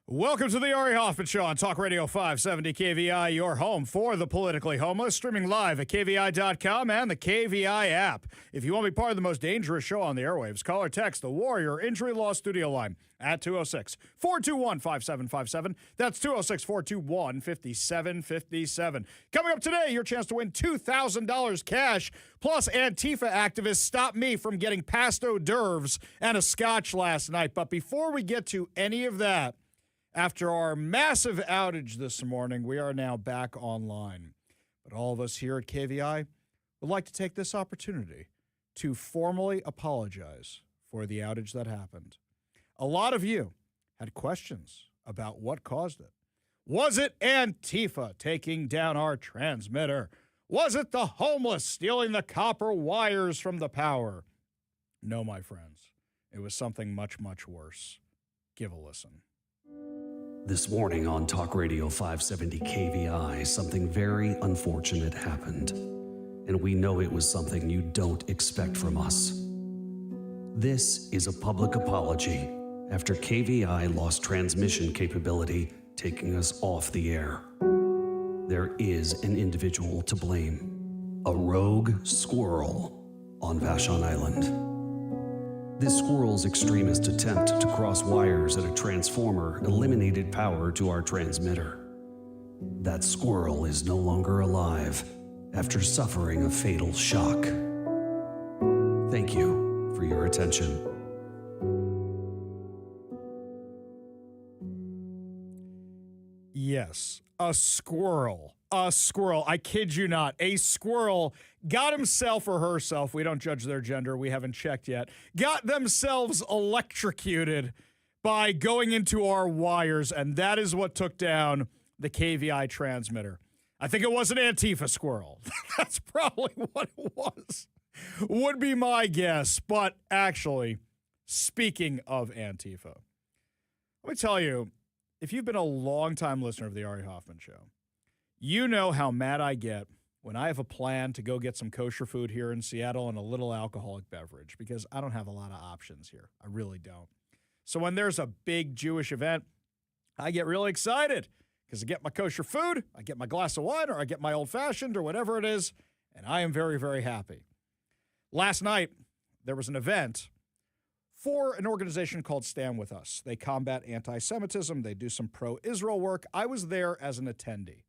Welcome to the Ari Hoffman Show on Talk Radio 570 KVI, your home for the politically homeless, streaming live at KVI.com and the KVI app. If you want to be part of the most dangerous show on the airwaves, call or text the Warrior Injury Law Studio line at 206-421-5757. That's 206-421-5757. Coming up today, your chance to win $2,000 cash, plus Antifa activists stopped me from getting past hors d'oeuvres and a scotch last night. But before we get to any of that, after our massive outage this morning, we are now back online. But all of us here at KVI would like to take this opportunity to formally apologize for the outage that happened. A lot of you had questions about what caused it. Was it Antifa taking down our transmitter? Was it the homeless stealing the copper wires from the power? No, my friends. It was something much, much worse. Give a listen. This morning on Talk Radio 570 KVI, something very unfortunate happened. And we know it was something you don't expect from us. This is a public apology after KVI lost transmission capability, taking us off the air. There is an individual to blame, a rogue squirrel on Vashon Island. This squirrel's extremist attempt to cross wires at a transformer eliminated power to our transmitter. That squirrel is no longer alive after suffering a fatal shock. Thank you for your attention. Yes, a squirrel. I kid you not. A squirrel got himself or herself, we don't judge their gender, we haven't checked yet, got themselves electrocuted by going into our wires, and that is what took down the KVI transmitter. I think it was an Antifa squirrel. That's probably what it was. Would be my guess. But actually, speaking of Antifa, let me tell you, if you've been a long-time listener of the Ari Hoffman Show, you know how mad I get when I have a plan to go get some kosher food here in Seattle and a little alcoholic beverage, because I don't have a lot of options here. I really don't. So when there's a big Jewish event, I get really excited because I get my kosher food, I get my glass of wine, or I get my old-fashioned or whatever it is, and I am very, very happy. Last night, there was an event for an organization called Stand With Us. They combat anti-Semitism. They do some pro-Israel work. I was there as an attendee.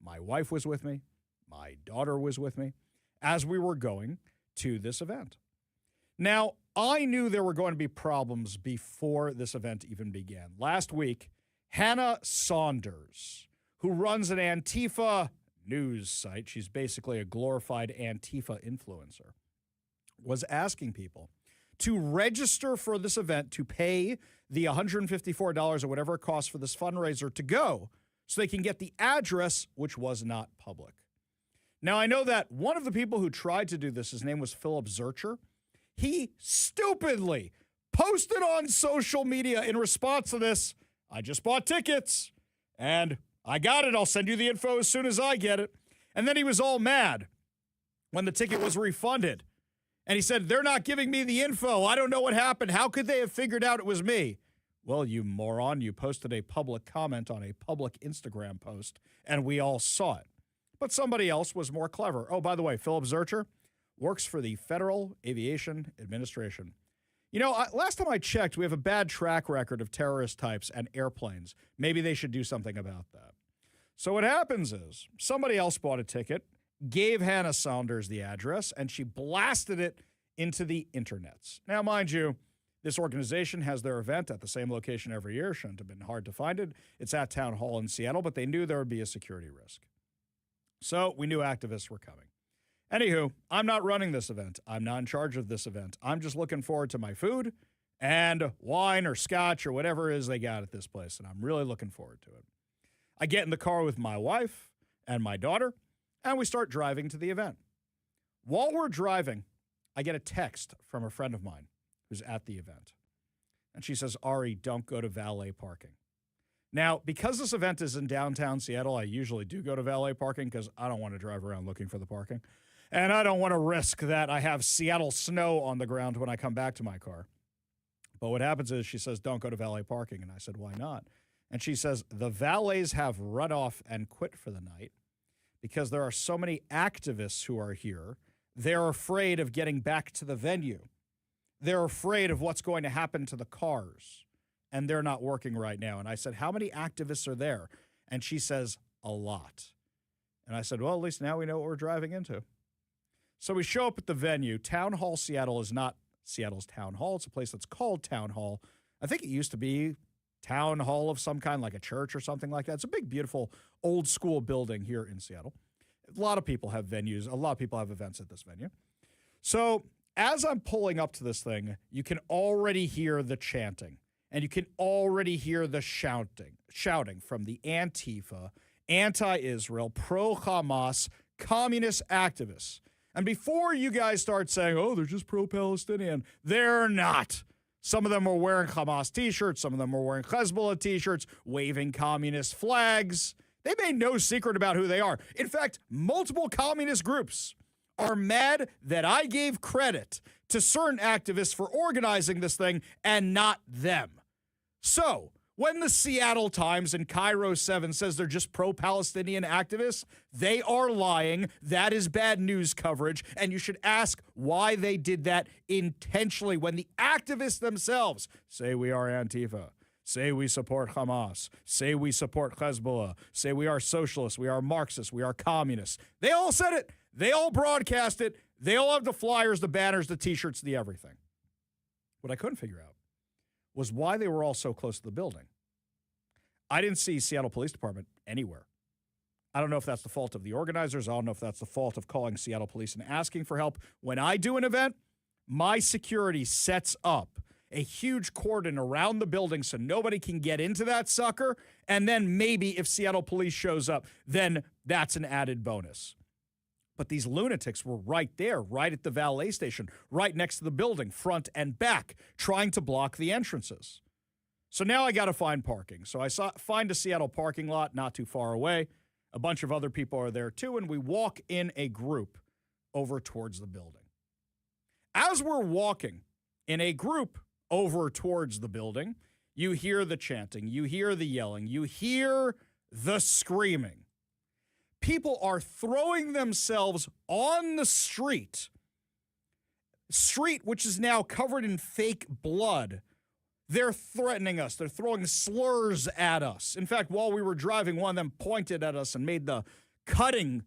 My wife was with me. My daughter was with me as we were going to this event. Now, I knew there were going to be problems before this event even began. Last week, Hannah Saunders, who runs an Antifa news site, she's basically a glorified Antifa influencer, was asking people to register for this event, to pay the $154 or whatever it costs for this fundraiser to go, so they can get the address, which was not public. Now, I know that one of the people who tried to do this, his name was Philip Zurcher. He stupidly posted on social media in response to this, I just bought tickets, and I got it. I'll send you the info as soon as I get it. And then he was all mad when the ticket was refunded. And he said, they're not giving me the info. I don't know what happened. How could they have figured out it was me? Well, you moron, you posted a public comment on a public Instagram post, and we all saw it. But somebody else was more clever. Oh, by the way, Philip Zurcher works for the Federal Aviation Administration. You know, last time I checked, we have a bad track record of terrorist types and airplanes. Maybe they should do something about that. So what happens is somebody else bought a ticket, gave Hannah Saunders the address, and she blasted it into the internets. Now, mind you, this organization has their event at the same location every year. Shouldn't have been hard to find it. It's at Town Hall in Seattle, but they knew there would be a security risk. So we knew activists were coming. Anywho, I'm not running this event. I'm not in charge of this event. I'm just looking forward to my food and wine or scotch or whatever it is they got at this place, and I'm really looking forward to it. I get in the car with my wife and my daughter, and we start driving to the event. While we're driving, I get a text from a friend of mine who's at the event. And she says, Ari, don't go to valet parking. Now, because this event is in downtown Seattle, I usually do go to valet parking because I don't want to drive around looking for the parking. And I don't want to risk that I have Seattle snow on the ground when I come back to my car. But what happens is she says, don't go to valet parking. And I said, why not? And she says, the valets have run off and quit for the night because there are so many activists who are here. They're afraid of getting back to the venue. They're afraid of what's going to happen to the cars. And they're not working right now. And I said, how many activists are there? And she says, a lot. And I said, well, at least now we know what we're driving into. So we show up at the venue. Town Hall Seattle is not Seattle's Town Hall. It's a place that's called Town Hall. I think it used to be Town Hall of some kind, like a church or something like that. It's a big, beautiful, old school building here in Seattle. A lot of people have venues. A lot of people have events at this venue. So as I'm pulling up to this thing, you can already hear the chanting. And you can already hear the shouting from the Antifa, anti-Israel, pro-Hamas, communist activists. And before you guys start saying, oh, they're just pro-Palestinian, they're not. Some of them are wearing Hamas T-shirts. Some of them are wearing Hezbollah T-shirts, waving communist flags. They made no secret about who they are. In fact, multiple communist groups are mad that I gave credit to certain activists for organizing this thing and not them. So, when the Seattle Times and Cairo 7 says they're just pro-Palestinian activists, they are lying. That is bad news coverage, and you should ask why they did that intentionally when the activists themselves say we are Antifa, say we support Hamas, say we support Hezbollah, say we are socialists, we are Marxists, we are communists. They all said it. They all broadcast it. They all have the flyers, the banners, the T-shirts, the everything. What I couldn't figure out was why they were all so close to the building. I didn't see Seattle Police Department anywhere. I don't know if that's the fault of the organizers. I don't know if that's the fault of calling Seattle Police and asking for help. When I do an event, my security sets up a huge cordon around the building so nobody can get into that sucker. And then maybe if Seattle Police shows up, then that's an added bonus. But these lunatics were right there, right at the valet station, right next to the building, front and back, trying to block the entrances. So now I got to find parking. So I find a Seattle parking lot not too far away. A bunch of other people are there too, and we walk in a group over towards the building. As we're walking in a group over towards the building, you hear the chanting, you hear the yelling, you hear the screaming. People are throwing themselves on the street which is now covered in fake blood. They're threatening us. They're throwing slurs at us. In fact, while we were driving, one of them pointed at us and made the cutting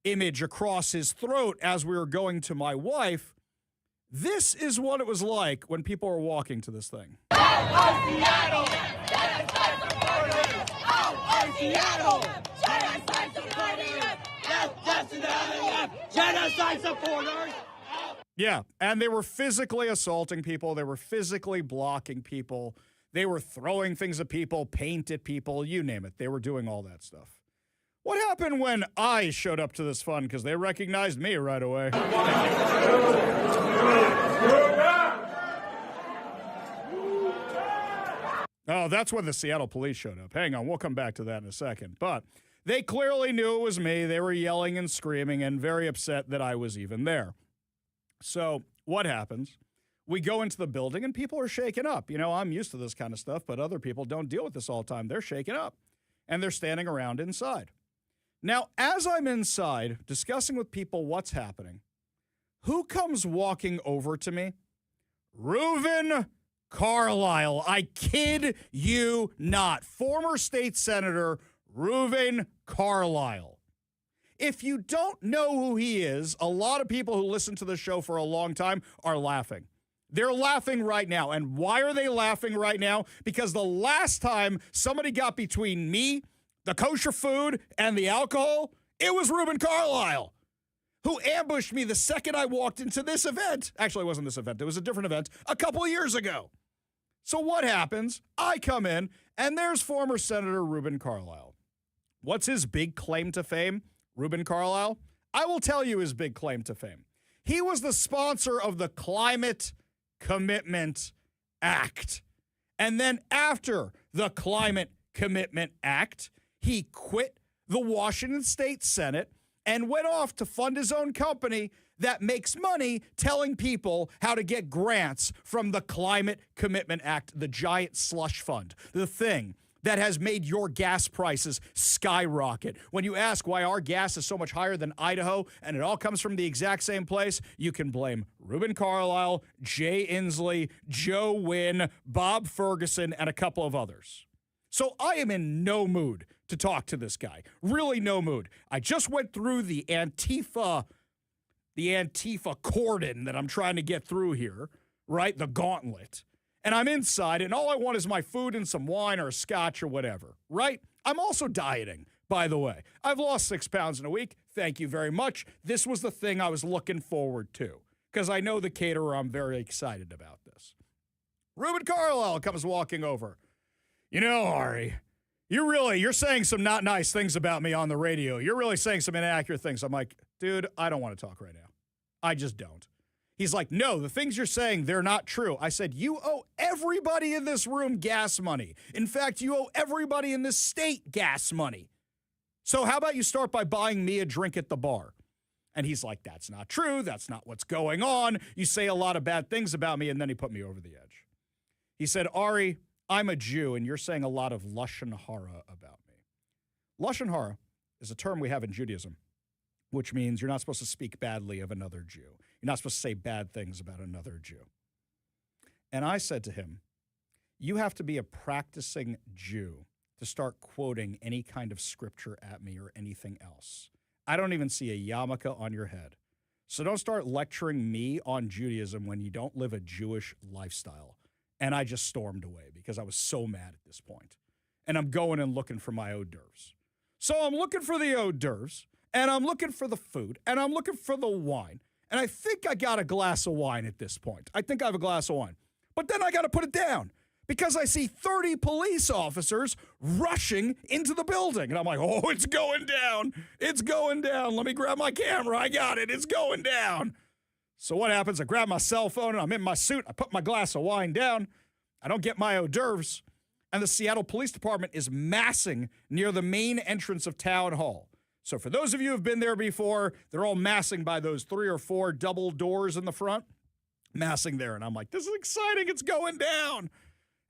image across his throat as we were going to my wife. This is what it was like when people were walking to this thing. Seattle! Genocide supporters! Seattle! Genocide supporters! Yes, to the left! Genocide supporters! Yeah, and they were physically assaulting people. They were physically blocking people. They were throwing things at people, paint at people, you name it. They were doing all that stuff. What happened when I showed up to this fun? Because they recognized me right away. Oh, that's when the Seattle police showed up. Hang on, we'll come back to that in a second. But they clearly knew it was me. They were yelling and screaming and very upset that I was even there. So what happens? We go into the building and people are shaken up. You know, I'm used to this kind of stuff, but other people don't deal with this all the time. They're shaken up and they're standing around inside. Now, as I'm inside discussing with people what's happening, who comes walking over to me? Reuven Carlisle. I kid you not. Former state senator Reuven Carlisle. If you don't know who he is, a lot of people who listen to the show for a long time are laughing. They're laughing right now. And why are they laughing right now? Because the last time somebody got between me, the kosher food, and the alcohol, it was Reuven Carlisle, who ambushed me the second I walked into this event. Actually, it wasn't this event. It was a different event a couple of years ago. So what happens? I come in, and there's former Senator Reuven Carlisle. What's his big claim to fame? Reuven Carlisle? I will tell you his big claim to fame. He was the sponsor of the Climate Commitment Act. And then after the Climate Commitment Act, he quit the Washington State Senate and went off to fund his own company that makes money telling people how to get grants from the Climate Commitment Act, the giant slush fund, the thing that has made your gas prices skyrocket. When you ask why our gas is so much higher than Idaho, and it all comes from the exact same place, you can blame Reuben Carlisle, Jay Inslee, Joe Wynn, Bob Ferguson, and a couple of others. So I am in no mood to talk to this guy. Really no mood. I just went through the Antifa cordon that I'm trying to get through here, right? The gauntlet. And I'm inside, and all I want is my food and some wine or a scotch or whatever, right? I'm also dieting, by the way. I've lost 6 pounds in a week. Thank you very much. This was the thing I was looking forward to because I know the caterer. I'm very excited about this. Reuben Carlisle comes walking over. You know, Ari, you're saying some not nice things about me on the radio. You're really saying some inaccurate things. I'm like, dude, I don't want to talk right now. I just don't. He's like, no, the things you're saying, they're not true. I said, you owe everybody in this room gas money. In fact, you owe everybody in this state gas money. So how about you start by buying me a drink at the bar? And he's like, that's not true. That's not what's going on. You say a lot of bad things about me. And then he put me over the edge. He said, Ari, I'm a Jew, and you're saying a lot of lashon hara about me. Lashon hara is a term we have in Judaism, which means you're not supposed to speak badly of another Jew. You're not supposed to say bad things about another Jew. And I said to him, you have to be a practicing Jew to start quoting any kind of scripture at me or anything else. I don't even see a yarmulke on your head. So don't start lecturing me on Judaism when you don't live a Jewish lifestyle. And I just stormed away because I was so mad at this point. And I'm going and looking for my hors d'oeuvres. So I'm looking for the hors d'oeuvres, and I'm looking for the food, and I'm looking for the wine. And I think I got a glass of wine at this point. I think I have a glass of wine. But then I got to put it down because I see 30 police officers rushing into the building. And I'm like, oh, it's going down. It's going down. Let me grab my camera. I got it. It's going down. So what happens? I grab my cell phone, and I'm in my suit. I put my glass of wine down. I don't get my hors d'oeuvres. And the Seattle Police Department is massing near the main entrance of Town Hall. So for those of you who have been there before, they're all massing by those 3 or 4 double doors in the front, massing there. And I'm like, this is exciting. It's going down.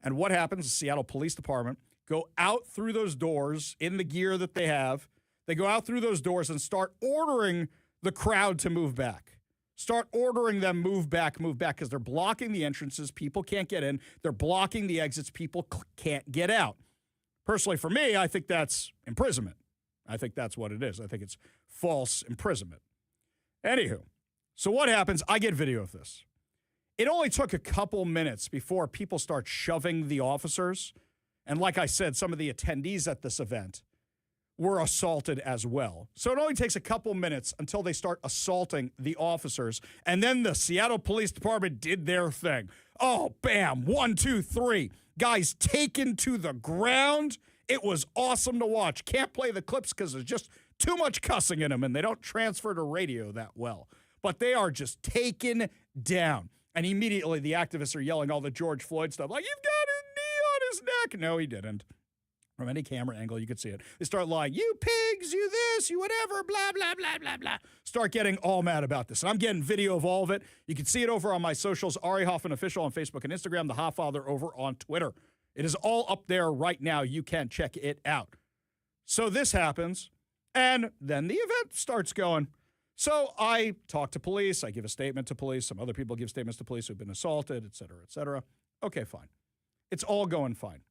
And what happens? The Seattle Police Department go out through those doors in the gear that they have. They go out through those doors and start ordering the crowd to move back. Start ordering them move back, because they're blocking the entrances. People can't get in. They're blocking the exits. People can't get out. Personally, for me, I think that's imprisonment. I think that's what it is. I think it's false imprisonment. Anywho, so what happens? I get video of this. It only took a couple minutes before people start shoving the officers. And like I said, some of the attendees at this event were assaulted as well. So it only takes a couple minutes until they start assaulting the officers. And then the Seattle Police Department did their thing. Oh, bam, 1, 2, 3. Guys taken to the ground. It was awesome to watch. Can't play the clips because there's just too much cussing in them, and they don't transfer to radio that well. But they are just taken down. And immediately the activists are yelling all the George Floyd stuff, like, you've got a knee on his neck. No, he didn't. From any camera angle, you could see it. They start lying, you pigs, you this, you whatever, blah, blah, blah, blah, blah. Start getting all mad about this. And I'm getting video of all of it. You can see it over on my socials, Ari Hoffman Official on Facebook and Instagram, The Hofffather over on Twitter. It is all up there right now. You can check it out. So this happens, and then the event starts going. So I talk to police. I give a statement to police. Some other people give statements to police who've been assaulted, et cetera, et cetera. Okay, fine. It's all going fine.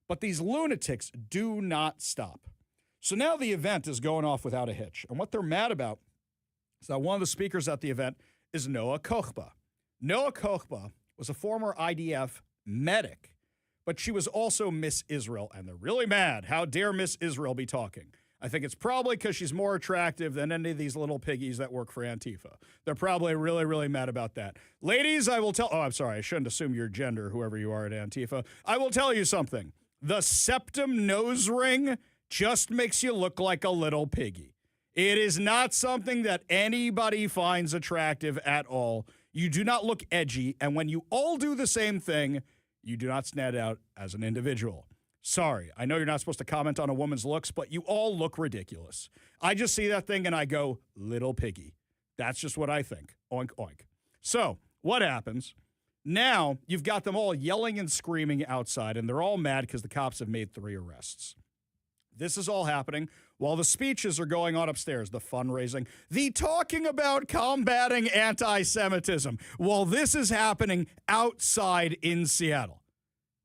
But these lunatics do not stop. So now the event is going off without a hitch. And what they're mad about is that one of the speakers at the event is Noah Kochba. Noah Kochba was a former IDF medic, but she was also Miss Israel, and they're really mad. How dare Miss Israel be talking? I think it's probably because she's more attractive than any of these little piggies that work for Antifa. They're probably really, really mad about that. Ladies, I will tell... Oh, I'm sorry. I shouldn't assume your gender, whoever you are at Antifa. I will tell you something. The septum nose ring just makes you look like a little piggy. It is not something that anybody finds attractive at all. You do not look edgy, and when you all do the same thing, you do not stand out as an individual. Sorry, I know you're not supposed to comment on a woman's looks, but you all look ridiculous. I just see that thing and I go, little piggy. That's just what I think. Oink, oink. So, what happens? Now, you've got them all yelling and screaming outside, and they're all mad because the cops have made 3 arrests. This is all happening while the speeches are going on upstairs, the fundraising, the talking about combating anti-Semitism, while this is happening outside in Seattle.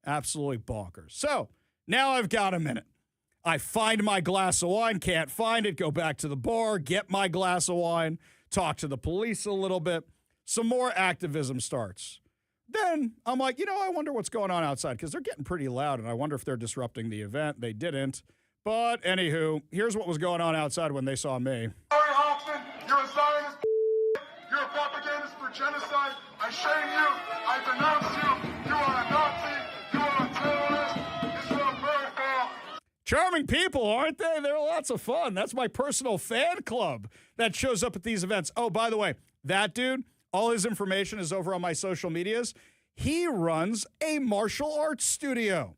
Absolutely bonkers. So, now I've got a minute. I find my glass of wine, can't find it, go back to the bar, get my glass of wine, talk to the police a little bit. Some more activism starts. Then I'm like, I wonder what's going on outside because they're getting pretty loud, and I wonder if they're disrupting the event. They didn't. But anywho, here's what was going on outside when they saw me. Ari Hoffman, you're a Zionist. You're a propagandist for genocide. I shame you. I denounce you. You are a Nazi. You are a terrorist. This is America. Charming people, aren't they? They're lots of fun. That's my personal fan club that shows up at these events. Oh, by the way, that dude, all his information is over on my social medias. He runs a martial arts studio.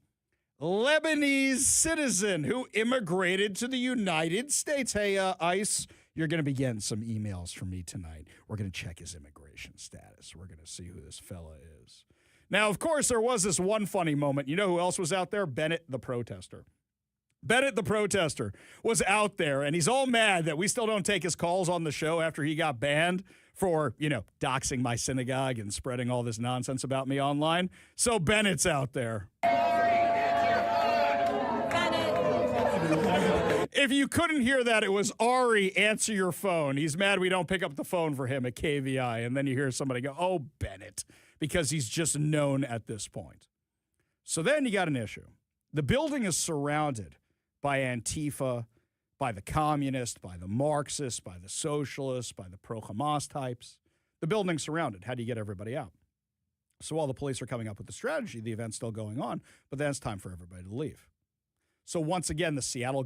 Lebanese citizen who immigrated to the United States. Hey, ICE, you're going to be getting some emails from me tonight. We're going to check his immigration status. We're going to see who this fella is. Now, of course, there was this one funny moment. You know who else was out there? Bennett the protester. Bennett the protester was out there, and he's all mad that we still don't take his calls on the show after he got banned for, doxing my synagogue and spreading all this nonsense about me online. So Bennett's out there. If you couldn't hear that, it was Ari, answer your phone. He's mad we don't pick up the phone for him at KVI. And then you hear somebody go, oh, Bennett, because he's just known at this point. So then you got an issue. The building is surrounded by Antifa, by the communists, by the Marxists, by the socialists, by the pro-Hamas types. The building's surrounded. How do you get everybody out? So while the police are coming up with the strategy, the event's still going on, but then it's time for everybody to leave. So once again, the Seattle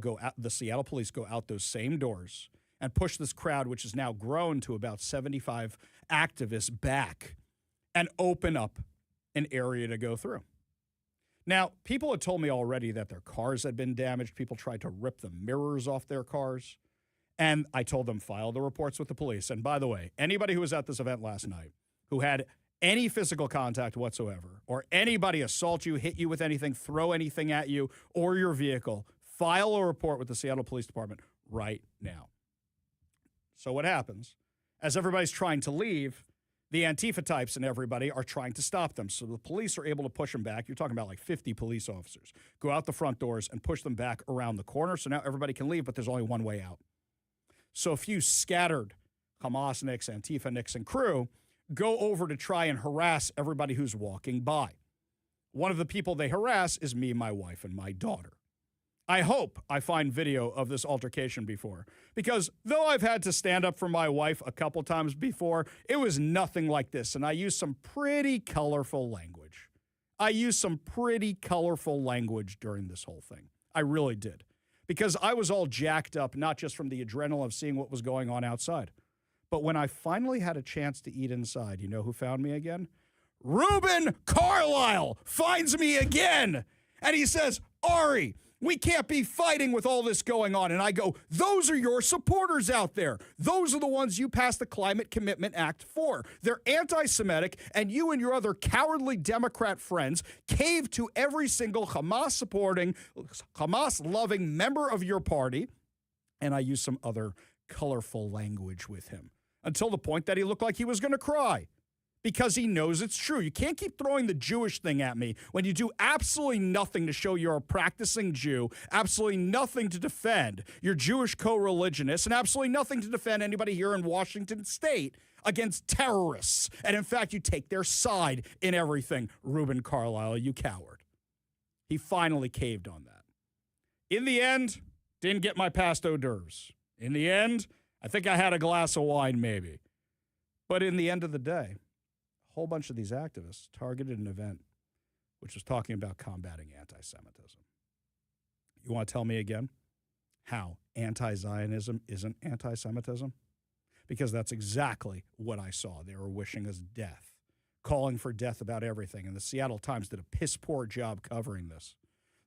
police go out those same doors and push this crowd, which has now grown to about 75 activists, back and open up an area to go through. Now, people had told me already that their cars had been damaged. People tried to rip the mirrors off their cars. And I told them, file the reports with the police. And by the way, anybody who was at this event last night who had any physical contact whatsoever, or anybody assault you, hit you with anything, throw anything at you or your vehicle, file a report with the Seattle Police Department right now. So what happens? As everybody's trying to leave, the Antifa types and everybody are trying to stop them. So the police are able to push them back. You're talking about like 50 police officers. Go out the front doors and push them back around the corner. So now everybody can leave, but there's only one way out. So a few scattered Hamas-niks, Antifa-niks, and crew go over to try and harass everybody who's walking by. One of the people they harass is me, my wife, and my daughter. I hope I find video of this altercation before, because though I've had to stand up for my wife a couple times before, it was nothing like this, and I used some pretty colorful language. During this whole thing. I really did, because I was all jacked up, not just from the adrenaline of seeing what was going on outside, but when I finally had a chance to eat inside, you know who found me again? Ruben Carlisle finds me again. And he says, Ari, we can't be fighting with all this going on. And I go, those are your supporters out there. Those are the ones you passed the Climate Commitment Act for. They're anti-Semitic, and you and your other cowardly Democrat friends cave to every single Hamas-supporting, Hamas-loving member of your party. And I use some other colorful language with him, until the point that he looked like he was going to cry, because he knows it's true. You can't keep throwing the Jewish thing at me when you do absolutely nothing to show you're a practicing Jew, absolutely nothing to defend your Jewish co-religionists, and absolutely nothing to defend anybody here in Washington State against terrorists. And in fact, you take their side in everything. Ruben Carlisle, you coward. He finally caved on that. In the end, didn't get my past hors d'oeuvres. In the end, I think I had a glass of wine maybe. But in the end of the day, a whole bunch of these activists targeted an event which was talking about combating anti-Semitism. You want to tell me again how anti-Zionism isn't anti-Semitism? Because that's exactly what I saw. They were wishing us death, calling for death about everything. And the Seattle Times did a piss-poor job covering this.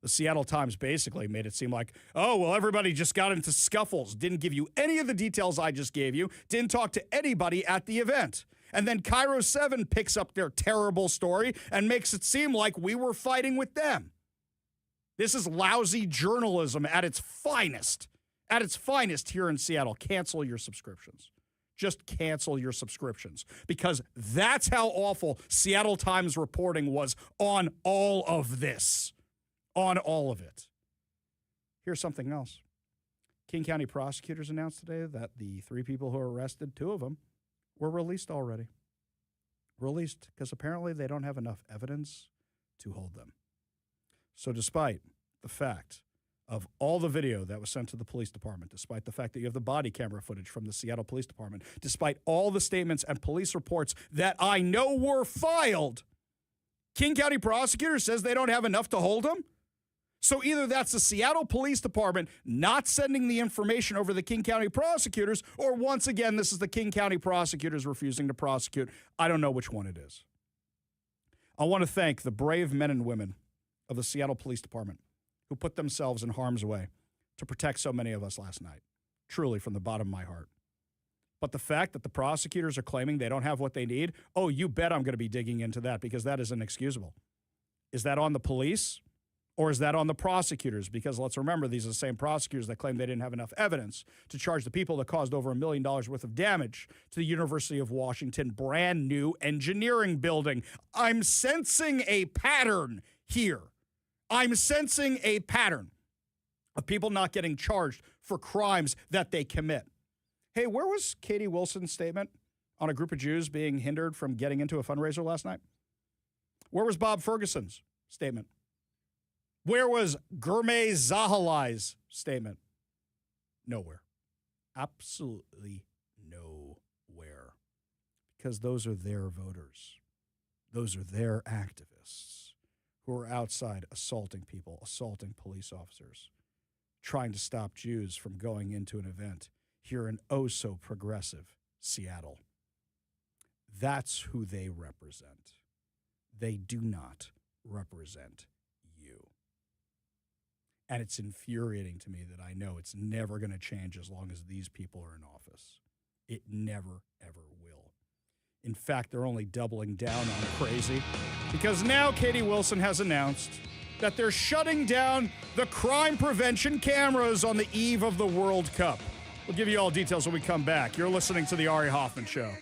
The Seattle Times basically made it seem like, oh, well, everybody just got into scuffles, didn't give you any of the details I just gave you, didn't talk to anybody at the event. And then Cairo 7 picks up their terrible story and makes it seem like we were fighting with them. This is lousy journalism at its finest. At its finest here in Seattle. Cancel your subscriptions. Just cancel your subscriptions, because that's how awful Seattle Times reporting was on all of this. On all of it. Here's something else. King County prosecutors announced today that the 3 people who were arrested, 2 of them, were released already. Released because apparently they don't have enough evidence to hold them. So despite the fact of all the video that was sent to the police department, despite the fact that you have the body camera footage from the Seattle Police Department, despite all the statements and police reports that I know were filed, King County prosecutor says they don't have enough to hold him? So either that's the Seattle Police Department not sending the information over the King County prosecutors, or once again, this is the King County prosecutors refusing to prosecute. I don't know which one it is. I want to thank the brave men and women of the Seattle Police Department who put themselves in harm's way to protect so many of us last night, truly from the bottom of my heart. But the fact that the prosecutors are claiming they don't have what they need, oh, you bet I'm going to be digging into that, because that is inexcusable. Is that on the police, or is that on the prosecutors? Because let's remember, these are the same prosecutors that claim they didn't have enough evidence to charge the people that caused over $1 million worth of damage to the University of Washington brand new engineering building. I'm sensing a pattern here. I'm sensing a pattern of people not getting charged for crimes that they commit. Hey, where was Katie Wilson's statement on a group of Jews being hindered from getting into a fundraiser last night? Where was Bob Ferguson's statement? Where was Gurmay Zahalai's statement? Nowhere. Absolutely nowhere. Because those are their voters. Those are their activists who are outside assaulting people, assaulting police officers, trying to stop Jews from going into an event here in oh-so-progressive Seattle. That's who they represent. They do not represent you. And it's infuriating to me that I know it's never going to change as long as these people are in office. It never, ever will. In fact, they're only doubling down on crazy, because now Katie Wilson has announced that they're shutting down the crime prevention cameras on the eve of the World Cup. We'll give you all details when we come back. You're listening to The Ari Hoffman Show.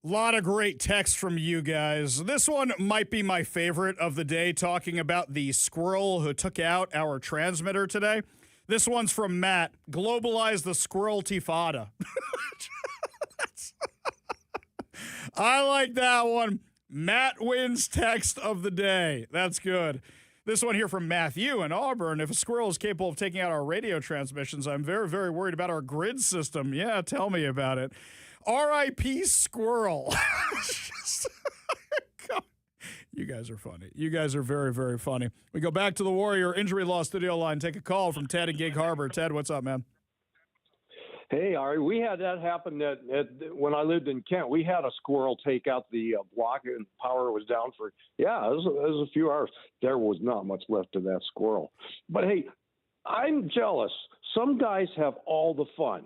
Lot of great text from you guys. This one might be my favorite of the day, talking about the squirrel who took out our transmitter today. This one's from Matt. Globalize the squirrel tifada. I like that one. Matt wins text of the day. That's good. This one here from Matthew in Auburn. If a squirrel is capable of taking out our radio transmissions, I'm very, very worried about our grid system. Yeah, tell me about it. R.I.P. Squirrel. You guys are funny. You guys are very, very funny. We go back to the Warrior Injury Law studio line. Take a call from Ted in Gig Harbor. Ted, what's up, man? Hey, Ari, we had that happen when I lived in Kent. We had a squirrel take out the block, and power was down for, it was a few hours. There was not much left of that squirrel. But, hey, I'm jealous. Some guys have all the fun.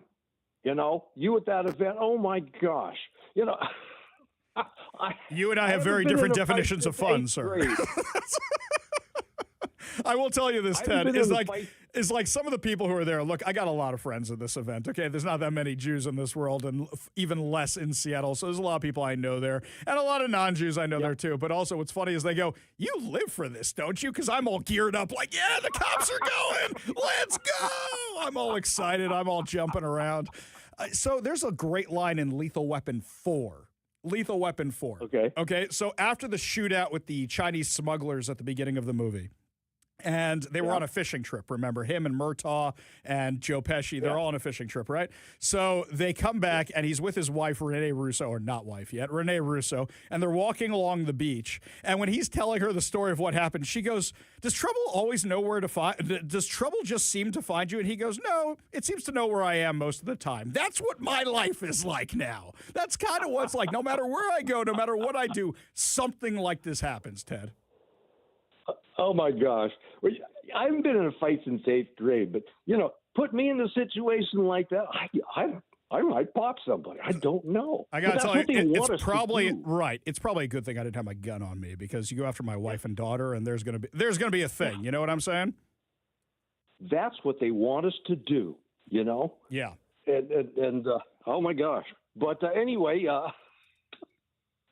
You know, you at that event, oh, my gosh. You know, you and I have very different definitions of fun, sir. I will tell you this, Ted, is like some of the people who are there. Look, I got a lot of friends at this event. Okay, there's not that many Jews in this world, and even less in Seattle. So there's a lot of people I know there, and a lot of non-Jews I know there too. But also, what's funny is they go, "You live for this, don't you?" Because I'm all geared up, like, "Yeah, the cops are going. Let's go!" I'm all excited. I'm all jumping around. So there's a great line in Lethal Weapon 4. Lethal Weapon 4. Okay. So after the shootout with the Chinese smugglers at the beginning of the movie, and they were on a fishing trip, remember? Him and Murtaugh and Joe Pesci, they're all on a fishing trip, right? So they come back, and he's with his wife, Renee Russo, or not wife yet, Renee Russo, and they're walking along the beach. And when he's telling her the story of what happened, she goes, does trouble always know where to find? Does trouble just seem to find you? And he goes, no, it seems to know where I am most of the time. That's what my life is like now. That's kind of what it's like. No matter where I go, no matter what I do, something like this happens, Ted. Oh, my gosh. I haven't been in a fight since 8th grade, but, you know, put me in a situation like that, I might pop somebody. I don't know. I got to tell you, it's probably right. It's probably a good thing I didn't have my gun on me, because you go after my wife and daughter, and there's going to be a thing. You know what I'm saying? That's what they want us to do, you know? Yeah. And oh, my gosh. But anyway,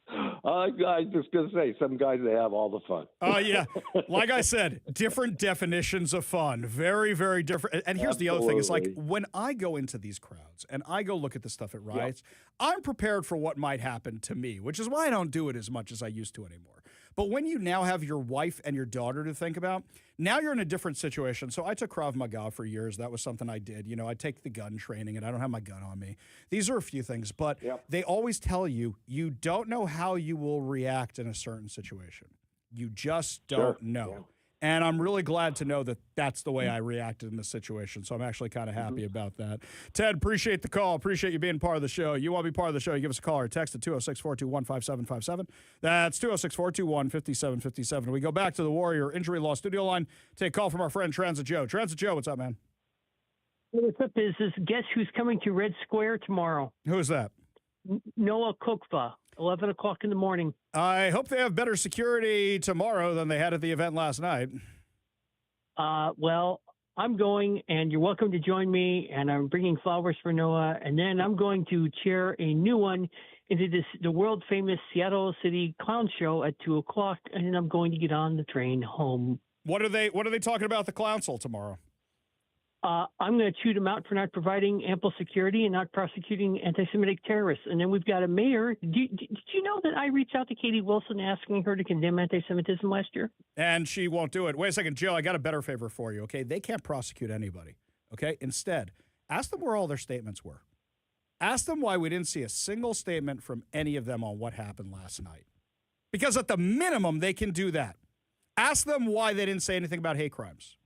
I was just going to say, some guys, they have all the fun. Yeah. Like I said, different definitions of fun. Very, very different. And here's the other thing. It's like when I go into these crowds and I go look at the stuff at riots, I'm prepared for what might happen to me, which is why I don't do it as much as I used to anymore. But when you now have your wife and your daughter to think about, now you're in a different situation. So I took Krav Maga for years. That was something I did. You know, I take the gun training, and I don't have my gun on me. These are a few things, but they always tell you, you don't know how you will react in a certain situation. You just don't know. Yeah. And I'm really glad to know that that's the way I reacted in this situation. So I'm actually kind of happy about that. Ted, appreciate the call. Appreciate you being part of the show. You want to be part of the show, you give us a call or text at 206-421-5757. That's 206-421-5757. We go back to the Warrior Injury Law studio line. Take a call from our friend Transit Joe. Transit Joe, what's up, man? What's up is guess who's coming to Red Square tomorrow? Who's that? Noah Kokva, 11 o'clock in the morning. I hope they have better security tomorrow than they had at the event last night. Well, I'm going, and you're welcome to join me, and I'm bringing flowers for Noah, and then I'm going to chair a new one into the world-famous Seattle City Clown Show at 2 o'clock, and then I'm going to get on the train home. What are they talking about at the Clownsel tomorrow? I'm going to chew them out for not providing ample security and not prosecuting anti-Semitic terrorists. And then we've got a mayor. Did you know that I reached out to Katie Wilson asking her to condemn anti-Semitism last year? And she won't do it. Wait a second, Joe, I got a better favor for you, okay? They can't prosecute anybody, okay? Instead, ask them where all their statements were. Ask them why we didn't see a single statement from any of them on what happened last night. Because at the minimum, they can do that. Ask them why they didn't say anything about hate crimes.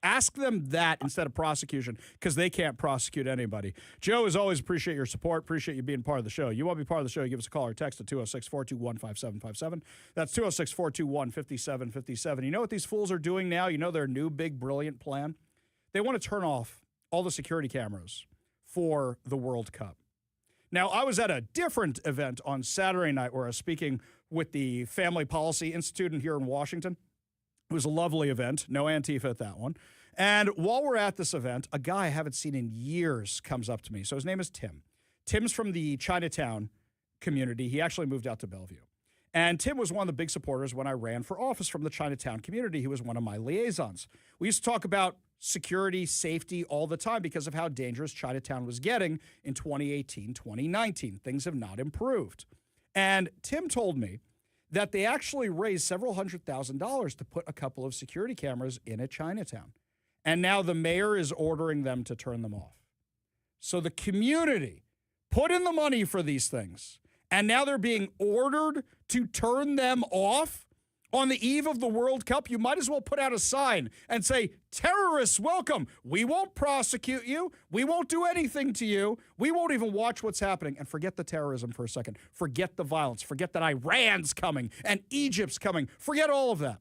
Ask them that instead of prosecution, because they can't prosecute anybody. Joe, as always, appreciate your support. Appreciate you being part of the show. You want to be part of the show, give us a call or text at 206-421-5757. That's 206-421-5757. You know what these fools are doing now? You know their new big, brilliant plan? They want to turn off all the security cameras for the World Cup. Now, I was at a different event on Saturday night where I was speaking with the Family Policy Institute here in Washington. It was a lovely event. No Antifa at that one. And while we're at this event, a guy I haven't seen in years comes up to me. So his name is Tim. Tim's from the Chinatown community. He actually moved out to Bellevue. And Tim was one of the big supporters when I ran for office from the Chinatown community. He was one of my liaisons. We used to talk about security, safety all the time because of how dangerous Chinatown was getting in 2018, 2019. Things have not improved. And Tim told me that they actually raised several $100,000 to put a couple of security cameras in at Chinatown. And now the mayor is ordering them to turn them off. So the community put in the money for these things, and now they're being ordered to turn them off on the eve of the World Cup. You might as well put out a sign and say, terrorists, welcome. We won't prosecute you. We won't do anything to you. We won't even watch what's happening. And forget the terrorism for a second. Forget the violence. Forget that Iran's coming and Egypt's coming. Forget all of that.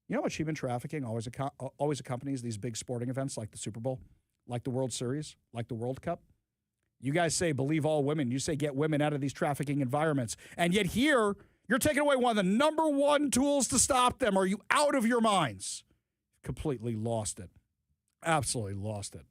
You know what human trafficking always accompanies these big sporting events like the Super Bowl, like the World Series, like the World Cup? You guys say believe all women. You say get women out of these trafficking environments. And yet here, you're taking away one of the number one tools to stop them. Are you out of your minds? Completely lost it. Absolutely lost it.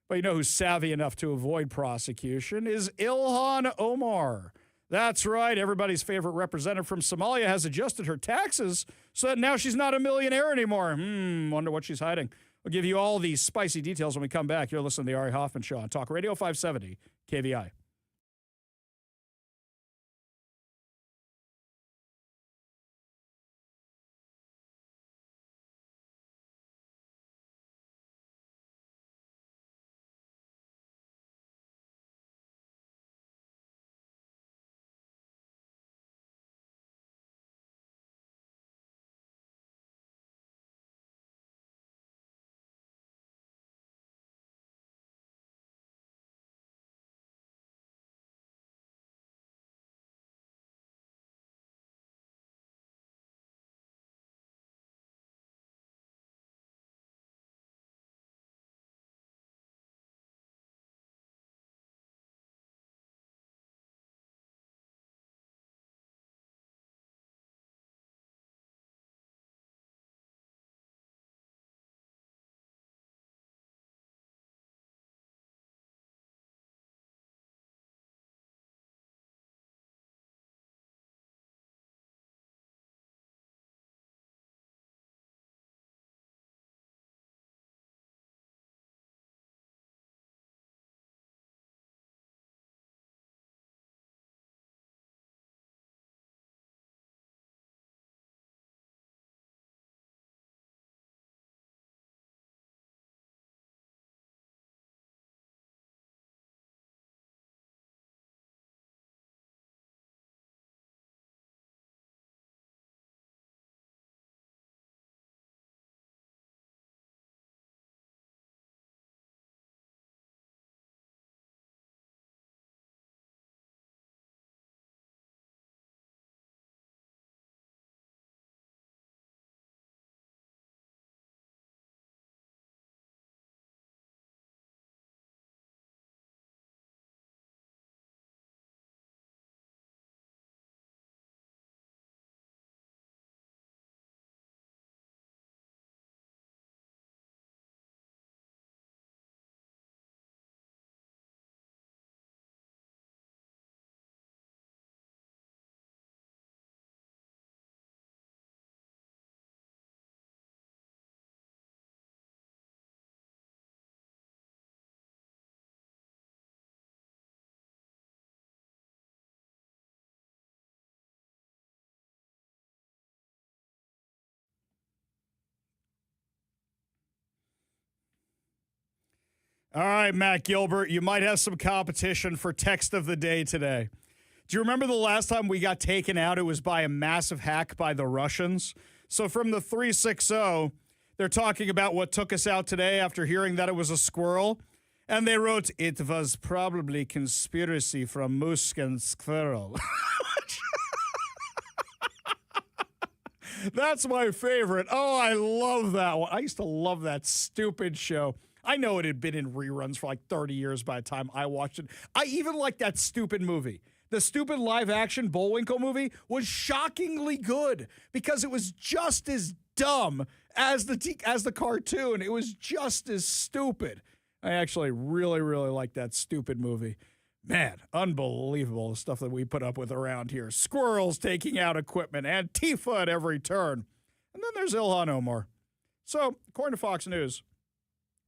But you know who's savvy enough to avoid prosecution is Ilhan Omar. That's right. Everybody's favorite representative from Somalia has adjusted her taxes so that now she's not a millionaire anymore. Wonder what she's hiding. We'll give you all these spicy details when we come back. You're listening to the Ari Hoffman Show on Talk Radio 570 KVI. All right, Matt Gilbert, you might have some competition for text of the day today. Do you remember the last time we got taken out? It was by a massive hack by the Russians. So from the 360, they're talking about what took us out today after hearing that it was a squirrel. And they wrote, it was probably conspiracy from Musk and Squirrel. That's my favorite. Oh, I love that one. I used to love that stupid show. I know it had been in reruns for like 30 years by the time I watched it. I even liked that stupid movie. The stupid live-action Bullwinkle movie was shockingly good because it was just as dumb as the cartoon. It was just as stupid. I actually really, really like that stupid movie. Man, unbelievable the stuff that we put up with around here. Squirrels taking out equipment, Antifa at every turn. And then there's Ilhan Omar. So, according to Fox News,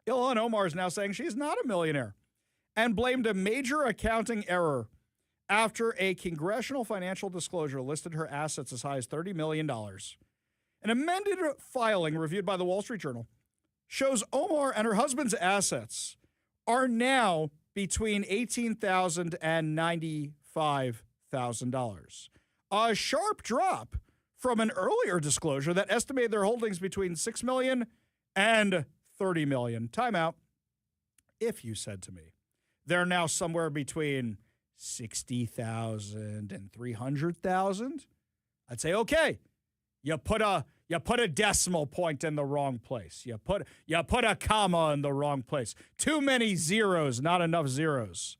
Ilhan Omar is now saying she's not a millionaire and blamed a major accounting error after a congressional financial disclosure listed her assets as high as $30 million. An amended filing reviewed by the Wall Street Journal shows Omar and her husband's assets are now between $18,000 and $95,000. A sharp drop from an earlier disclosure that estimated their holdings between $6 million and $30 million. Time out. If you said to me, they're now somewhere between $60,000 and $300,000, I'd say, okay, you put a decimal point in the wrong place. You put a comma in the wrong place. Too many zeros, not enough zeros.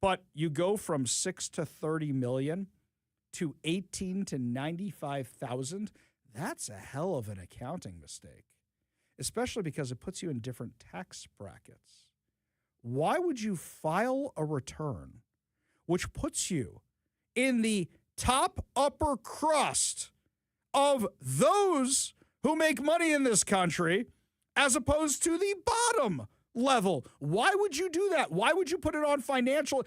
But you go from 6 to 30 million to 18 to 95,000. That's a hell of an accounting mistake, especially because it puts you in different tax brackets. Why would you file a return which puts you in the top upper crust of those who make money in this country as opposed to the bottom level? Why would you do that? Why would you put it on financial?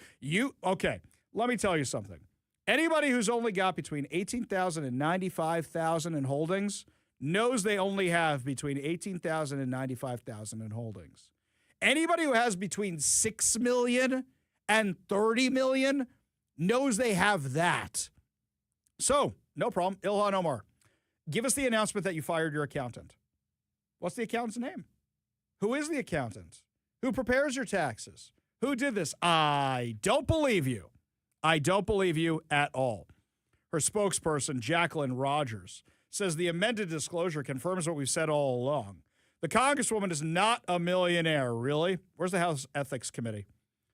Okay, let me tell you something. Anybody who's only got between $18,000 and $95,000 in holdings knows they only have between $18,000 and $95,000 in holdings. Anybody who has between $6 million and $30 million knows they have that. So, no problem. Ilhan Omar, give us the announcement that you fired your accountant. What's the accountant's name? Who is the accountant? Who prepares your taxes? Who did this? I don't believe you. I don't believe you at all. Her spokesperson, Jacqueline Rogers, says the amended disclosure confirms what we've said all along. The Congresswoman is not a millionaire, really. Where's the House Ethics Committee?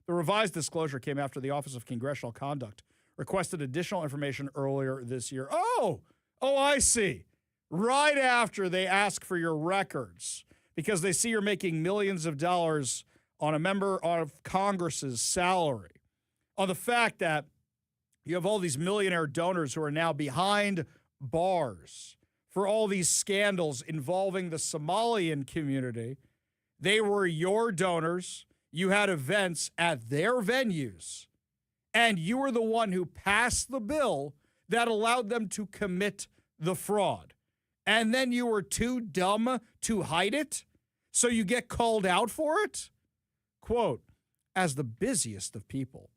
The revised disclosure came after the Office of Congressional Conduct requested additional information earlier this year. Oh, I see. Right after they ask for your records because they see you're making millions of dollars on a member of Congress's salary, on the fact that you have all these millionaire donors who are now behind bars for all these scandals involving the Somalian community. They were your donors. You had events at their venues, and you were the one who passed the bill that allowed them to commit the fraud. And then you were too dumb to hide it, so you get called out for it? Quote, as the busiest of people,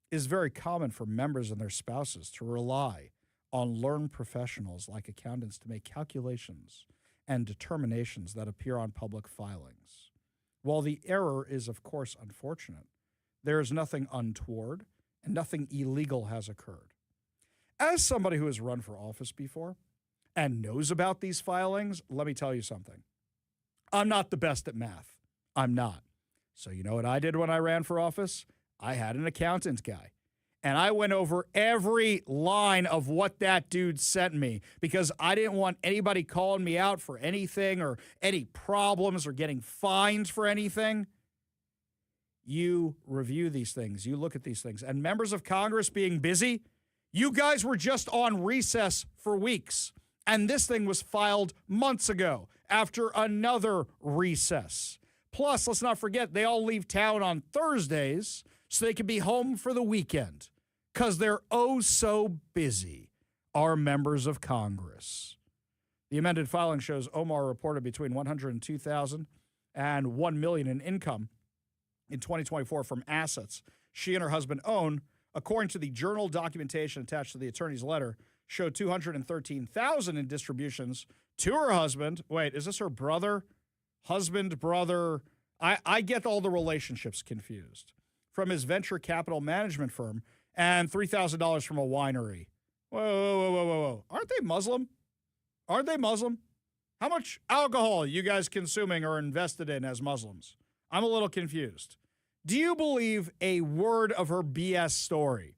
it is very common for members and their spouses to rely on learned professionals like accountants to make calculations and determinations that appear on public filings. While the error is, of course, unfortunate, there is nothing untoward and nothing illegal has occurred. As somebody who has run for office before and knows about these filings, let me tell you something. I'm not the best at math. I'm not. So you know what I did when I ran for office? I had an accountant guy. And I went over every line of what that dude sent me because I didn't want anybody calling me out for anything or any problems or getting fined for anything. You review these things. You look at these things. And members of Congress being busy, you guys were just on recess for weeks. And this thing was filed months ago after another recess. Plus, let's not forget, they all leave town on Thursdays so they can be home for the weekend because they're oh so busy, our members of Congress. The amended filing shows Omar reported between $102,000 and $1 million in income in 2024 from assets she and her husband own. According to the journal documentation attached to the attorney's letter, showed $213,000 in distributions to her husband. Wait, is this her brother? Husband, brother? I get all the relationships confused. From his venture capital management firm and $3,000 from a winery. Whoa. Aren't they Muslim? Aren't they Muslim? How much alcohol you guys consuming or invested in as Muslims? I'm a little confused. Do you believe a word of her BS story?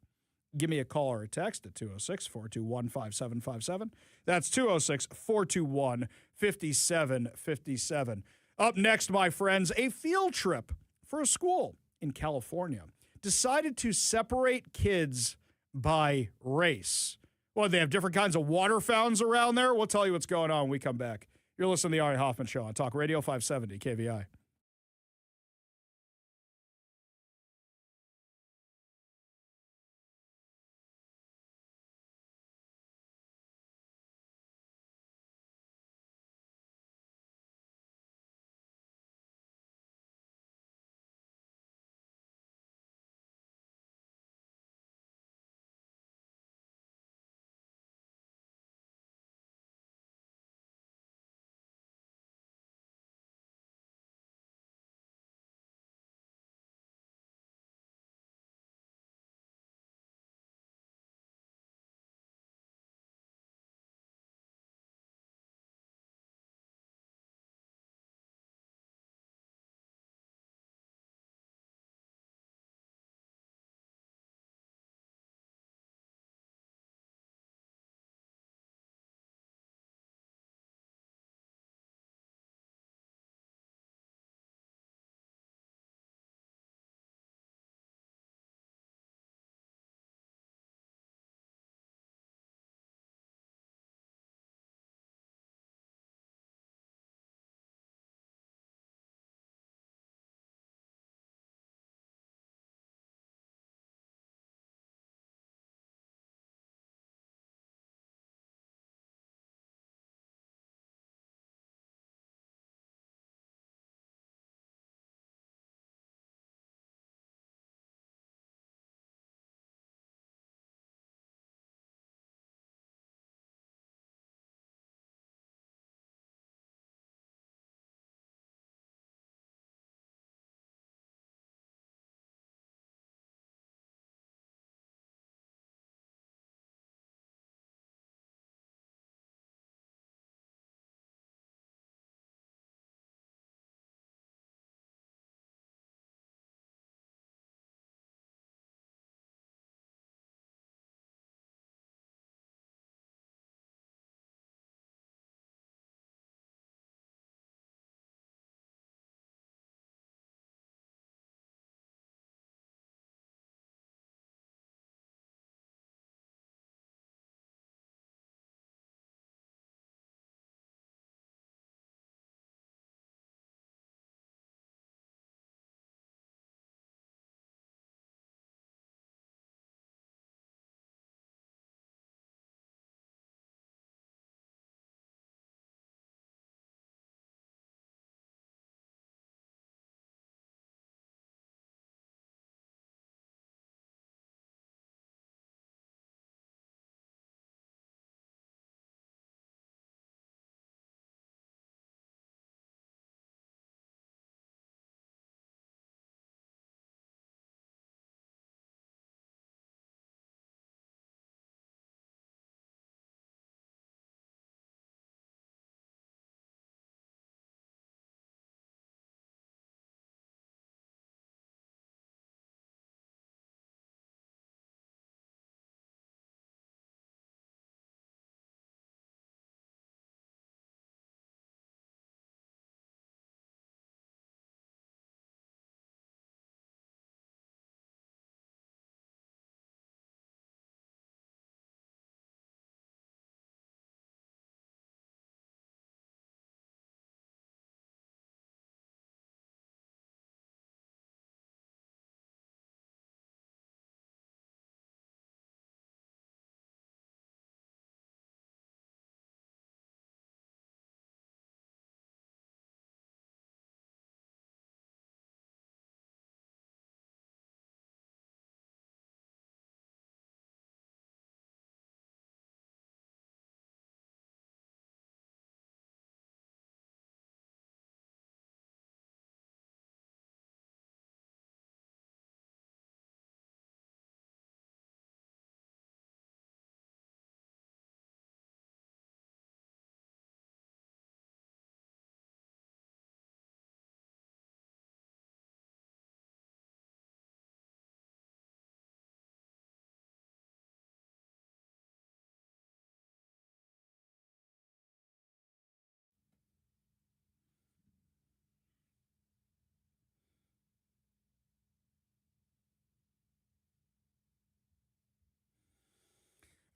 Give me a call or a text at 206-421-5757. That's 206-421-5757. Up next, my friends, a field trip for a school in California decided to separate kids by race. Well, they have different kinds of water fountains around there. We'll tell you what's going on when we come back. You're listening to the Ari Hoffman Show on Talk Radio 570 KVI.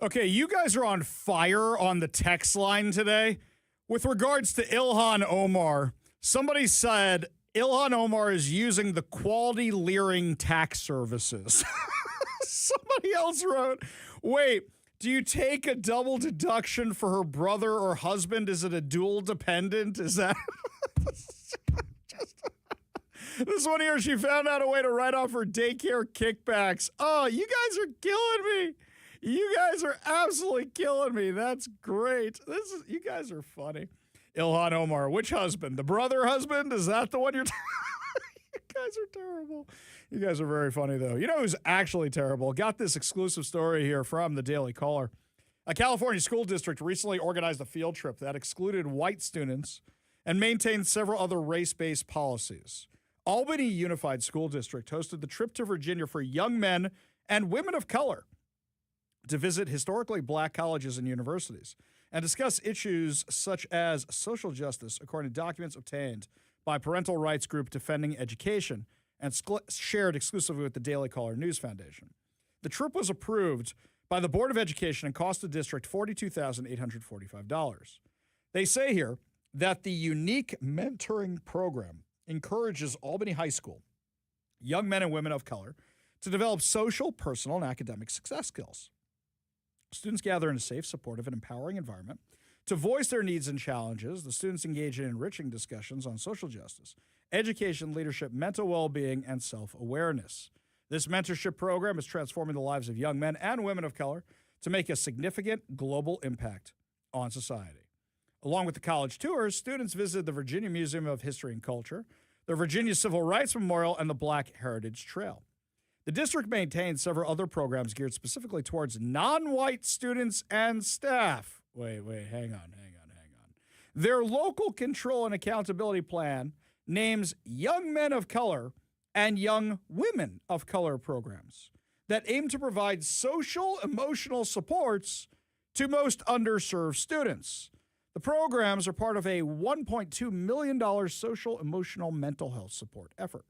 Okay, you guys are on fire on the text line today. With regards to Ilhan Omar, somebody said Ilhan Omar is using the quality leering tax services. Somebody else wrote, wait, do you take a double deduction for her brother or husband? Is it a dual dependent? Is that... This one here, she found out a way to write off her daycare kickbacks. Oh, you guys are killing me. You guys are absolutely killing me. That's great. You guys are funny. Ilhan Omar, which husband? The brother husband? Is that the one you're You guys are terrible. You guys are very funny, though. You know who's actually terrible? Got this exclusive story here from the Daily Caller. A California school district recently organized a field trip that excluded white students and maintained several other race-based policies. Albany Unified School District hosted the trip to Virginia for young men and women of color to visit historically black colleges and universities and discuss issues such as social justice, according to documents obtained by parental rights group Defending Education and shared exclusively with the Daily Caller News Foundation. The trip was approved by the Board of Education and cost the district $42,845. They say here that the unique mentoring program encourages Albany High School, young men and women of color, to develop social, personal, and academic success skills. Students gather in a safe, supportive, and empowering environment to voice their needs and challenges. The students engage in enriching discussions on social justice, education, leadership, mental well-being, and self-awareness. This mentorship program is transforming the lives of young men and women of color to make a significant global impact on society. Along with the college tours, students visited the Virginia Museum of History and Culture, the Virginia Civil Rights Memorial, and the Black Heritage Trail. The district maintains several other programs geared specifically towards non-white students and staff. Wait, hang on. Their local control and accountability plan names young men of color and young women of color programs that aim to provide social, emotional supports to most underserved students. The programs are part of a $1.2 million social, emotional, mental health support effort.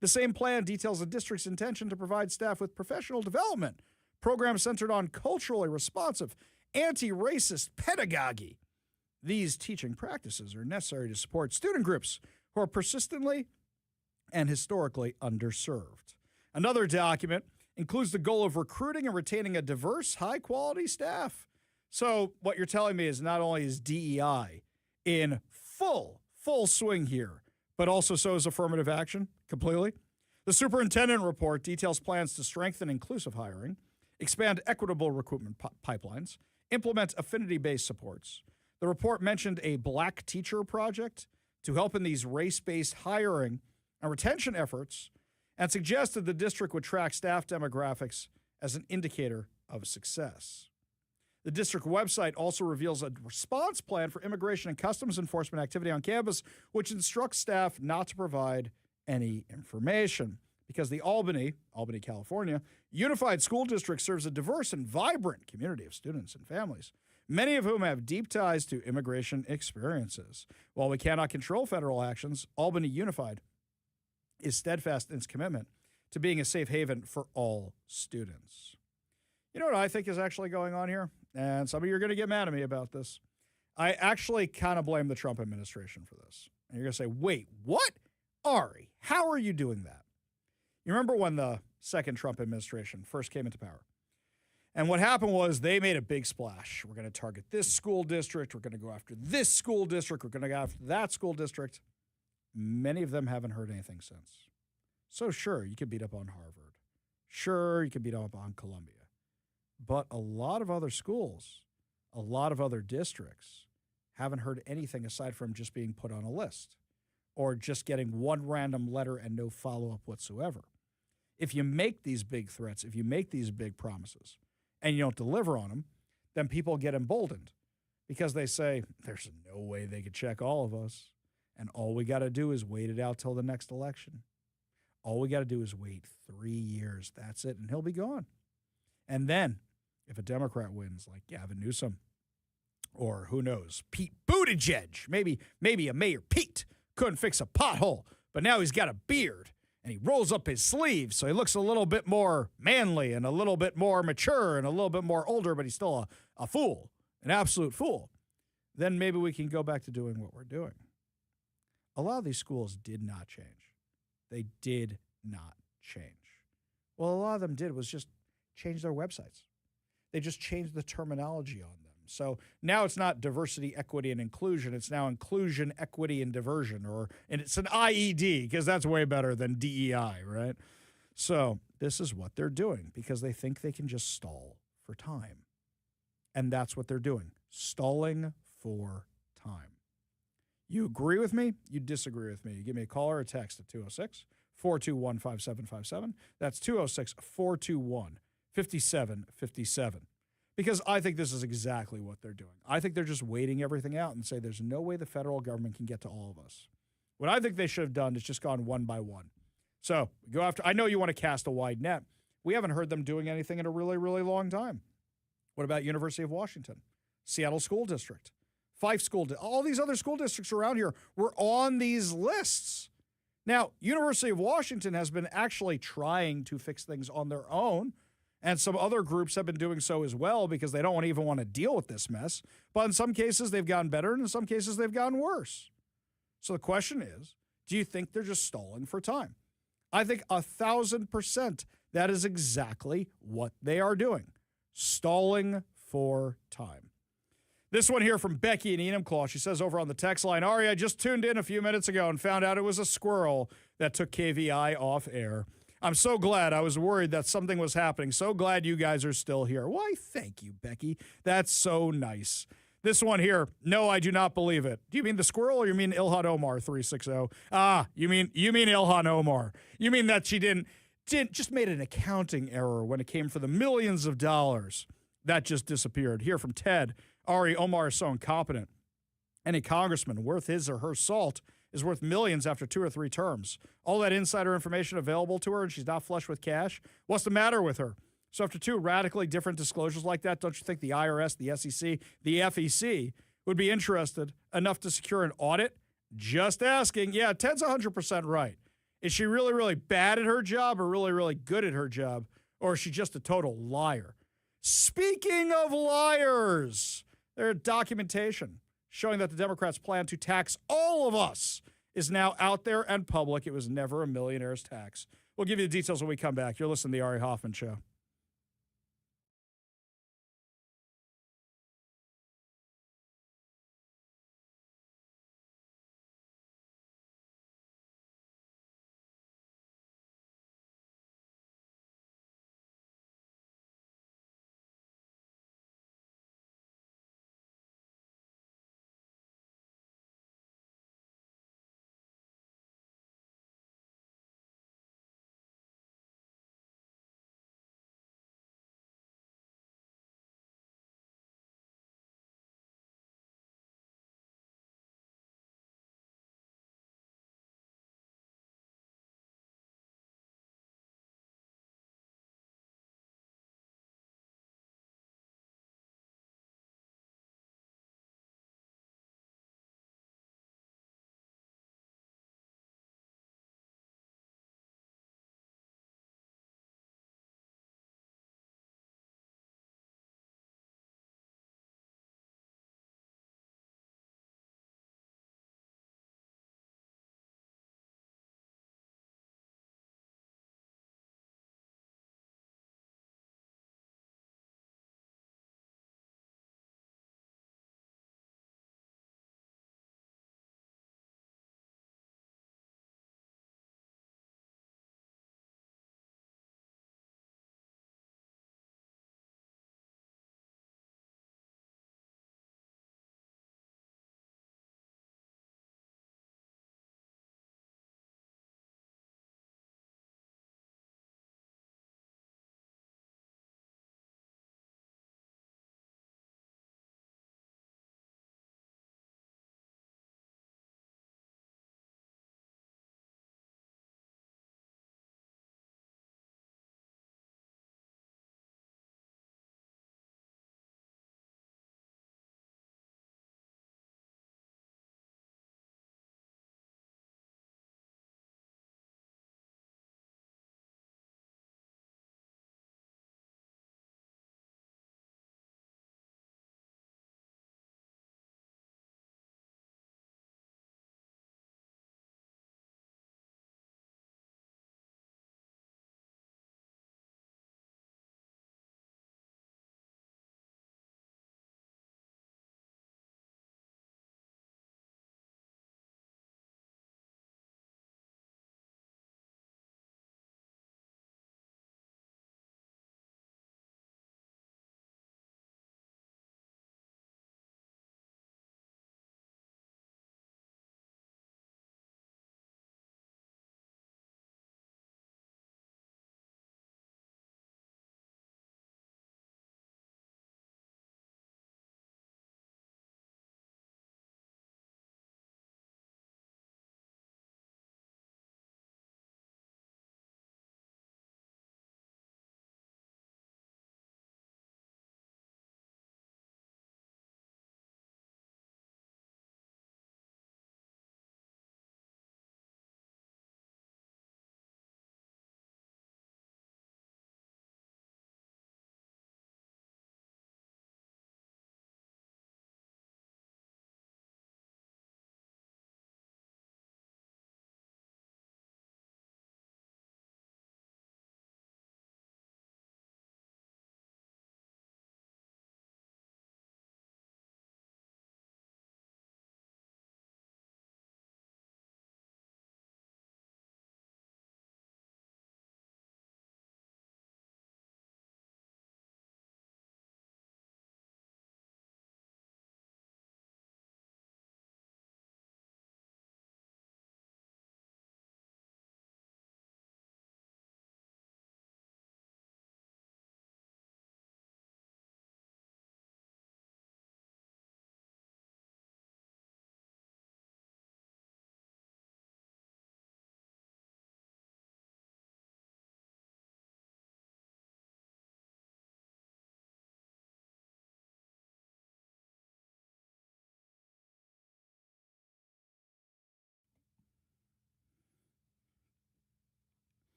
The same plan details the district's intention to provide staff with professional development, programs centered on culturally responsive, anti-racist pedagogy. These teaching practices are necessary to support student groups who are persistently and historically underserved. Another document includes the goal of recruiting and retaining a diverse, high-quality staff. So what you're telling me is not only is DEI in full swing here, but also so is affirmative action completely. The superintendent report details plans to strengthen inclusive hiring, expand equitable recruitment pipelines, implement affinity-based supports. The report mentioned a Black Teacher Project to help in these race-based hiring and retention efforts, and suggested the district would track staff demographics as an indicator of success. The district website also reveals a response plan for immigration and customs enforcement activity on campus, which instructs staff not to provide any information. Because the Albany, California, Unified School District serves a diverse and vibrant community of students and families, many of whom have deep ties to immigration experiences. While we cannot control federal actions, Albany Unified is steadfast in its commitment to being a safe haven for all students. You know what I think is actually going on here? And some of you are going to get mad at me about this. I actually kind of blame the Trump administration for this. And you're going to say, wait, what? Ari, how are you doing that? You remember when the second Trump administration first came into power? And what happened was they made a big splash. We're going to target this school district. We're going to go after this school district. We're going to go after that school district. Many of them haven't heard anything since. So sure, you could beat up on Harvard. Sure, you could beat up on Columbia. But a lot of other schools, a lot of other districts haven't heard anything aside from just being put on a list or just getting one random letter and no follow-up whatsoever. If you make these big threats, if you make these big promises and you don't deliver on them, then people get emboldened because they say, there's no way they could check all of us. And all we got to do is wait it out till the next election. All we got to do is wait 3 years. That's it. And he'll be gone. And then if a Democrat wins like Gavin Newsom or who knows, Pete Buttigieg, maybe a Mayor Pete couldn't fix a pothole, but now he's got a beard and he rolls up his sleeves so he looks a little bit more manly and a little bit more mature and a little bit more older, but he's still a fool, an absolute fool, then maybe we can go back to doing what we're doing. A lot of these schools did not change. They did not change. Well, a lot of them did was just change their websites. They just changed the terminology on them. So now it's not diversity, equity, and inclusion. It's now inclusion, equity, and diversion, and it's an IED because that's way better than DEI, right? So this is what they're doing because they think they can just stall for time. And that's what they're doing, stalling for time. You agree with me? You disagree with me? Give me a call or a text at 206-421-5757. That's 206-421-5757. Because I think this is exactly what they're doing. I think they're just waiting everything out and say there's no way the federal government can get to all of us. What I think they should have done is just gone one by one. So go after. I know you want to cast a wide net. We haven't heard them doing anything in a really, really long time. What about University of Washington, Seattle School District, Fife School, all these other school districts around here were on these lists. Now, University of Washington has been actually trying to fix things on their own. And some other groups have been doing so as well because they don't even want to deal with this mess. But in some cases, they've gotten better, and in some cases, they've gotten worse. So the question is, do you think they're just stalling for time? I think 1,000% that is exactly what they are doing, stalling for time. This one here from Becky in Enumclaw. She says over on the text line, Ari, I just tuned in a few minutes ago and found out it was a squirrel that took KVI off air. I'm so glad. I was worried that something was happening. So glad you guys are still here. Why, thank you, Becky. That's so nice. This one here, no, I do not believe it. Do you mean the squirrel or you mean Ilhan Omar 360? You mean Ilhan Omar. You mean that she just made an accounting error when it came for the millions of dollars that just disappeared. Here from Ted, Ari, Omar is so incompetent. Any congressman worth his or her salt is worth millions after 2 or 3 terms. All that insider information available to her and she's not flush with cash. What's the matter with her? So after 2 radically different disclosures like that, don't you think the IRS, the SEC, the FEC would be interested enough to secure an audit? Just asking. Yeah, Ted's 100% right. Is she really, really bad at her job or really, really good at her job? Or is she just a total liar? Speaking of liars, their documentation showing that the Democrats' plan to tax all of us is now out there and public. It was never a millionaire's tax. We'll give you the details when we come back. You're listening to The Ari Hoffman Show.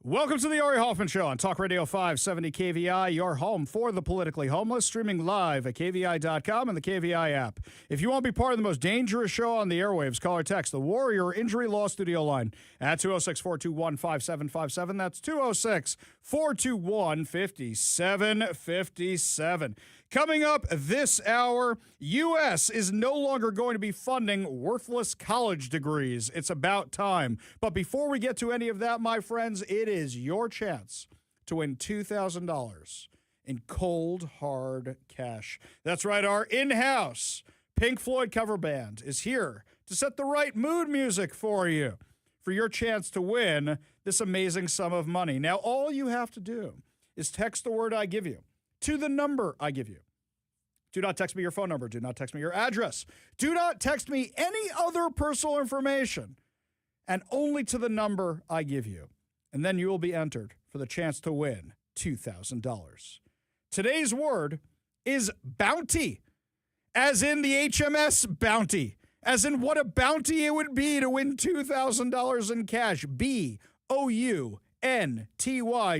Welcome to the Ari Hoffman Show on Talk Radio 570 KVI, your home for the politically homeless, streaming live at KVI.com and the KVI app. If you want to be part of the most dangerous show on the airwaves, call or text the Warrior Injury Law Studio line at 206-421-5757. That's 206-421-5757. Coming up this hour, U.S. is no longer going to be funding worthless college degrees. It's about time. But before we get to any of that, my friends, it is your chance to win $2,000 in cold, hard cash. That's right, our in-house Pink Floyd cover band is here to set the right mood music for you, for your chance to win this amazing sum of money. Now, all you have to do is text the word I give you to the number I give you. Do not text me your phone number. Do not text me your address. Do not text me any other personal information, and only to the number I give you. And then you will be entered for the chance to win $2,000. Today's word is bounty, as in the HMS Bounty, as in what a bounty it would be to win $2,000 in cash. B-O-U-N-T-Y,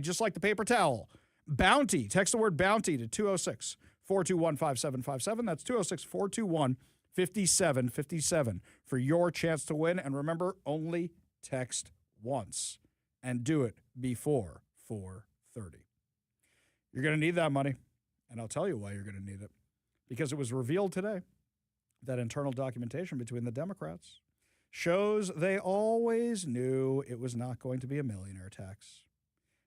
just like the paper towel. Bounty. Text the word bounty to 206-421-5757. That's 206-421-5757 for your chance to win. And remember, only text once and do it before 4:30. You're going to need that money, and I'll tell you why you're going to need it. Because it was revealed today that internal documentation between the Democrats shows they always knew it was not going to be a millionaire tax.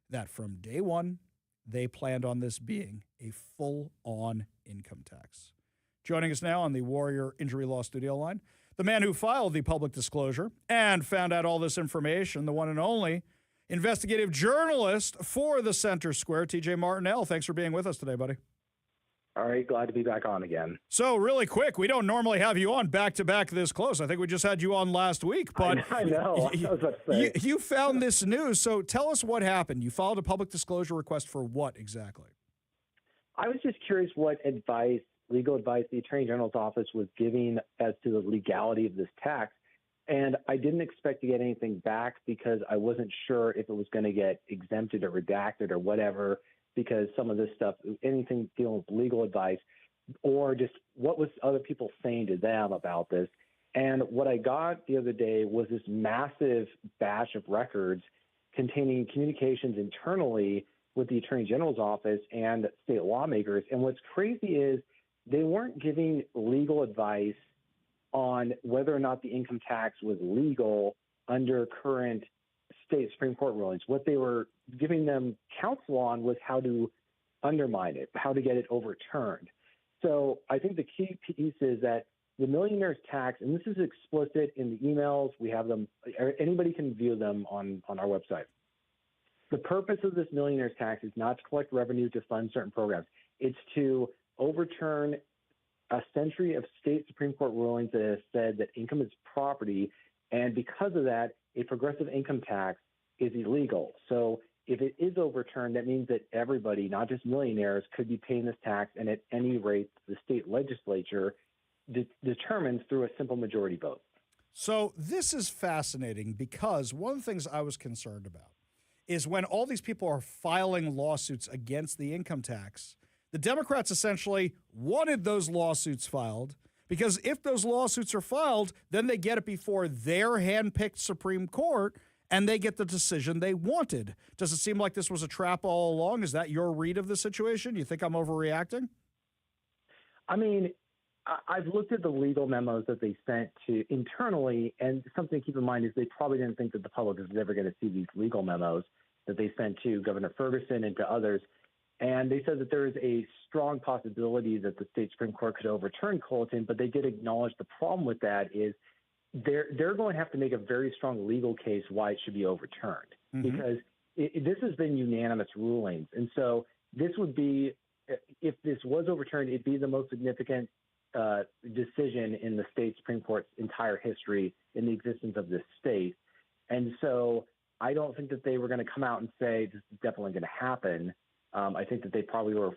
That from day one, they planned on this being a full-on income tax. Joining us now on the Warrior Injury Law Studio line, the man who filed the public disclosure and found out all this information, the one and only investigative journalist for the Center Square, TJ Martinell. Thanks for being with us today, buddy. All right, glad to be back on again. So really quick, we don't normally have you on back-to-back this close. I think we just had you on last week. But I know. I was about to say. You found this news, so tell us what happened. You filed a public disclosure request for what exactly? I was just curious what advice, legal advice, the Attorney General's office was giving as to the legality of this tax. And I didn't expect to get anything back because I wasn't sure if it was going to get exempted or redacted or whatever, because some of this stuff, anything dealing with legal advice, or just what was other people saying to them about this. And what I got the other day was this massive batch of records containing communications internally with the Attorney General's office and state lawmakers. And what's crazy is they weren't giving legal advice on whether or not the income tax was legal under current state Supreme Court rulings. What they were giving them counsel on was how to undermine it, how to get it overturned. So I think the key piece is that the millionaire's tax, and this is explicit in the emails, we have them, anybody can view them on our website. The purpose of this millionaire's tax is not to collect revenue to fund certain programs. It's to overturn a century of state Supreme Court rulings that have said that income is property, and because of that, a progressive income tax is illegal. So if it is overturned, that means that everybody, not just millionaires, could be paying this tax, and at any rate, the state legislature determines through a simple majority vote. So this is fascinating because one of the things I was concerned about is when all these people are filing lawsuits against the income tax, the Democrats essentially wanted those lawsuits filed, because if those lawsuits are filed, then they get it before their handpicked Supreme Court, and they get the decision they wanted. Does it seem like this was a trap all along? Is that your read of the situation? You think I'm overreacting? I mean, I've looked at the legal memos that they sent to internally, and something to keep in mind is they probably didn't think that the public was ever going to see these legal memos that they sent to Governor Ferguson and to others. And they said that there is a strong possibility that the state Supreme Court could overturn Colton, but they did acknowledge the problem with that is they're going to have to make a very strong legal case why it should be overturned, because this has been unanimous rulings. And so this would be, if this was overturned, it'd be the most significant decision in the state Supreme Court's entire history in the existence of this state. And so I don't think that they were going to come out and say this is definitely going to happen. I think that they probably were,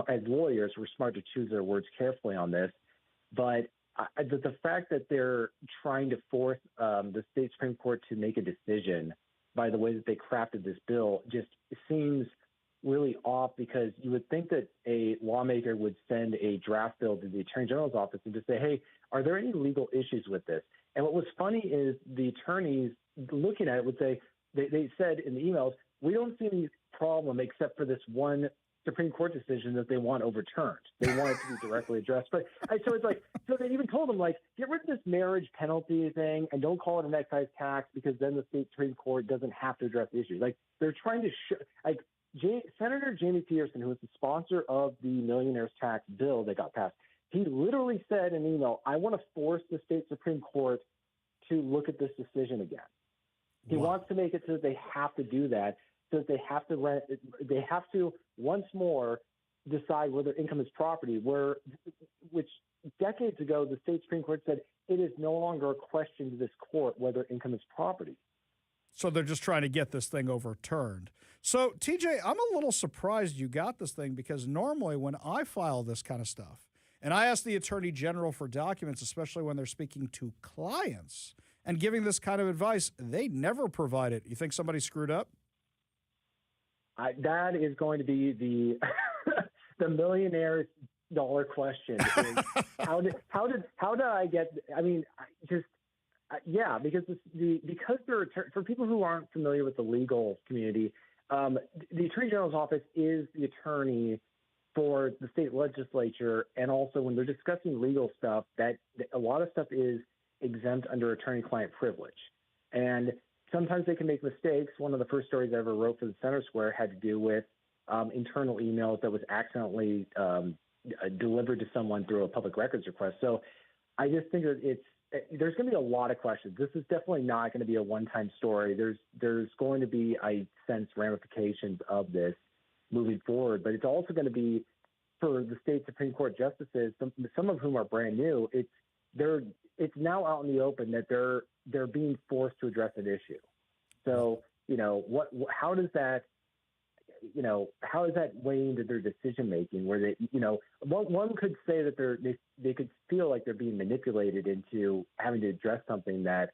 as lawyers, were smart to choose their words carefully on this. But the fact that they're trying to force the state Supreme Court to make a decision by the way that they crafted this bill just seems really off, because you would think that a lawmaker would send a draft bill to the Attorney General's office and just say, hey, are there any legal issues with this? And what was funny is the attorneys looking at it would say, they said in the emails, we don't see any problem except for this one Supreme Court decision that they want overturned. They want it to be directly addressed. But so it's like, so they even told them, like, get rid of this marriage penalty thing and don't call it an excise tax, because then the state Supreme Court doesn't have to address the issue. Like, they're trying to Senator Jamie Peterson, who was the sponsor of the millionaire's tax bill that got passed, he literally said in an email, I want to force the state Supreme Court to look at this decision again. He wants to make it so that they have to do that, so that they have to once more decide whether income is property, which decades ago the state Supreme Court said it is no longer a question to this court whether income is property. So they're just trying to get this thing overturned. So, TJ, I'm a little surprised you got this thing, because normally when I file this kind of stuff, and I ask the Attorney General for documents, especially when they're speaking to clients and giving this kind of advice, they never provide it. You think somebody screwed up? That is going to be the the millionaire's dollar question. Is how did I get? I mean, yeah, because because for people who aren't familiar with the legal community, the Attorney General's office is the attorney for the state legislature, and also when they're discussing legal stuff, that a lot of stuff is exempt under attorney-client privilege, and sometimes they can make mistakes. One of the first stories I ever wrote for the Center Square had to do with internal emails that was accidentally delivered to someone through a public records request. So I just think that there's going to be a lot of questions. This is definitely not going to be a one-time story. There's going to be, I sense, ramifications of this moving forward, but it's also going to be for the state Supreme Court justices, some of whom are brand new. It's now out in the open that they're being forced to address an issue. So, how does that weigh into their decision making, where they, one could say that they could feel like they're being manipulated into having to address something that,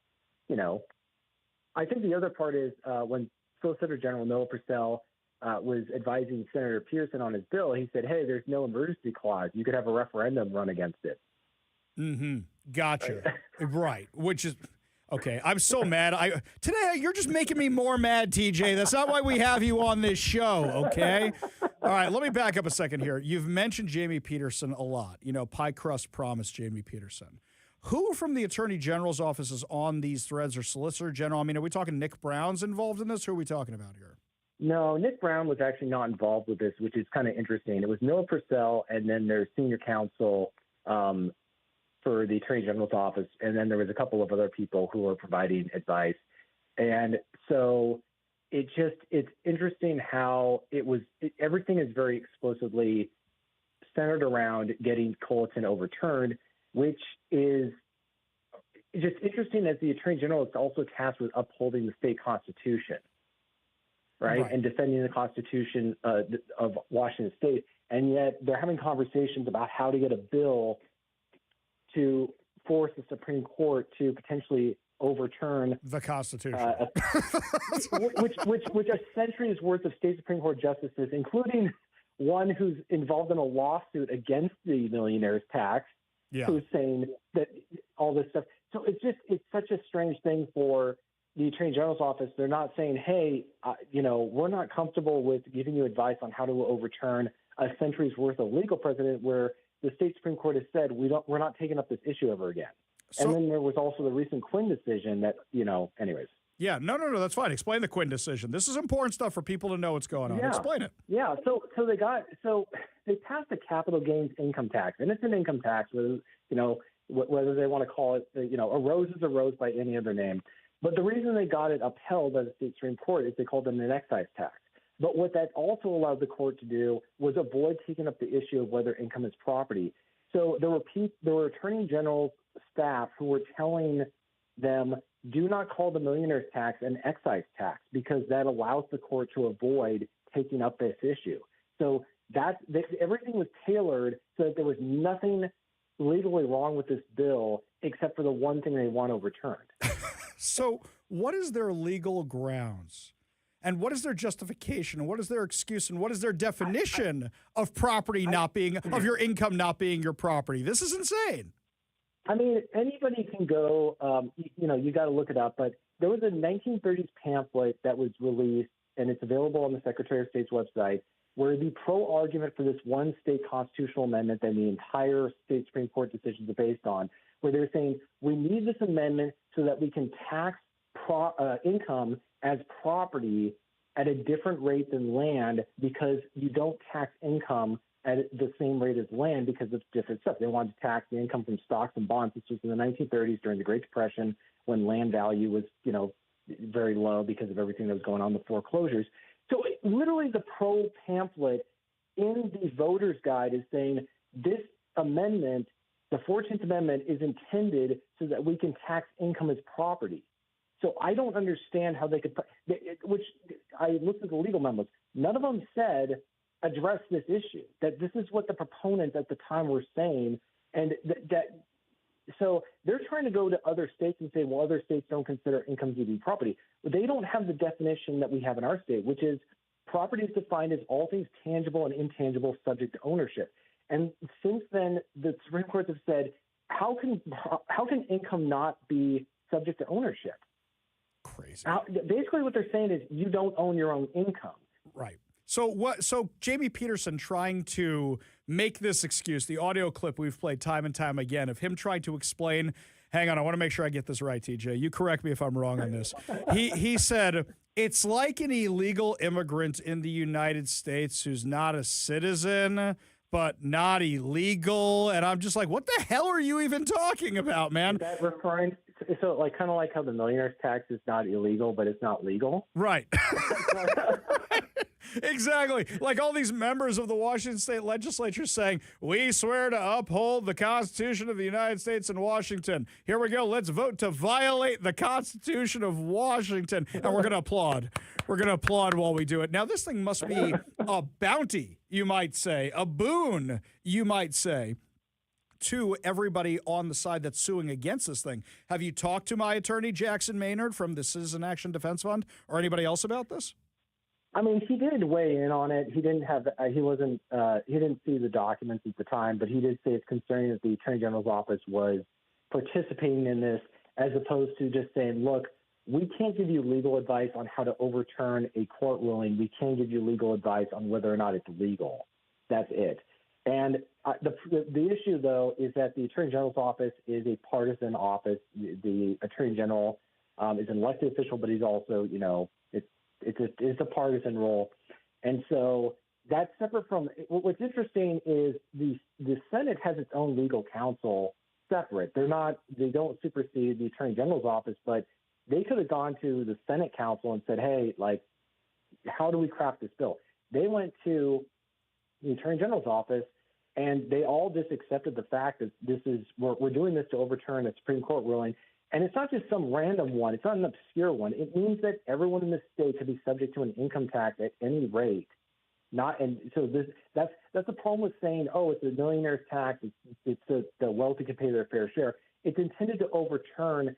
I think the other part is when Solicitor General Noah Purcell was advising Senator Pearson on his bill, he said, hey, there's no emergency clause. You could have a referendum run against it. Mm-hmm. Gotcha. Right. Which is okay. I'm so mad. Today you're just making me more mad, TJ. That's not why we have you on this show. Okay. All right. Let me back up a second here. You've mentioned Jamie Peterson a lot. Pie crust promise Jamie Peterson. Who from the Attorney General's office is on these threads, or Solicitor General? I mean, are we talking Nick Brown's involved in this? Who are we talking about here? No, Nick Brown was actually not involved with this, which is kind of interesting. It was Noah Purcell, and then there's senior counsel for the Attorney General's office, and then there was a couple of other people who were providing advice. And so it's interesting how everything is very explicitly centered around getting Culleton overturned, which is just interesting, as the Attorney General is also tasked with upholding the state constitution, right? And defending the Constitution of Washington State. And yet they're having conversations about how to get a bill to force the Supreme Court to potentially overturn the Constitution, which a century's worth of state Supreme Court justices, including one who's involved in a lawsuit against the millionaire's tax, who's saying that all this stuff. So it's such a strange thing for the Attorney General's office. They're not saying, hey, we're not comfortable with giving you advice on how to overturn a century's worth of legal precedent where the state Supreme Court has said we're not taking up this issue ever again. So, and then there was also the recent Quinn decision that, anyways. Yeah, no, that's fine. Explain the Quinn decision. This is important stuff for people to know what's going on. Explain it. Yeah, so they passed a capital gains income tax, and it's an income tax, whether they want to call it, a rose is a rose by any other name. But the reason they got it upheld by the state Supreme Court is they called it an excise tax. But what that also allowed the court to do was avoid taking up the issue of whether income is property. So there were Attorney General's staff who were telling them, do not call the millionaire's tax an excise tax, because that allows the court to avoid taking up this issue. So everything was tailored so that there was nothing legally wrong with this bill except for the one thing they want overturned. So what is their legal grounds? And what is their justification? And what is their excuse? And what is their definition of property not being, of your income not being your property? This is insane. I mean, anybody can go, you got to look it up, but there was a 1930s pamphlet that was released, and it's available on the Secretary of State's website, where the pro-argument for this one state constitutional amendment that the entire state Supreme Court decisions are based on, where they're saying we need this amendment so that we can tax income as property at a different rate than land, because you don't tax income at the same rate as land because of different stuff. They wanted to tax the income from stocks and bonds. This was in the 1930s during the Great Depression, when land value was, very low because of everything that was going on, the foreclosures. So literally the pro pamphlet in the voter's guide is saying this amendment, the 14th Amendment, is intended so that we can tax income as property. So I don't understand how they could, which I looked at the legal memos. None of them said address this issue, that this is what the proponents at the time were saying. And so they're trying to go to other states and say, well, other states don't consider income to be property. But they don't have the definition that we have in our state, which is property is defined as all things tangible and intangible subject to ownership. And since then, the Supreme Court have said, how can income not be subject to ownership? Crazy. Basically what they're saying is you don't own your own income. Right. So Jamie Peterson trying to make this excuse, the audio clip we've played time and time again of him trying to explain, hang on, I want to make sure I get this right, TJ. You correct me if I'm wrong on this. He said, it's like an illegal immigrant in the United States who's not a citizen, but not illegal. And I'm just like, what the hell are you even talking about, man? Is that referring, so like kind of like how the millionaire's tax is not illegal, but it's not legal? Right. Exactly. Like all these members of the Washington State Legislature saying, we swear to uphold the Constitution of the United States and Washington. Here we go. Let's vote to violate the Constitution of Washington. And we're going to applaud. We're going to applaud while we do it. Now, this thing must be a bounty, you might say, a boon, you might say, to everybody on the side that's suing against this thing. Have you talked to my attorney, Jackson Maynard, from the Citizen Action Defense Fund, or anybody else about this? I mean, he did weigh in on it. He didn't have, he didn't see the documents at the time, but he did say it's concerning that the Attorney General's office was participating in this, as opposed to just saying, look, we can't give you legal advice on how to overturn a court ruling. We can give you legal advice on whether or not it's legal. That's it. And the issue, though, is that the Attorney General's office is a partisan office. The Attorney General is an elected official, but he's also, it's a partisan role. And so that's separate from – what's interesting is the Senate has its own legal counsel separate. They don't supersede the Attorney General's office, but they could have gone to the Senate counsel and said, hey, like, how do we craft this bill? They went to the Attorney General's office, and they all just accepted the fact that we're doing this to overturn a Supreme Court ruling. And it's not just some random one. It's not an obscure one. It means that everyone in the state could be subject to an income tax at any rate. That's the problem with saying, oh, it's a millionaire's tax. It's the wealthy can pay their fair share. It's intended to overturn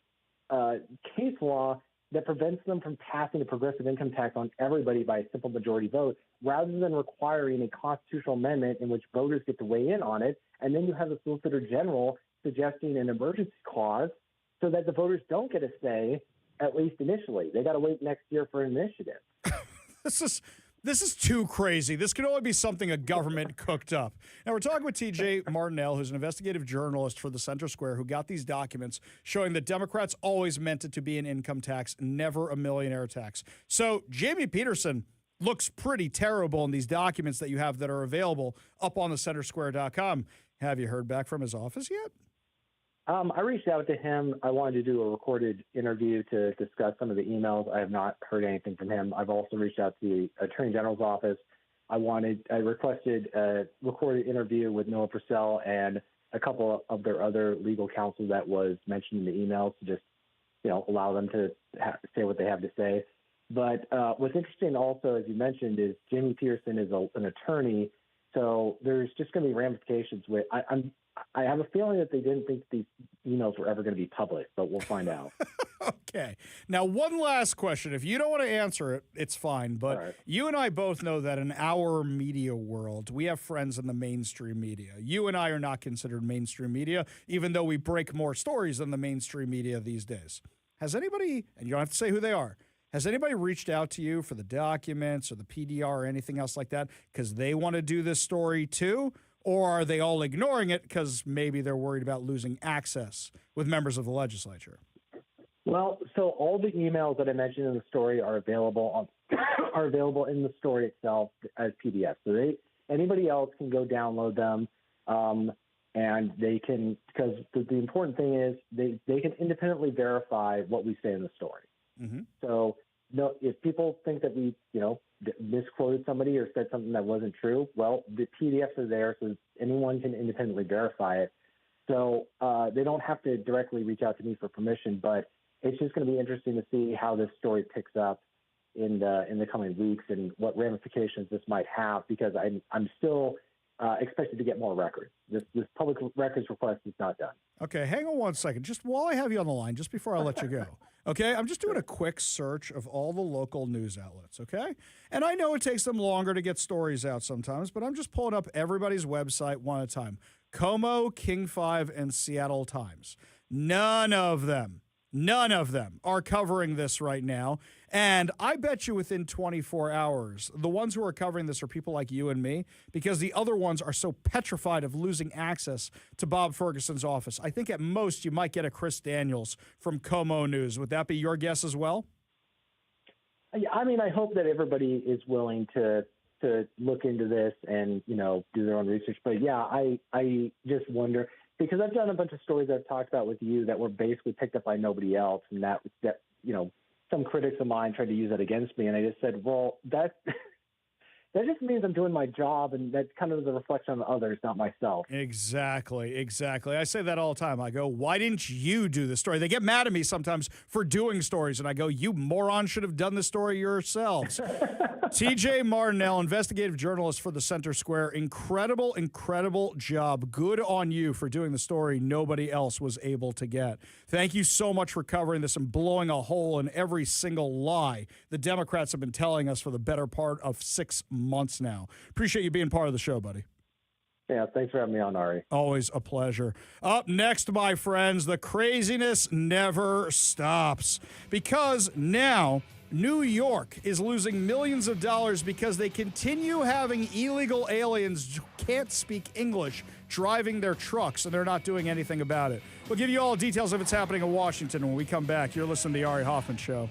case law that prevents them from passing a progressive income tax on everybody by a simple majority vote, rather than requiring a constitutional amendment in which voters get to weigh in on it. And then you have the Solicitor General suggesting an emergency clause so that the voters don't get a say, at least initially. They got to wait next year for an initiative. This is too crazy. This could only be something a government cooked up. Now, we're talking with TJ Martinell, who's an investigative journalist for the Center Square, who got these documents showing that Democrats always meant it to be an income tax, never a millionaire tax. So Jamie Peterson looks pretty terrible in these documents that you have that are available up on the centersquare.com. Have you heard back from his office yet? I reached out to him. I wanted to do a recorded interview to discuss some of the emails. I have not heard anything from him. I've also reached out to the Attorney General's office. I requested a recorded interview with Noah Purcell and a couple of their other legal counsel that was mentioned in the emails to just, allow them to say what they have to say. But what's interesting also, as you mentioned, is Jamie Peterson is an attorney. So there's just going to be ramifications with. I have a feeling that they didn't think these emails were ever going to be public, but we'll find out. Okay. Now, one last question. If you don't want to answer it, it's fine. But right. You and I both know that in our media world, we have friends in the mainstream media. You and I are not considered mainstream media, even though we break more stories than the mainstream media these days. Has anybody, and you don't have to say who they are, has anybody reached out to you for the documents or the PDR or anything else like that because they want to do this story too? Or are they all ignoring it because maybe they're worried about losing access with members of the legislature? Well, so all the emails that I mentioned in the story are available in the story itself as PDFs. So anybody else can go download them, and they can, because the important thing is they can independently verify what we say in the story. Mm-hmm. So no, if people think that we misquoted somebody or said something that wasn't true, well, the PDFs are there, so anyone can independently verify it. So they don't have to directly reach out to me for permission, but it's just going to be interesting to see how this story picks up in the coming weeks and what ramifications this might have, because I'm still expected to get more records. This public records request is not done. Okay, hang on one second. Just while I have you on the line, just before I let you go. Okay, I'm just doing a quick search of all the local news outlets, okay? And I know it takes them longer to get stories out sometimes, but I'm just pulling up everybody's website one at a time. Como, King 5, and Seattle Times. None of them are covering this right now. And I bet you within 24 hours, the ones who are covering this are people like you and me, because the other ones are so petrified of losing access to Bob Ferguson's office. I think at most you might get a Chris Daniels from Como News. Would that be your guess as well? I mean, I hope that everybody is willing to look into this and, do their own research. But yeah, I just wonder, because I've done a bunch of stories I've talked about with you that were basically picked up by nobody else, and that some critics of mine tried to use that against me, and I just said, well, that just means I'm doing my job, and that's kind of the reflection on others, not myself. Exactly. I say that all the time. I go, why didn't you do the story? They get mad at me sometimes for doing stories, and I go, you moron should have done the story yourselves. TJ Martinell, investigative journalist for the Center Square. Incredible job. Good on you for doing the story nobody else was able to get. Thank you so much for covering this and blowing a hole in every single lie the Democrats have been telling us for the better part of 6 months now. Appreciate you being part of the show, buddy. Yeah, thanks for having me on, Ari. Always a pleasure. Up next, my friends, the craziness never stops, because now New York is losing millions of dollars because they continue having illegal aliens who can't speak English driving their trucks, and they're not doing anything about it. We'll give you all details of what's happening in Washington when we come back. You're listening to The Ari Hoffman Show.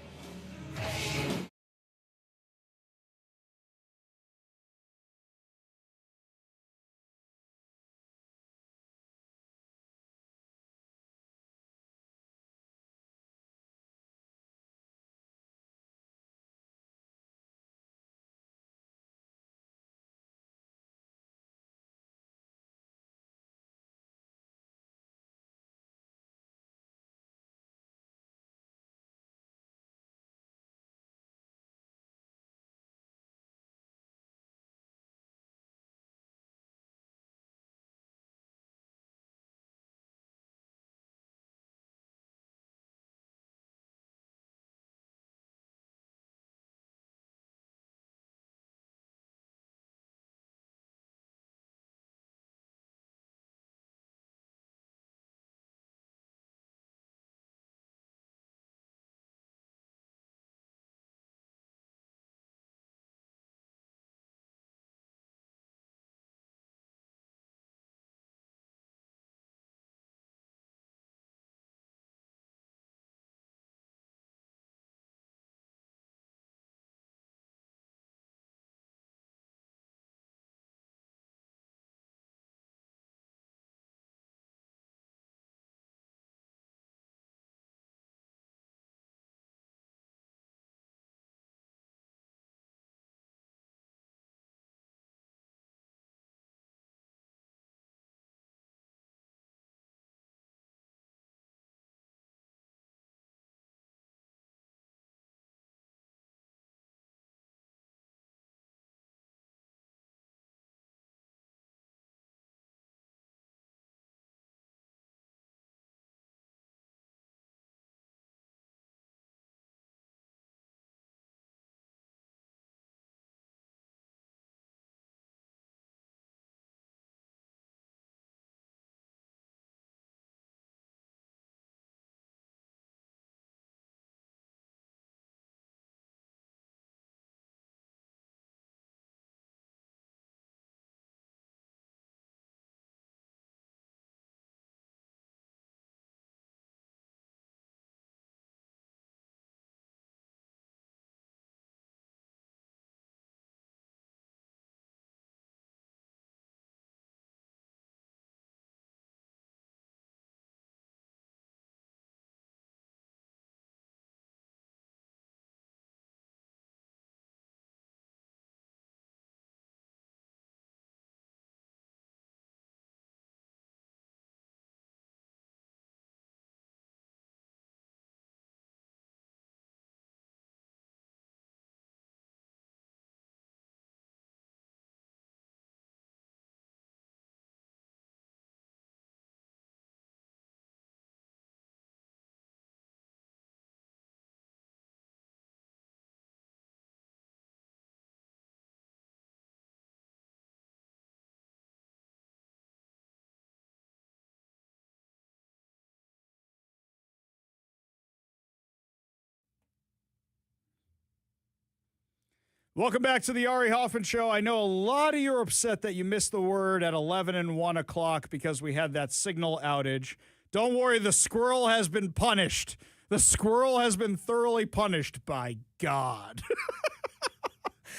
Welcome back to the Ari Hoffman Show. I know a lot of you are upset that you missed the word at 11 and 1 o'clock because we had that signal outage. Don't worry, the squirrel has been punished. The squirrel has been thoroughly punished by God.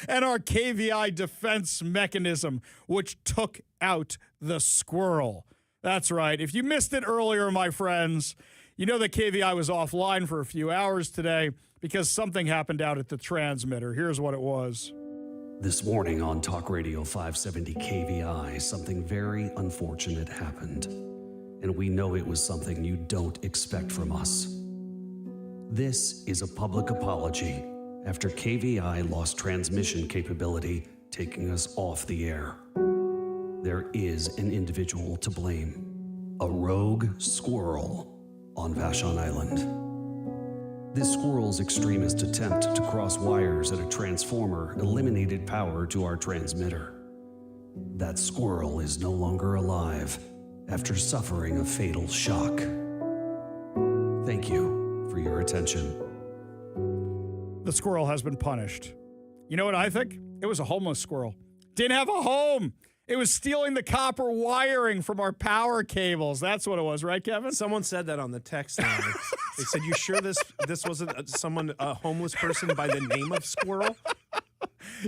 And our KVI defense mechanism, which took out the squirrel. That's right. If you missed it earlier, my friends, you know that KVI was offline for a few hours today because something happened out at the transmitter. Here's what it was. This morning on Talk Radio 570 KVI, something very unfortunate happened. And we know it was something you don't expect from us. This is a public apology after KVI lost transmission capability, taking us off the air. There is an individual to blame, a rogue squirrel on Vashon Island. This squirrel's extremist attempt to cross wires at a transformer eliminated power to our transmitter. That squirrel is no longer alive after suffering a fatal shock. Thank you for your attention. The squirrel has been punished. You know what I think? It was a homeless squirrel. Didn't have a home. It was stealing the copper wiring from our power cables. That's what it was, right, Kevin? Someone said that on the text line. They said, "You sure this wasn't a homeless person by the name of Squirrel?"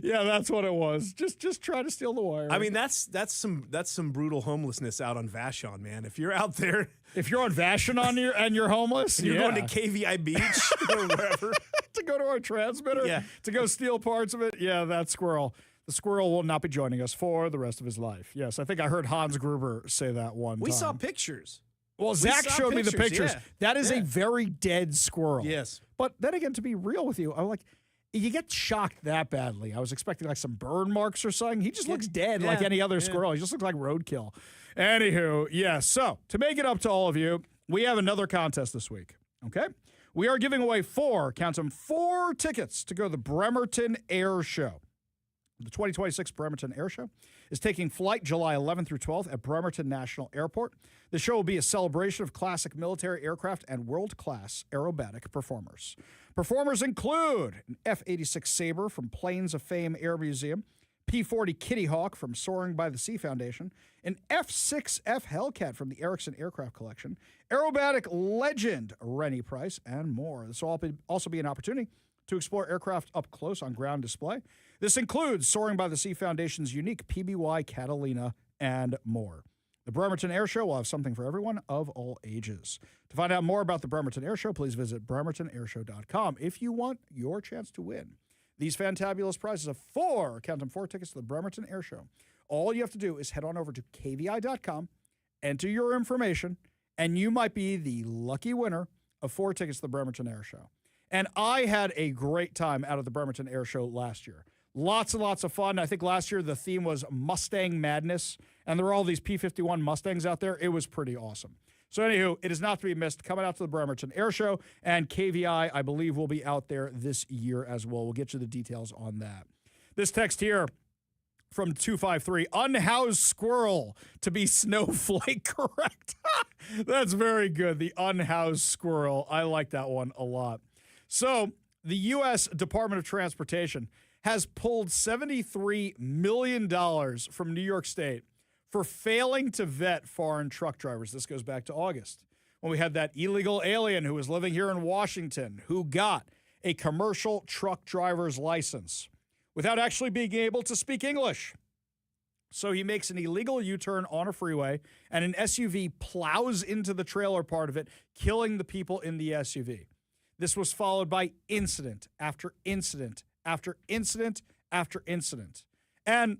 Yeah, that's what it was. Just try to steal the wiring. I mean, that's some brutal homelessness out on Vashon, man. If you're out there, if you're on Vashon and you're homeless, and you're going to KVI Beach or wherever to go to our transmitter, to go steal parts of it, that squirrel. The squirrel will not be joining us for the rest of his life. Yes, I think I heard Hans Gruber say that one time. We saw pictures. Well, Zach showed me the pictures. Yeah. That is a very dead squirrel. Yes. But then again, to be real with you, I'm like, you get shocked that badly. I was expecting like some burn marks or something. He just looks dead like any other squirrel. He just looks like roadkill. Anywho, so to make it up to all of you, we have another contest this week, okay? We are giving away four tickets to go to the Bremerton Air Show. The 2026 Bremerton Air Show is taking flight July 11th through 12th at Bremerton National Airport. The show will be a celebration of classic military aircraft and world-class aerobatic performers. Performers include an F-86 Sabre from Planes of Fame Air Museum, P-40 Kitty Hawk from Soaring by the Sea Foundation, an F-6F Hellcat from the Erickson Aircraft Collection, aerobatic legend Rennie Price, and more. This will also be an opportunity to explore aircraft up close on ground display. This includes Soaring by the Sea Foundation's unique PBY Catalina and more. The Bremerton Air Show will have something for everyone of all ages. To find out more about the Bremerton Air Show, please visit bremertonairshow.com if you want your chance to win these fantabulous prizes of four tickets to the Bremerton Air Show. All you have to do is head on over to kvi.com, enter your information, and you might be the lucky winner of 4 tickets to the Bremerton Air Show. And I had a great time out at the Bremerton Air Show last year. Lots and lots of fun. I think last year the theme was Mustang Madness, and there were all these P-51 Mustangs out there. It was pretty awesome. So anywho, it is not to be missed. Coming out to the Bremerton Air Show, and KVI, I believe, will be out there this year as well. We'll get you the details on that. This text here from 253, unhoused squirrel to be snowflake correct. That's very good, the unhoused squirrel. I like that one a lot. So the U.S. Department of Transportation has pulled $73 million from New York State for failing to vet foreign truck drivers. This goes back to August, when we had that illegal alien who was living here in Washington who got a commercial truck driver's license without actually being able to speak English. So he makes an illegal U-turn on a freeway, and an SUV plows into the trailer part of it, killing the people in the SUV. This was followed by incident after incident after incident after incident. And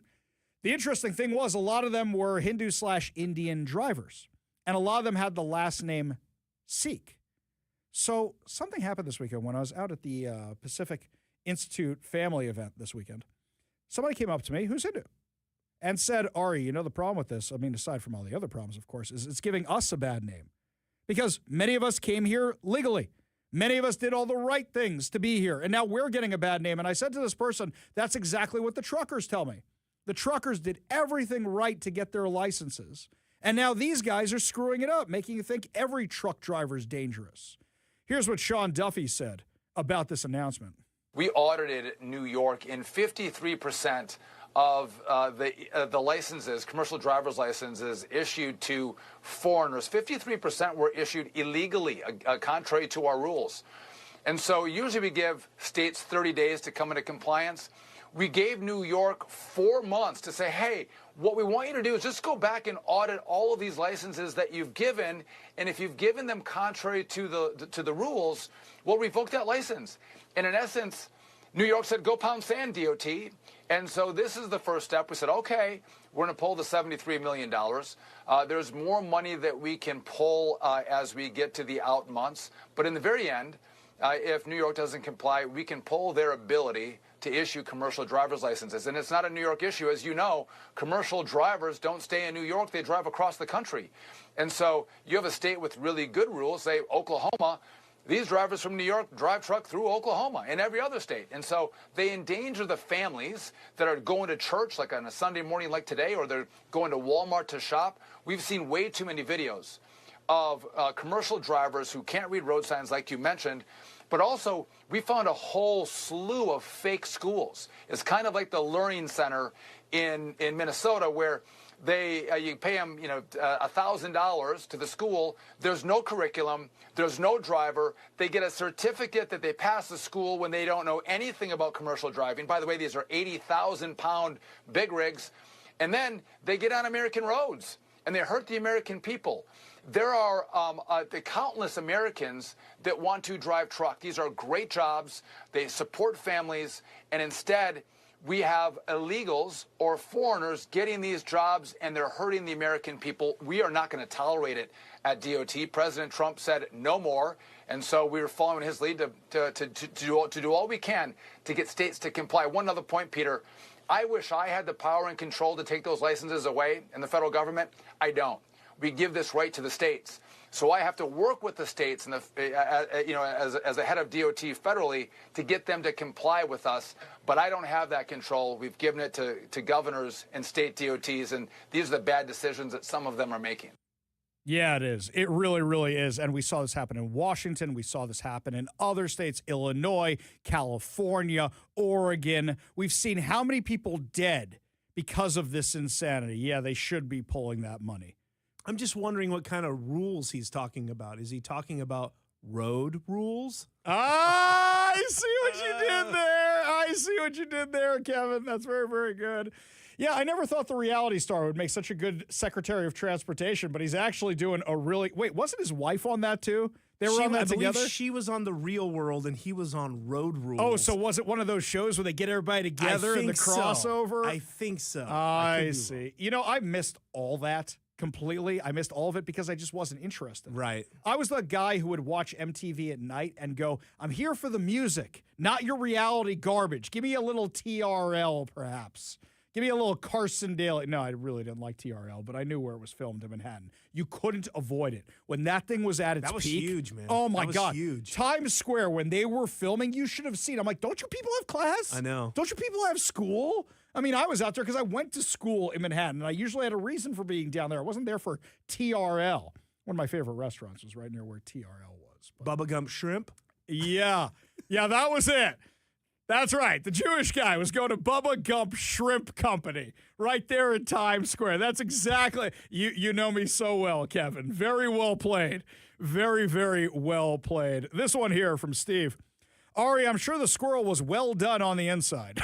the interesting thing was a lot of them were Hindu/Indian drivers, and a lot of them had the last name Sikh. So something happened this weekend when I was out at the Pacific Institute family event this weekend. Somebody came up to me who's Hindu and said, Ari, you know the problem with this, I mean, aside from all the other problems, of course, is it's giving us a bad name because many of us came here legally. Many of us did all the right things to be here, and now we're getting a bad name. And I said to this person, that's exactly what the truckers tell me. The truckers did everything right to get their licenses, and now these guys are screwing it up, making you think every truck driver is dangerous. Here's what Sean Duffy said about this announcement. We audited New York in 53% of the licenses, commercial driver's licenses issued to foreigners. 53% were issued illegally, contrary to our rules. And so usually we give states 30 days to come into compliance. We gave New York 4 months to say, hey, what we want you to do is just go back and audit all of these licenses that you've given. And if you've given them contrary to the rules, we'll revoke that license. And in essence, New York said, go pound sand, DOT. And so this is the first step. We said, okay, we're going to pull the $73 million. There's more money that we can pull as we get to the out months. But in the very end, if New York doesn't comply, we can pull their ability to issue commercial driver's licenses. And it's not a New York issue. As you know, commercial drivers don't stay in New York. They drive across the country. And so you have a state with really good rules, say Oklahoma. These drivers from New York drive truck through Oklahoma and every other state. And so they endanger the families that are going to church like on a Sunday morning like today, or they're going to Walmart to shop. We've seen way too many videos of commercial drivers who can't read road signs like you mentioned. But also, we found a whole slew of fake schools. It's kind of like the Learning Center in Minnesota, where you pay them, $1,000 to the school. There's no curriculum. There's no driver. They get a certificate that they passed the school when they don't know anything about commercial driving. By the way, these are 80,000-pound big rigs. And then they get on American roads, and they hurt the American people. There are the countless Americans that want to drive truck. These are great jobs. They support families. And instead, we have illegals or foreigners getting these jobs, and they're hurting the American people. We are not going to tolerate it at DOT. President Trump said no more. And so we were following his lead to do all we can to get states to comply. One other point, Peter. I wish I had the power and control to take those licenses away in the federal government. I don't. We give this right to the states. So I have to work with the states and as a head of DOT federally to get them to comply with us. But I don't have that control. We've given it to governors and state DOTs, and these are the bad decisions that some of them are making. Yeah, it is. It really, really is. And we saw this happen in Washington. We saw this happen in other states, Illinois, California, Oregon. We've seen how many people dead because of this insanity. Yeah, they should be pulling that money. I'm just wondering what kind of rules he's talking about. Is he talking about road rules? I see what you did there. I see what you did there, Kevin. That's very, very good. Yeah, I never thought the reality star would make such a good Secretary of Transportation, but he's actually doing a really... Wait, wasn't his wife on that too? They were on that together? She was on The Real World, and he was on Road Rules. Oh, so was it one of those shows where they get everybody together in the crossover? I think so. I see. I missed all that. Completely. I missed all of it because I just wasn't interested. Right. I was the guy who would watch MTV at night and go, I'm here for the music, not your reality garbage. Give me a little TRL, perhaps. Give me a little Carson Daly. No, I really didn't like TRL, but I knew where it was filmed in Manhattan. You couldn't avoid it. When that thing was at its peak. That was huge, man. Oh, my God. God. Huge. Times Square, when they were filming, you should have seen. I'm like, don't you people have class? I know. Don't you people have school? I mean, I was out there because I went to school in Manhattan, and I usually had a reason for being down there. I wasn't there for TRL. One of my favorite restaurants was right near where TRL was. Bubba Gump Shrimp? Yeah. Yeah, that was it. That's right. The Jewish guy was going to Bubba Gump Shrimp Company right there in Times Square. That's exactly, you know me so well, Kevin. Very well played. Very, very well played. This one here from Steve. Ari, I'm sure the squirrel was well done on the inside.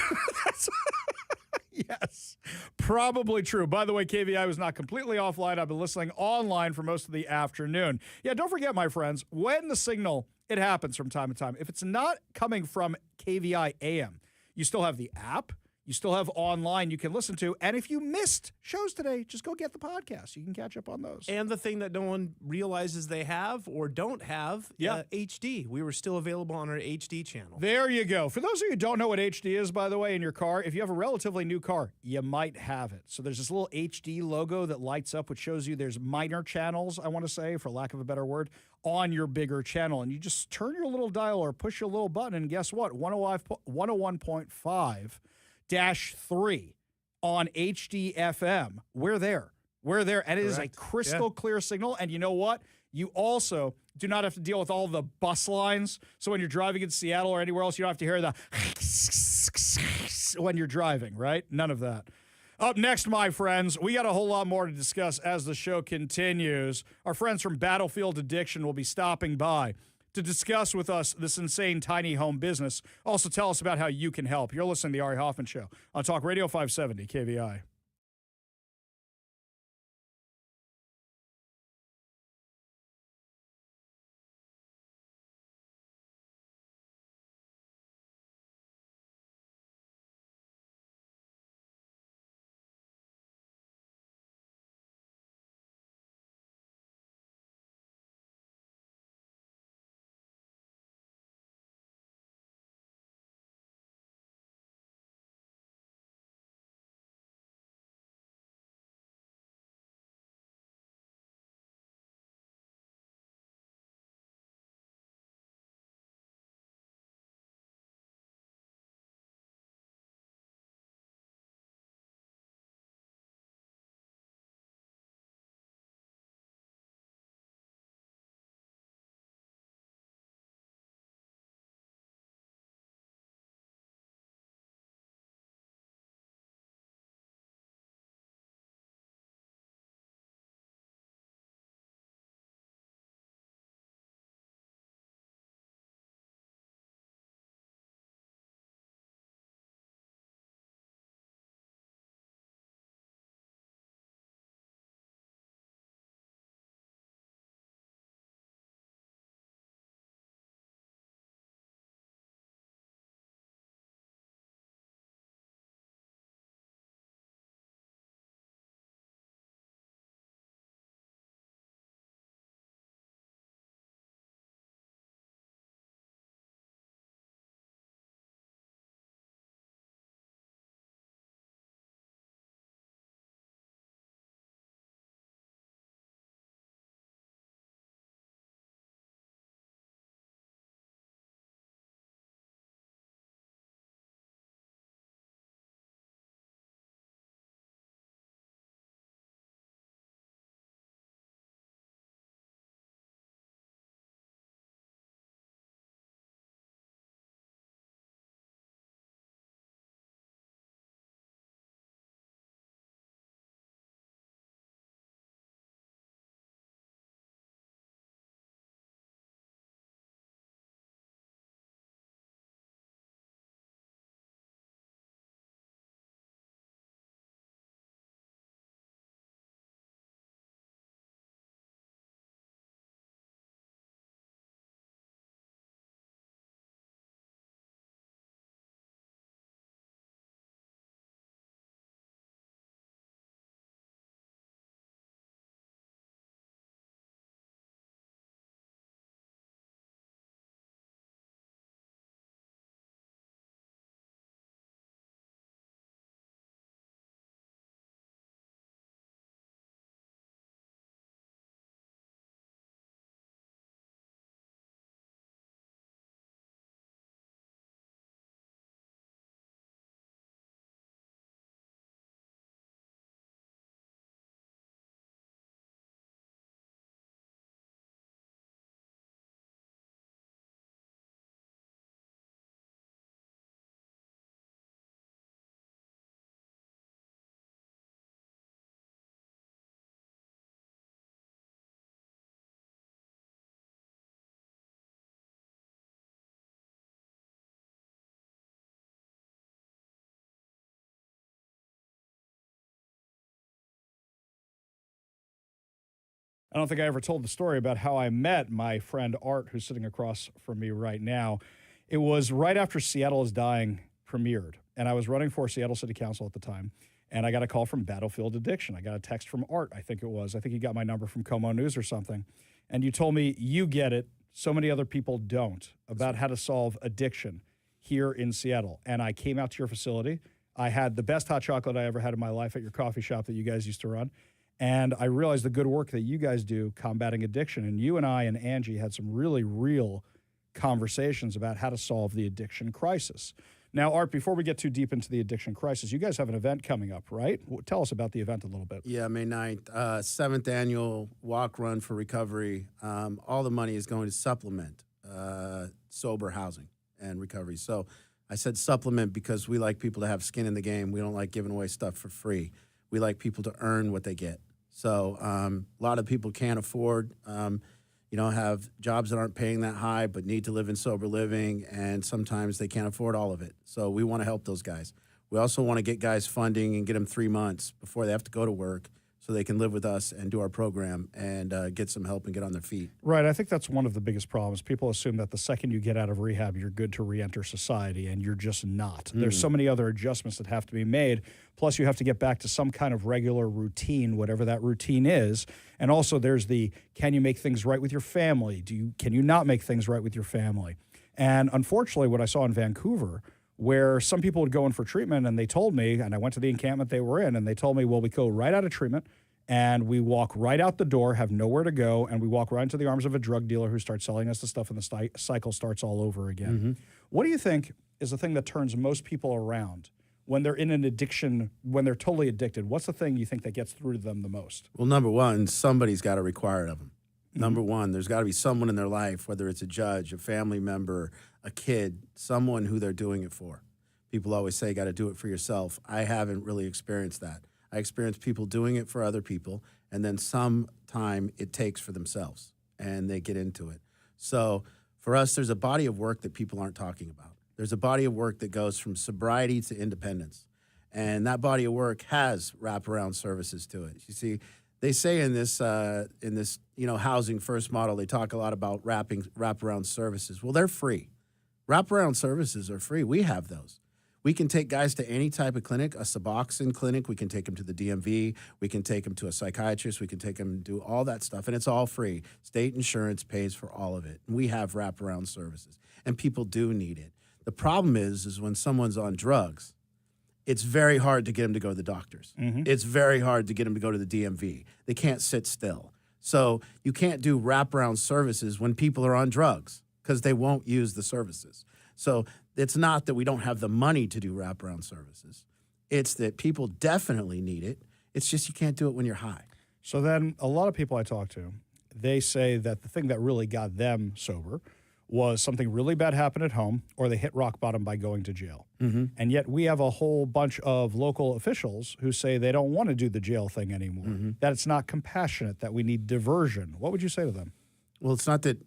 Yes, probably true. By the way, KVI was not completely offline. I've been listening online for most of the afternoon. Yeah, don't forget, my friends, when the signal, it happens from time to time. If it's not coming from KVI AM, you still have the app. You still have online you can listen to. And if you missed shows today, just go get the podcast. You can catch up on those. And the thing that no one realizes they have or don't have, HD. We were still available on our HD channel. There you go. For those of you who don't know what HD is, by the way, in your car, if you have a relatively new car, you might have it. So there's this little HD logo that lights up, which shows you there's minor channels, I want to say, for lack of a better word, on your bigger channel. And you just turn your little dial or push your little button, and guess what? 101.5 -3 on HD FM. We're there. And it is a crystal clear signal. And you know what? You also do not have to deal with all the bus lines. So when you're driving in Seattle or anywhere else, you don't have to hear the when you're driving, right? None of that. Up next, my friends, we got a whole lot more to discuss as the show continues. Our friends from Battlefield Addiction will be stopping by to discuss with us this insane tiny home business. Also tell us about how you can help. You're listening to The Ari Hoffman Show on Talk Radio 570 KVI. I don't think I ever told the story about how I met my friend Art, who's sitting across from me right now. It was right after Seattle is Dying premiered, and I was running for Seattle City Council at the time, and I got a call from Battlefield Addiction. I got a text from Art, I think it was. I think he got my number from Como News or something. And you told me you get it, so many other people don't, about how to solve addiction here in Seattle. And I came out to your facility. I had the best hot chocolate I ever had in my life at your coffee shop that you guys used to run. And I realized the good work that you guys do combating addiction. And you and I and Angie had some really real conversations about how to solve the addiction crisis. Now, Art, before we get too deep into the addiction crisis, you guys have an event coming up, right? Tell us about the event a little bit. Yeah, May 9th, 7th annual Walk Run for Recovery. All the money is going to supplement sober housing and recovery. So I said supplement because we like people to have skin in the game. We don't like giving away stuff for free. We like people to earn what they get. So a lot of people can't afford, have jobs that aren't paying that high but need to live in sober living, and sometimes they can't afford all of it. So we want to help those guys. We also want to get guys funding and get them 3 months before they have to go to work so they can live with us and do our program and get some help and get on their feet. Right. I think that's one of the biggest problems. People assume that the second you get out of rehab, you're good to reenter society, and you're just not. There's so many other adjustments that have to be made. Plus, you have to get back to some kind of regular routine, whatever that routine is. And also, there's the, can you make things right with your family? Can you not make things right with your family? And unfortunately, what I saw in Vancouver, where some people would go in for treatment, and they told me, and I went to the encampment they were in, and they told me, well, we go right out of treatment, and we walk right out the door, have nowhere to go, and we walk right into the arms of a drug dealer who starts selling us the stuff, and the cycle starts all over again. What do you think is the thing that turns most people around when they're in an addiction, when they're totally addicted? What's the thing you think that gets through to them the most? Well, number one, somebody's got to require it of them. Number one, there's got to be someone in their life, whether it's a judge, a family member, a kid, someone who they're doing it for. People always say, got to do it for yourself. I haven't really experienced that. I experienced people doing it for other people, and then some time it takes for themselves, and they get into it. So for us, there's a body of work that people aren't talking about. There's a body of work that goes from sobriety to independence, and that body of work has wraparound services to it. You see, they say in this housing first model, they talk a lot about wraparound services. Well, they're free. Wraparound services are free. We have those. We can take guys to any type of clinic, a Suboxone clinic. We can take them to the DMV. We can take them to a psychiatrist. We can take them and do all that stuff, and it's all free. State insurance pays for all of it. And we have wraparound services, and people do need it. The problem is when someone's on drugs, it's very hard to get them to go to the doctors. It's very hard to get them to go to the DMV. They can't sit still. So you can't do wraparound services when people are on drugs because they won't use the services. So it's not that we don't have the money to do wraparound services. It's that people definitely need it. It's just you can't do it when you're high. So then a lot of people I talk to, they say that the thing that really got them sober was something really bad happened at home, or they hit rock bottom by going to jail. And yet we have a whole bunch of local officials who say they don't want to do the jail thing anymore, that it's not compassionate, that we need diversion. What would you say to them? Well, it's not that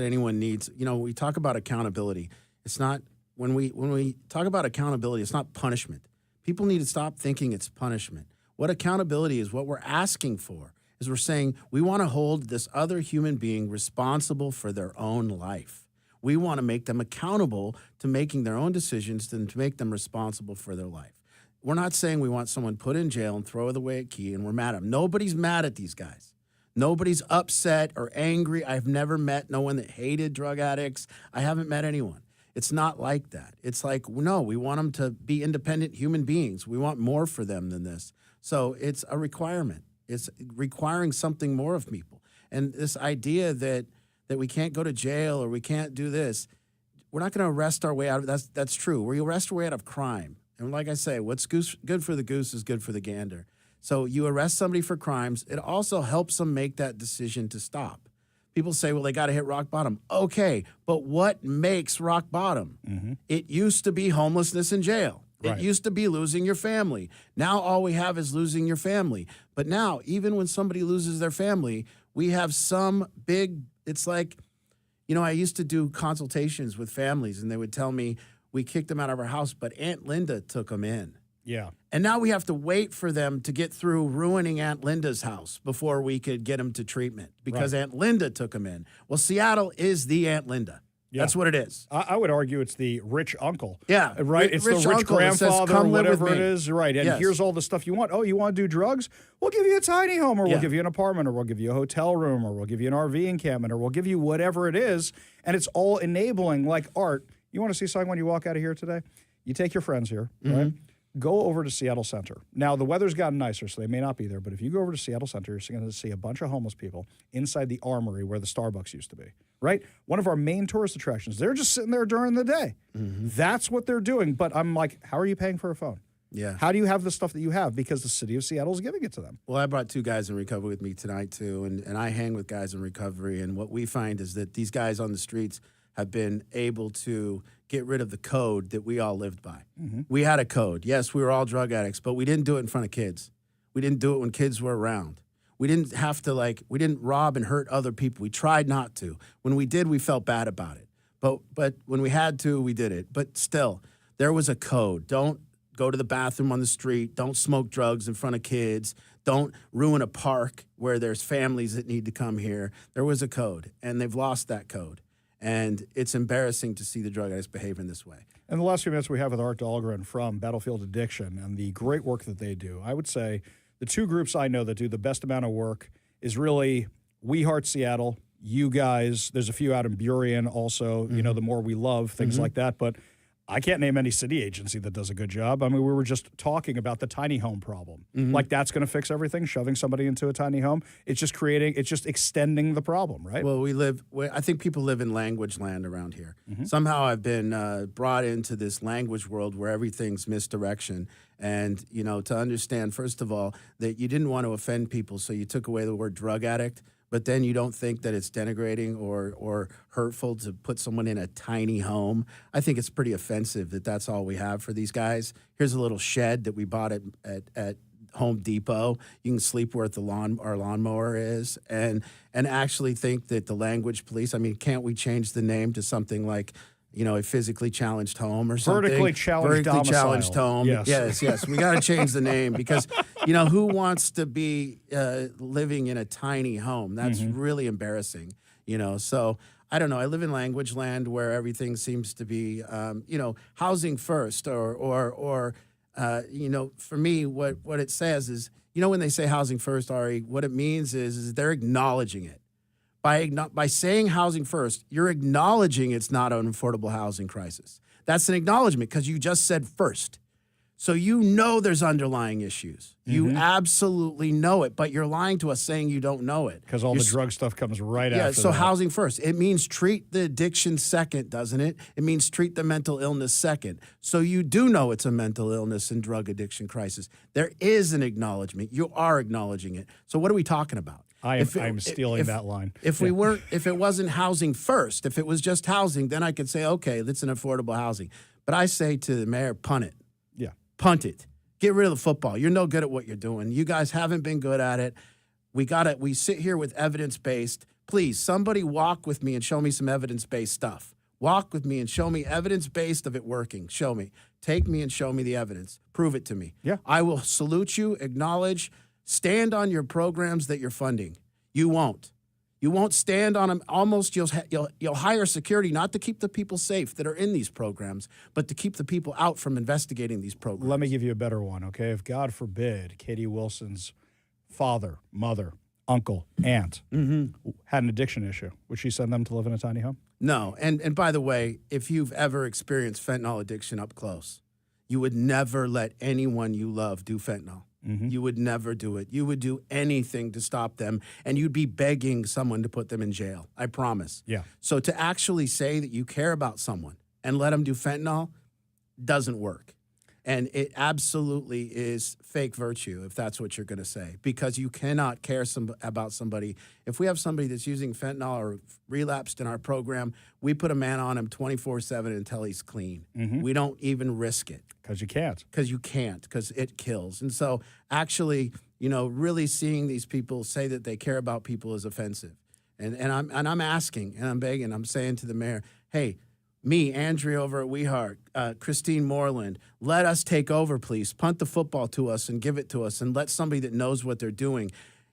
anyone needs, we talk about accountability. It's not, when we talk about accountability, it's not punishment. People need to stop thinking it's punishment. What accountability is, what we're asking for, is we're saying we want to hold this other human being responsible for their own life. We want to make them accountable to making their own decisions and to make them responsible for their life. We're not saying we want someone put in jail and throw away a key and we're mad at them. Nobody's mad at these guys. Nobody's upset or angry. I've never met no one that hated drug addicts. I haven't met anyone. It's not like that. It's like, no, we want them to be independent human beings. We want more for them than this. So it's a requirement. It's requiring something more of people. And this idea that we can't go to jail or we can't do this, we're not going to arrest our way out of that's true. We arrest our way out of crime. And like I say, what's good for the goose is good for the gander. So you arrest somebody for crimes. It also helps them make that decision to stop. People say, well, they got to hit rock bottom. Okay, but what makes rock bottom? It used to be homelessness in jail. It used to be losing your family. Now all we have is losing your family. But now, even when somebody loses their family, we have some big, it's like, I used to do consultations with families, and they would tell me, we kicked them out of our house, but Aunt Linda took them in. Yeah. And now we have to wait for them to get through ruining Aunt Linda's house before we could get them to treatment because Aunt Linda took them in. Well, Seattle is the Aunt Linda. Yeah. That's what it is. I would argue it's the rich uncle. Yeah. Right? It's rich the rich uncle grandfather says, or whatever it is. Right. And here's all the stuff you want. Oh, you want to do drugs? We'll give you a tiny home, or we'll give you an apartment, or we'll give you a hotel room, or we'll give you an RV encampment, or we'll give you whatever it is. And it's all enabling, like Art. You want to see something when you walk out of here today? You take your friends here, right? go over to Seattle Center. Now, the weather's gotten nicer, so they may not be there, but if you go over to Seattle Center, you're going to see a bunch of homeless people inside the Armory where the Starbucks used to be, right? One of our main tourist attractions. They're just sitting there during the day. That's what they're doing. But I'm like, how are you paying for a phone? Yeah. How do you have the stuff that you have? Because the city of Seattle is giving it to them. Well, I brought 2 guys in recovery with me tonight, too, and I hang with guys in recovery. And what we find is that these guys on the streets have been able to get rid of the code that we all lived by. We had a code. Yes, we were all drug addicts, but we didn't do it in front of kids. We didn't do it when kids were around. We didn't have to, we didn't rob and hurt other people. We tried not to. When we did, we felt bad about it. But when we had to, we did it. But still, there was a code. Don't go to the bathroom on the street. Don't smoke drugs in front of kids. Don't ruin a park where there's families that need to come here. There was a code, and they've lost that code. And it's embarrassing to see the drug addicts behave in this way. In the last few minutes we have with Art Dahlgren from Battlefield Addiction and the great work that they do, I would say the 2 groups I know that do the best amount of work is really We Heart Seattle, you guys. There's a few out in Burien also, you know, the More We Love, things like that. But I can't name any city agency that does a good job. I mean, we were just talking about the tiny home problem. Like that's going to fix everything, shoving somebody into a tiny home. It's just extending the problem, right? Well, I think people live in language land around here. Somehow I've been brought into this language world where everything's misdirection. And, you know, to understand, first of all, that you didn't want to offend people, so you took away the word drug addict. But then you don't think that it's denigrating or hurtful to put someone in a tiny home. I think it's pretty offensive that that's all we have for these guys. Here's a little shed that we bought at Home Depot. You can sleep where our lawnmower is, and actually think that the language police. I mean, can't we change the name to something like, you know, a phically challenged home or something? Vertically challenged home. Yes. We got to change the name because, you know, who wants to be living in a tiny home? That's really embarrassing, you know. So I don't know. I live in language land where everything seems to be, you know, housing first or you know, for me, what it says is, you know, when they say housing first, Ari, what it means is they're acknowledging it. By saying housing first, you're acknowledging it's not an affordable housing crisis. That's an acknowledgement because you just said first. So you know there's underlying issues. You absolutely know it, but you're lying to us saying you don't know it. Because all the drug stuff comes right after Yeah, so that. housing first. It means treat the addiction second, doesn't it? It means treat the mental illness second. So you do know it's a mental illness and drug addiction crisis. There is an acknowledgement. You are acknowledging it. So what are we talking about? I'm stealing that line. If it wasn't housing first, if it was just housing, then I could say, okay, that's an affordable housing. But I say to the mayor, punt it. Yeah. Punt it. Get rid of the football. You're no good at what you're doing. You guys haven't been good at it. We sit here with evidence-based. Please, somebody walk with me and show me some evidence-based stuff. Walk with me and show me evidence-based of it working. Show me. Take me and show me the evidence. Prove it to me. Yeah. I will salute you, acknowledge, stand on your programs that you're funding. You won't. You won't stand on them. Almost you'll hire security not to keep the people safe that are in these programs, but to keep the people out from investigating these programs. Let me give you a better one, okay? If God forbid Katie Wilson's father, mother, uncle, aunt had an addiction issue, would she send them to live in a tiny home? No. And by the way, if you've ever experienced fentanyl addiction up close, you would never let anyone you love do fentanyl. You would never do it. You would do anything to stop them, and you'd be begging someone to put them in jail. I promise. Yeah. So to actually say that you care about someone and let them do fentanyl doesn't work. And it absolutely is fake virtue, if that's what you're going to say, because you cannot care about somebody. If we have somebody that's using fentanyl or relapsed in our program, we put a man on him 24/7 until he's clean. We don't even risk it. Because you can't. Because it kills. And so actually, you know, really seeing these people say that they care about people is offensive. And I'm asking, and I'm begging, I'm saying to the mayor, hey, me, Andrea over at WeHeart, Christine Moreland, let us take over, please. Punt the football to us and give it to us and let somebody that knows what they're doing.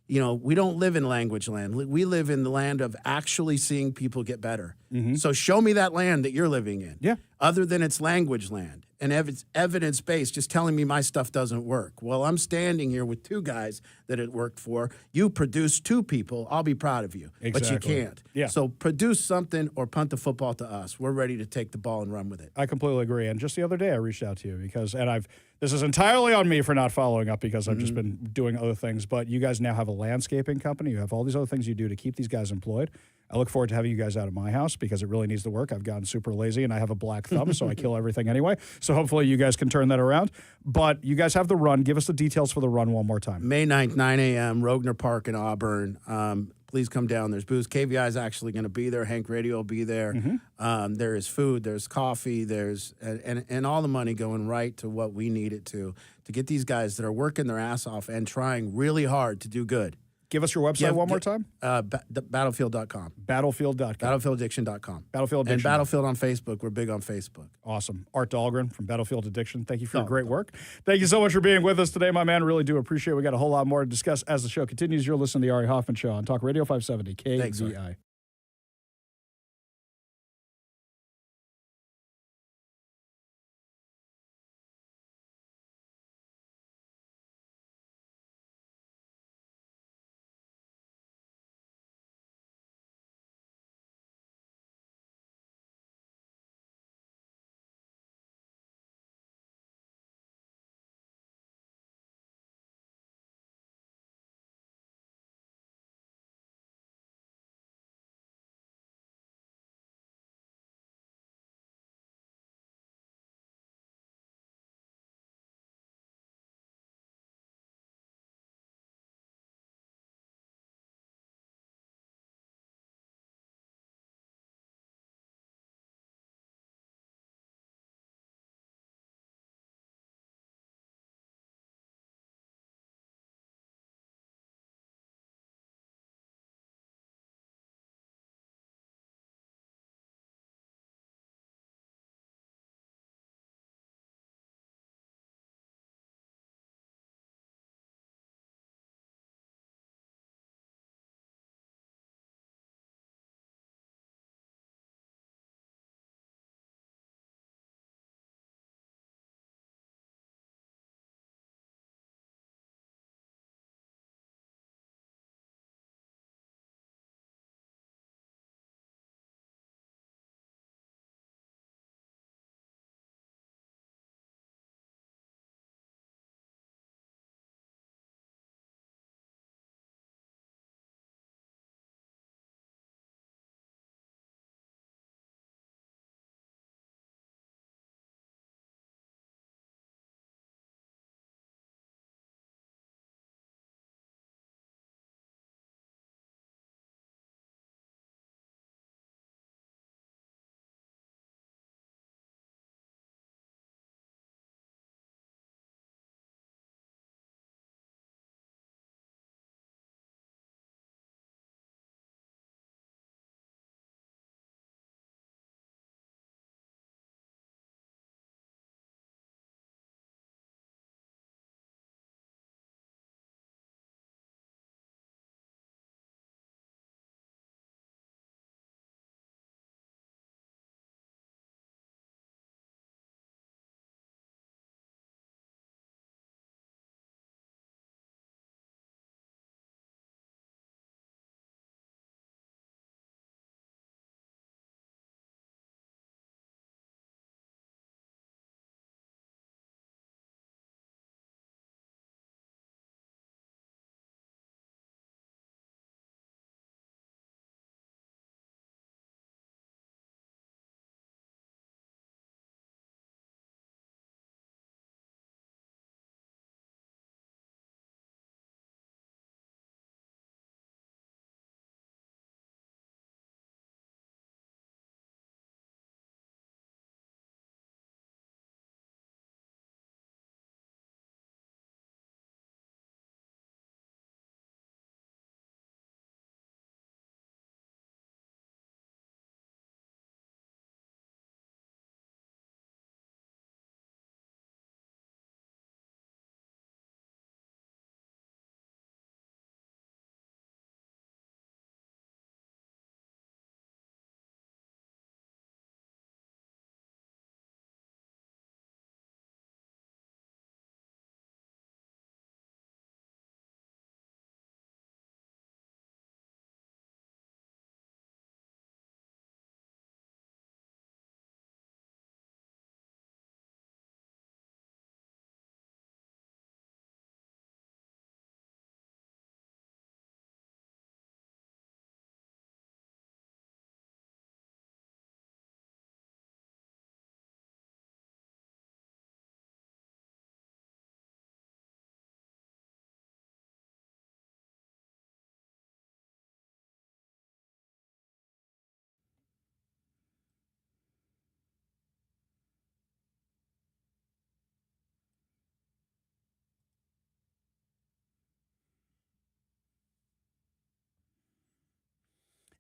You know, we don't live in language land. We live in the land of actually seeing people get better. So show me that land that you're living in. Yeah. Other than it's language land. and evidence-based, just telling me my stuff doesn't work. Well, I'm standing here with two guys that it worked for. You produced two people. I'll be proud of you. But you Exactly. can't. Yeah. So produce something or punt the football to us. We're ready to take the ball and run with it. I completely agree. And just the other day, I reached out to you this is entirely on me for not following up because I've just been doing other things. But you guys now have a landscaping company. You have all these other things you do to keep these guys employed. I look forward to having you guys out of my house because it really needs the work. I've gotten super lazy and I have a black thumb, so I kill everything anyway. So hopefully you guys can turn that around. But you guys have the run. Give us the details for the run one more time. May 9th, 9 a.m., Rogner Park in Auburn. Please come down. There's booze. KVI is actually going to be there. Hank Radio will be there. There is food. There's coffee. There's and all the money going right to what we need it to get these guys that are working their ass off and trying really hard to do good. Give us your website one more time. Battlefield.com. Battlefield.com. Battlefield.addiction.com. Battlefield Addiction. And Battlefield on Facebook. We're big on Facebook. Awesome. Art Dahlgren from Battlefield Addiction. Thank you for your great work. Thank you so much for being with us today, my man. Really do appreciate it. We got a whole lot more to discuss as the show continues. You're listening to the Ari Hoffman Show on Talk Radio 570 KVI. Thanks,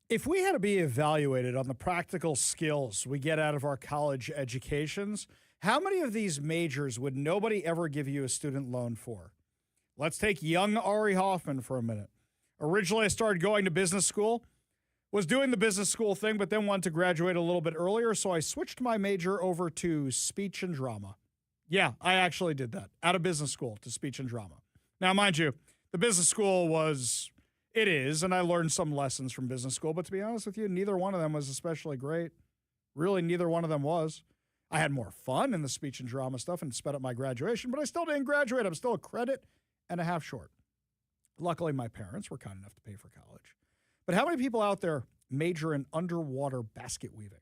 If we had to be evaluated on the practical skills we get out of our college educations, how many of these majors would nobody ever give you a student loan for? Let's take young Ari Hoffman for a minute. Originally, I started going to business school, was doing the business school thing, but then wanted to graduate a little bit earlier, so I switched my major over to speech and drama. Yeah, I actually did that, out of business school to speech and drama. Now, mind you, the business school it is, and I learned some lessons from business school, but to be honest with you, neither one of them was especially great. Really, neither one of them was. I had more fun in the speech and drama stuff and sped up my graduation, but I still didn't graduate. I'm still a credit and a half short. Luckily, my parents were kind enough to pay for college. But how many people out there major in underwater basket weaving?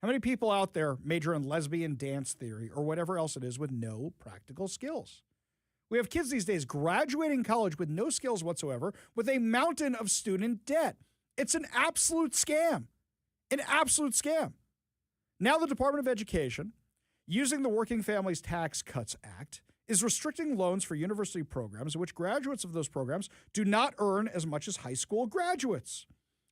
How many people out there major in lesbian dance theory or whatever else it is with no practical skills? We have kids these days graduating college with no skills whatsoever, with a mountain of student debt. It's an absolute scam. An absolute scam. Now the Department of Education, using the Working Families Tax Cuts Act, is restricting loans for university programs in which graduates of those programs do not earn as much as high school graduates.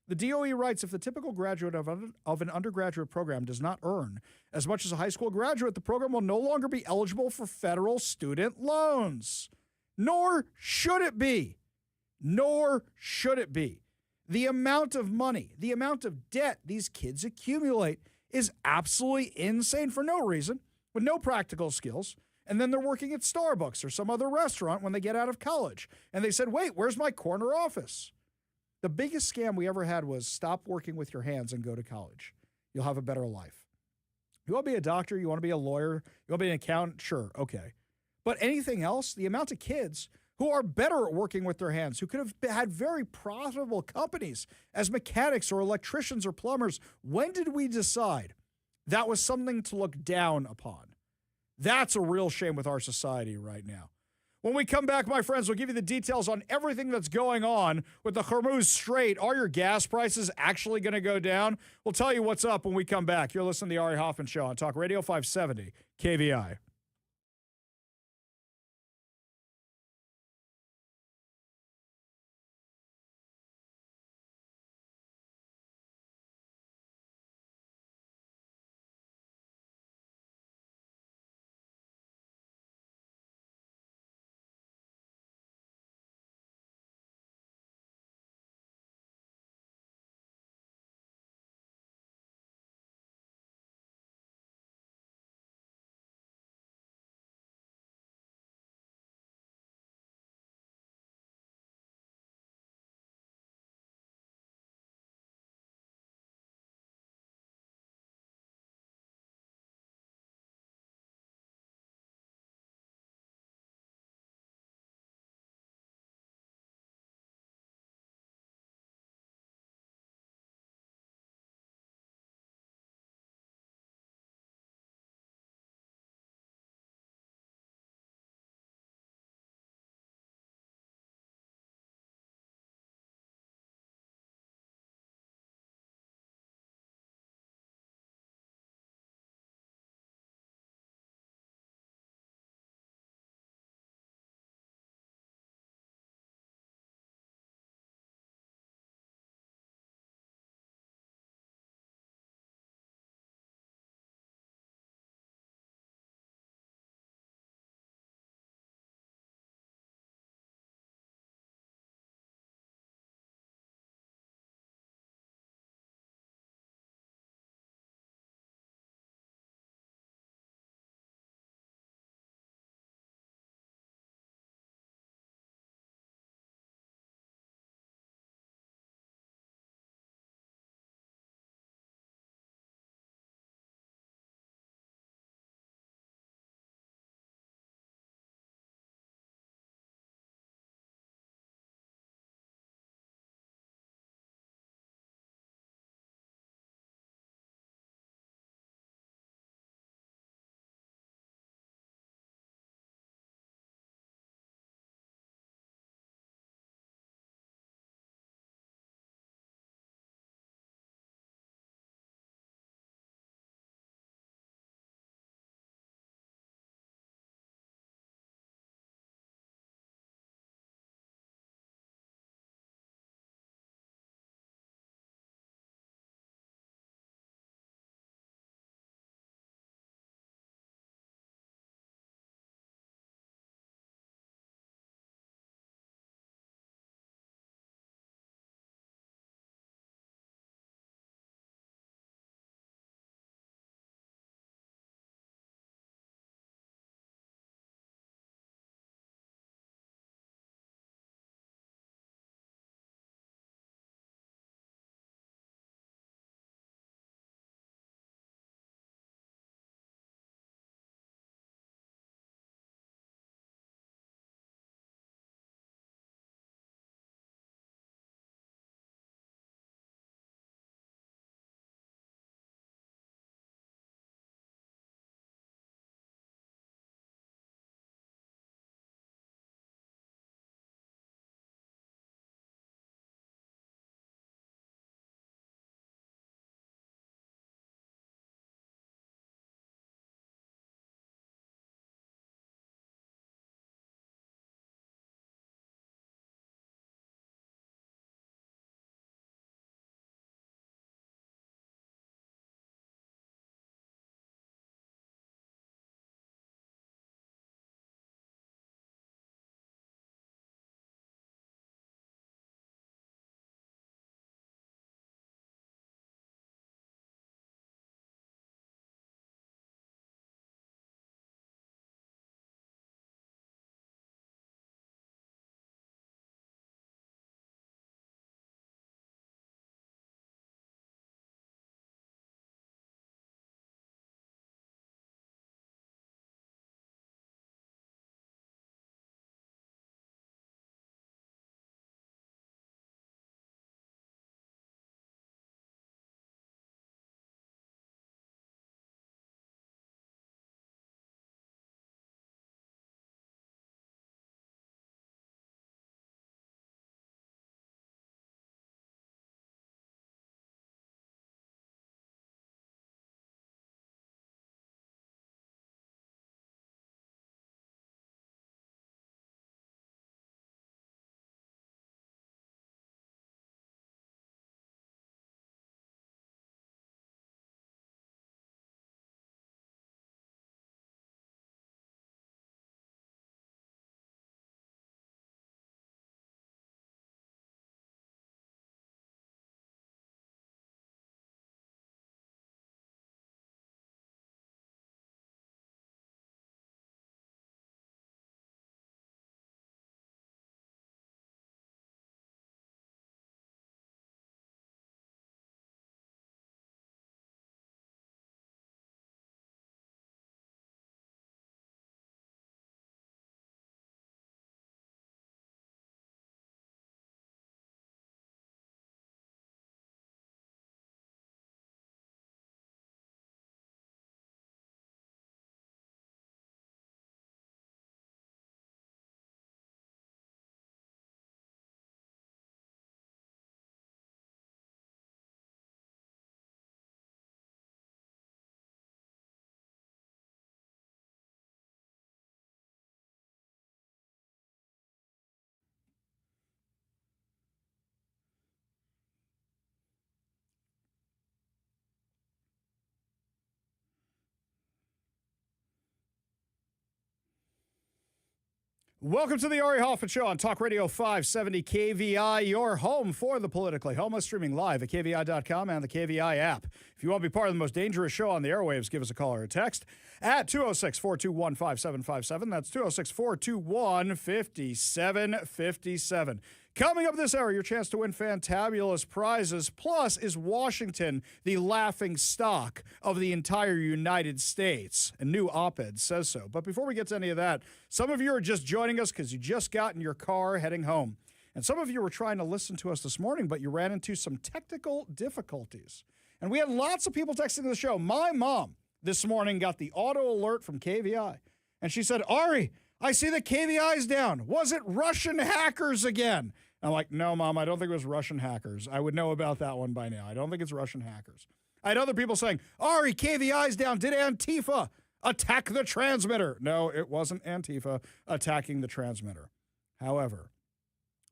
The DOE writes if the typical graduate of an undergraduate program does not earn as much as a high school graduate, the program will no longer be eligible for federal student loans. Nor should it be. Nor should it be. The amount of money, the amount of debt these kids accumulate is absolutely insane for no reason, with no practical skills. And then they're working at Starbucks or some other restaurant when they get out of college. And they said, wait, where's my corner office? The biggest scam we ever had was stop working with your hands and go to college. You'll have a better life. You want to be a doctor? You want to be a lawyer? You want to be an accountant? Sure, okay. But anything else, the amount of kids who are better at working with their hands, who could have had very profitable companies as mechanics or electricians or plumbers, when did we decide that was something to look down upon? That's a real shame with our society right now. When we come back, my friends, we'll give you the details on everything that's going on with the Hormuz Strait. Are your gas prices actually going to go down? We'll tell you what's up when we come back. You're listening to the Ari Hoffman Show on Talk Radio 570 KVI. Welcome to the Ari Hoffman Show on Talk Radio 570 KVI, your home for the politically homeless, streaming live at KVI.com and the KVI app. If you want to be part of the most dangerous show on the airwaves, give us a call or a text at 206-421-5757. That's 206-421-5757. Coming up this hour, your chance to win fantabulous prizes. Plus, is Washington the laughing stock of the entire United States? A new op-ed says so. But before we get to any of that, some of you are just joining us because you just got in your car heading home. And some of you were trying to listen to us this morning, but you ran into some technical difficulties. And we had lots of people texting the show. My mom this morning got the auto alert from KVI. And she said, Ari, I see the KVI's down. Was it Russian hackers again? I'm like, no, Mom, I don't think it was Russian hackers. I would know about that one by now. I don't think it's Russian hackers. I had other people saying, Ari, KVI's down. Did Antifa attack the transmitter? No, it wasn't Antifa attacking the transmitter. However,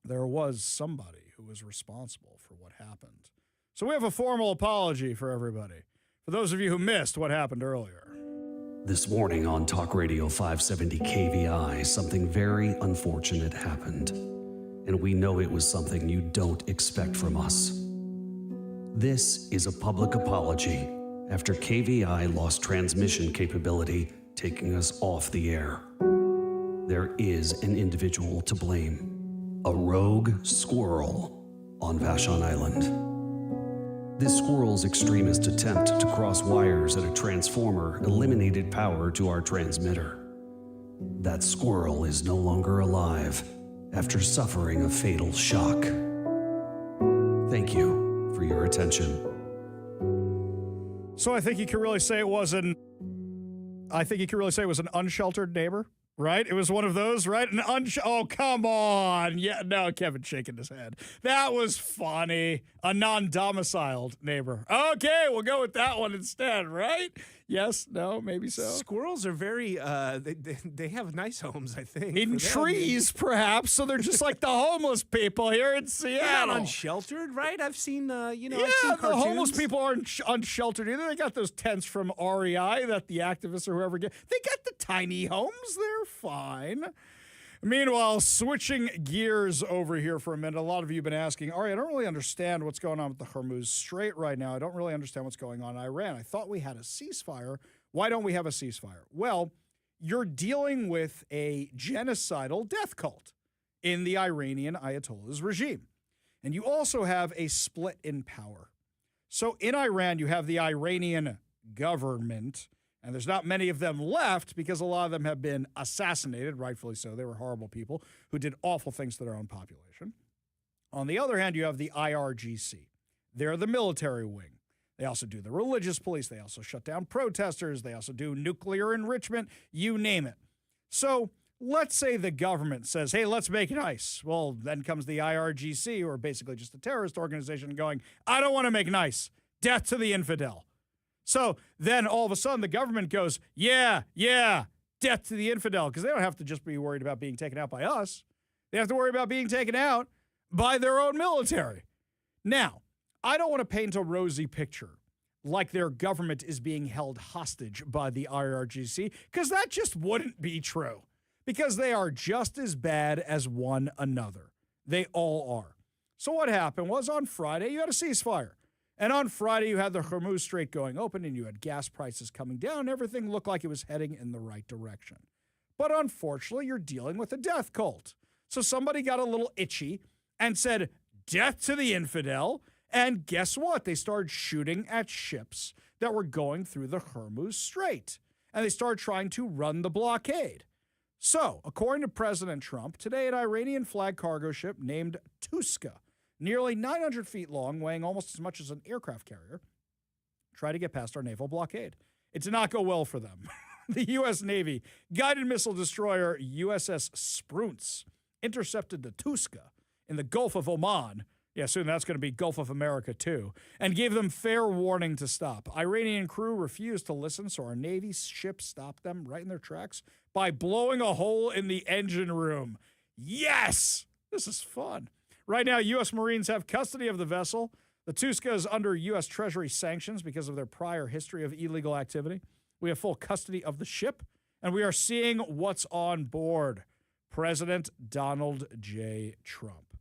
there was somebody who was responsible for what happened. So we have a formal apology for everybody. For those of you who missed what happened earlier. This morning on Talk Radio 570 KVI, something very unfortunate happened. And we know it was something you don't expect from us. This is a public apology after KVI lost transmission capability, taking us off the air. There is an individual to blame, a rogue squirrel on Vashon Island. This squirrel's extremist attempt to cross wires at a transformer eliminated power to our transmitter. That squirrel is no longer alive after suffering a fatal shock. Thank you for your attention. So I think you could really say it was an unsheltered neighbor, right? It was one of those, right? Oh, come on. Yeah, no, Kevin's shaking his head. That was funny. A non-domiciled neighbor. Okay, we'll go with that one instead, right? Yes, no, maybe so. Squirrels are very, they have nice homes, I think. In trees, perhaps, so they're just like the homeless people here in Seattle. They're not unsheltered, right? I've seen, I've seen the cartoons. homeless people aren't unsheltered either. They got those tents from REI that the activists or whoever get. They got the tiny homes. They're fine. Meanwhile, switching gears over here for a minute, a lot of you have been asking, Ari, I don't really understand what's going on with the Hormuz Strait right now. I don't really understand what's going on in Iran. I thought we had a ceasefire. Why don't we have a ceasefire? Well, you're dealing with a genocidal death cult in the Iranian Ayatollah's regime. And you also have a split in power. So in Iran, you have the Iranian government, and there's not many of them left because a lot of them have been assassinated, rightfully so. They were horrible people who did awful things to their own population. On the other hand, you have the IRGC. They're the military wing. They also do the religious police. They also shut down protesters. They also do nuclear enrichment, you name it. So let's say the government says, hey, let's make it nice. Well, then comes the IRGC, who are basically just a terrorist organization, going, I don't want to make nice. Death to the infidel. So then all of a sudden the government goes, yeah, death to the infidel, because they don't have to just be worried about being taken out by us. They have to worry about being taken out by their own military. Now, I don't want to paint a rosy picture like their government is being held hostage by the IRGC, because that just wouldn't be true, because they are just as bad as one another. They all are. So what happened was on Friday, you had a ceasefire. And on Friday, you had the Hormuz Strait going open, and you had gas prices coming down. Everything looked like it was heading in the right direction. But unfortunately, you're dealing with a death cult. So somebody got a little itchy and said, death to the infidel. And guess what? They started shooting at ships that were going through the Hormuz Strait. And they started trying to run the blockade. So, according to President Trump, today an Iranian flag cargo ship named Tuska, nearly 900 feet long, weighing almost as much as an aircraft carrier, tried to get past our naval blockade. It did not go well for them. The U.S. Navy guided missile destroyer USS Spruance intercepted the Tuska in the Gulf of Oman. Yeah, soon that's going to be Gulf of America, too, and gave them fair warning to stop. Iranian crew refused to listen, so our Navy ship stopped them right in their tracks by blowing a hole in the engine room. Yes! This is fun. Right now, U.S. Marines have custody of the vessel. The Tuska is under U.S. Treasury sanctions because of their prior history of illegal activity. We have full custody of the ship, and we are seeing what's on board. President Donald J. Trump.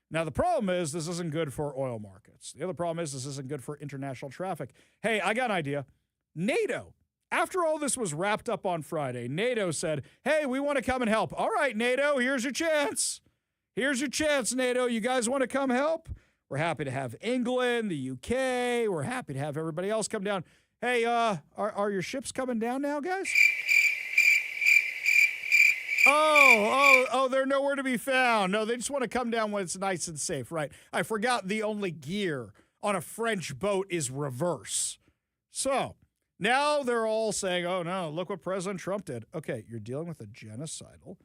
Now, the problem is this isn't good for oil markets. The other problem is this isn't good for international traffic. Hey, I got an idea. NATO. After all this was wrapped up on Friday, NATO said, hey, we want to come and help. All right, NATO, here's your chance. Here's your chance, NATO. You guys want to come help? We're happy to have England, the UK. We're happy to have everybody else come down. Hey, are your ships coming down now, guys? Oh, they're nowhere to be found. No, they just want to come down when it's nice and safe, right? I forgot the only gear on a French boat is reverse. So now they're all saying, oh, no, look what President Trump did. Okay, you're dealing with a genocidal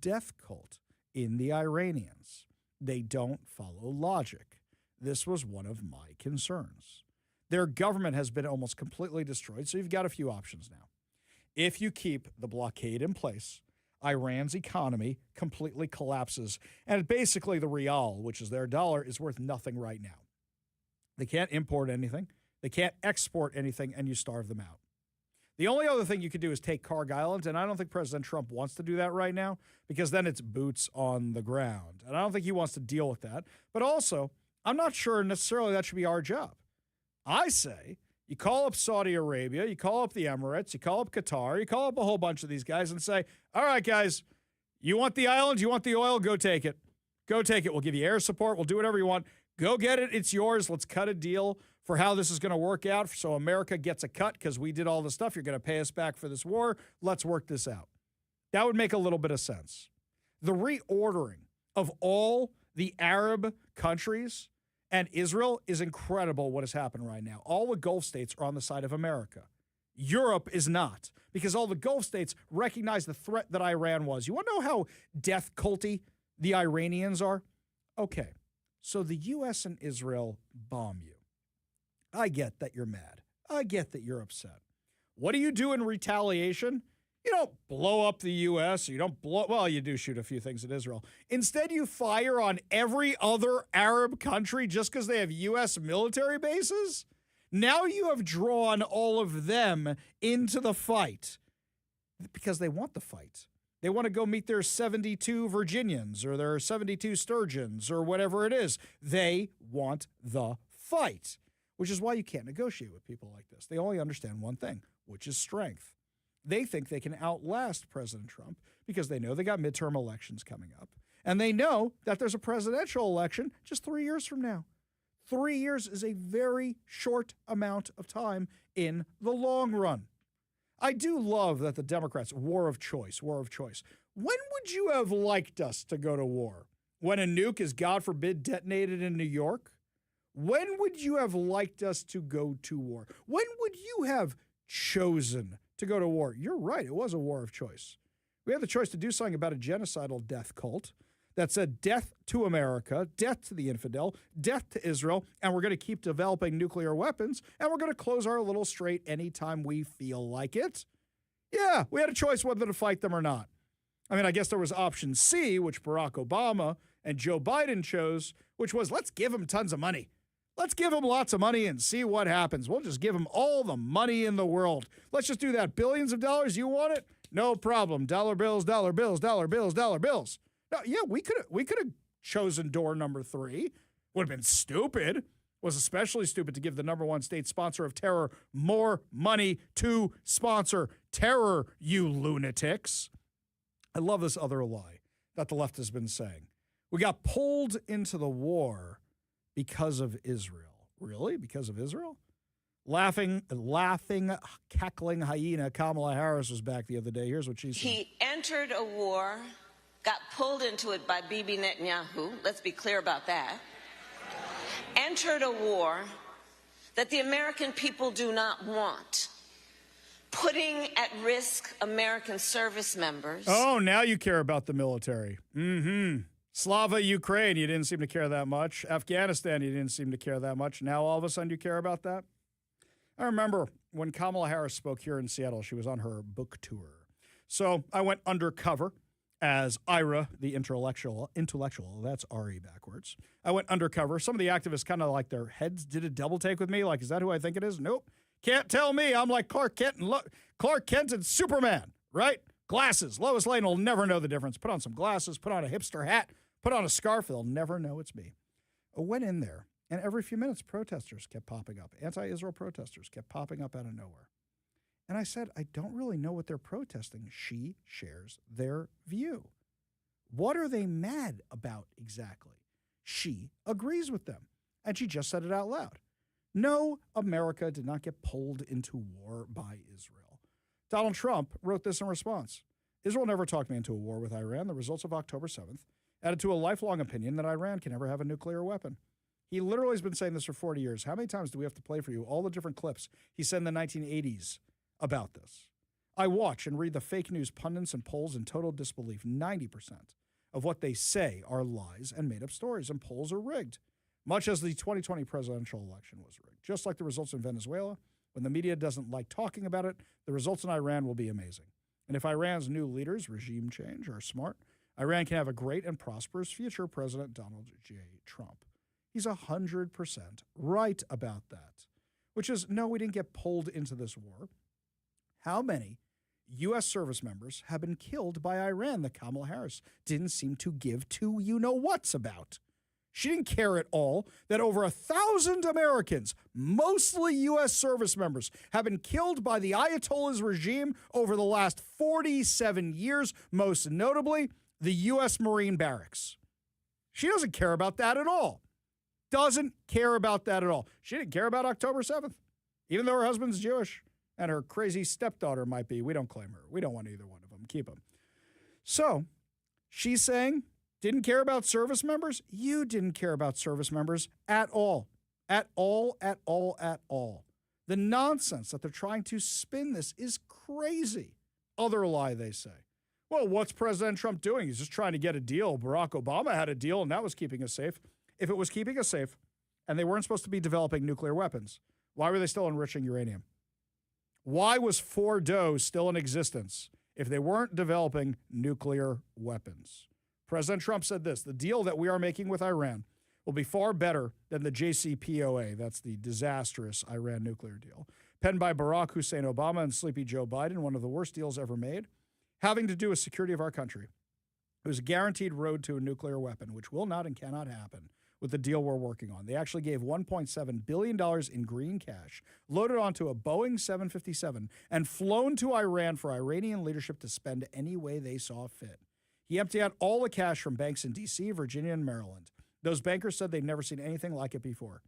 death cult in the Iranians. They don't follow logic. This was one of my concerns. Their government has been almost completely destroyed, so you've got a few options now. If you keep the blockade in place, Iran's economy completely collapses, and basically the rial, which is their dollar, is worth nothing right now. They can't import anything. They can't export anything, and you starve them out. The only other thing you could do is take Kharg Island, and I don't think President Trump wants to do that right now because then it's boots on the ground, and I don't think he wants to deal with that. But also, I'm not sure necessarily that should be our job. I say you call up Saudi Arabia, you call up the Emirates, you call up Qatar, you call up a whole bunch of these guys and say, all right, guys, you want the island, you want the oil, go take it. Go take it. We'll give you air support. We'll do whatever you want. Go get it. It's yours. Let's cut a deal for how this is going to work out so America gets a cut because we did all the stuff. You're going to pay us back for this war. Let's work this out. That would make a little bit of sense. The reordering of all the Arab countries and Israel is incredible what has happened right now. All the Gulf states are on the side of America. Europe is not because all the Gulf states recognize the threat that Iran was. You want to know how death culty the Iranians are? Okay, so the U.S. and Israel bomb you. I get that you're mad. I get that you're upset. What do you do in retaliation? You don't blow up the U.S. You don't well, you do shoot a few things at Israel. Instead, you fire on every other Arab country just because they have U.S. military bases? Now you have drawn all of them into the fight because they want the fight. They want to go meet their 72 Virginians or their 72 Sturgeons or whatever it is. They want the fight, which is why you can't negotiate with people like this. They only understand one thing, which is strength. They think they can outlast President Trump because they know they got midterm elections coming up. And they know that there's a presidential election just 3 years from now. 3 years is a very short amount of time in the long run. I do love that the Democrats, war of choice. When would you have liked us to go to war? When a nuke is, God forbid, detonated in New York? When would you have liked us to go to war? When would you have chosen to go to war? You're right. It was a war of choice. We had the choice to do something about a genocidal death cult that said death to America, death to the infidel, death to Israel, and we're going to keep developing nuclear weapons, and we're going to close our little strait anytime we feel like it. Yeah, we had a choice whether to fight them or not. I mean, I guess there was option C, which Barack Obama and Joe Biden chose, which was let's give them tons of money. Let's give them lots of money and see what happens. We'll just give them all the money in the world. Let's just do that. Billions of dollars, you want it? No problem. Dollar bills, dollar bills, dollar bills, dollar bills. No, yeah, we could have chosen door number 3. Would have been stupid. Was especially stupid to give the number one state sponsor of terror more money to sponsor terror, you lunatics. I love this other lie that the left has been saying. We got pulled into the war because of Israel. Really? Because of Israel? Laughing, cackling hyena Kamala Harris was back the other day. Here's what she said. He entered a war, got pulled into it by Bibi Netanyahu. Let's be clear about that. Entered a war that the American people do not want, putting at risk American service members. Oh, now you care about the military. Slava Ukraine, you didn't seem to care that much. Afghanistan, you didn't seem to care that much. Now all of a sudden you care about that? I remember when Kamala Harris spoke here in Seattle, she was on her book tour. So I went undercover as Ira, the intellectual, that's R-E backwards. I went undercover. Some of the activists kind of like their heads did a double take with me. Like, is that who I think it is? Nope. Can't tell me. I'm like Clark Kent and Superman, right? Glasses. Lois Lane will never know the difference. Put on some glasses, put on a hipster hat, put on a scarf. They'll never know it's me. I went in there, and every few minutes, protesters kept popping up. Anti-Israel protesters kept popping up out of nowhere. And I said, I don't really know what they're protesting. She shares their view. What are they mad about exactly? She agrees with them. And she just said it out loud. No, America did not get pulled into war by Israel. Donald Trump wrote this in response. Israel never talked me into a war with Iran. The results of October 7th added to a lifelong opinion that Iran can never have a nuclear weapon. He literally has been saying this for 40 years. How many times do we have to play for you all the different clips he said in the 1980s about this? I watch and read the fake news pundits and polls in total disbelief. 90% of what they say are lies and made-up stories, and polls are rigged, much as the 2020 presidential election was rigged. Just like the results in Venezuela, when the media doesn't like talking about it, the results in Iran will be amazing. And if Iran's new leaders, regime change, are smart, Iran can have a great and prosperous future. President Donald J. Trump. He's 100% right about that, which is, no, we didn't get pulled into this war. How many U.S. service members have been killed by Iran that Kamala Harris didn't seem to give two you-know-whats about? She didn't care at all that over 1,000 Americans, mostly U.S. service members, have been killed by the Ayatollah's regime over the last 47 years, most notably the U.S. Marine barracks. She doesn't care about that at all. Doesn't care about that at all. She didn't care about October 7th, even though her husband's Jewish and her crazy stepdaughter might be. We don't claim her. We don't want either one of them. Keep them. So she's saying, didn't care about service members? You didn't care about service members at all. At all, at all, at all. The nonsense that they're trying to spin this is crazy. Other lie, they say. Well, what's President Trump doing? He's just trying to get a deal. Barack Obama had a deal, and that was keeping us safe. If it was keeping us safe, and they weren't supposed to be developing nuclear weapons, why were they still enriching uranium? Why was Fordo still in existence if they weren't developing nuclear weapons? President Trump said this: the deal that we are making with Iran will be far better than the JCPOA, that's the disastrous Iran nuclear deal, penned by Barack Hussein Obama and sleepy Joe Biden, one of the worst deals ever made, having to do with security of our country. It was a guaranteed road to a nuclear weapon, which will not and cannot happen with the deal we're working on. They actually gave $1.7 billion in green cash, loaded onto a Boeing 757, and flown to Iran for Iranian leadership to spend any way they saw fit. He emptied out all the cash from banks in D.C., Virginia, and Maryland. Those bankers said they'd never seen anything like it before.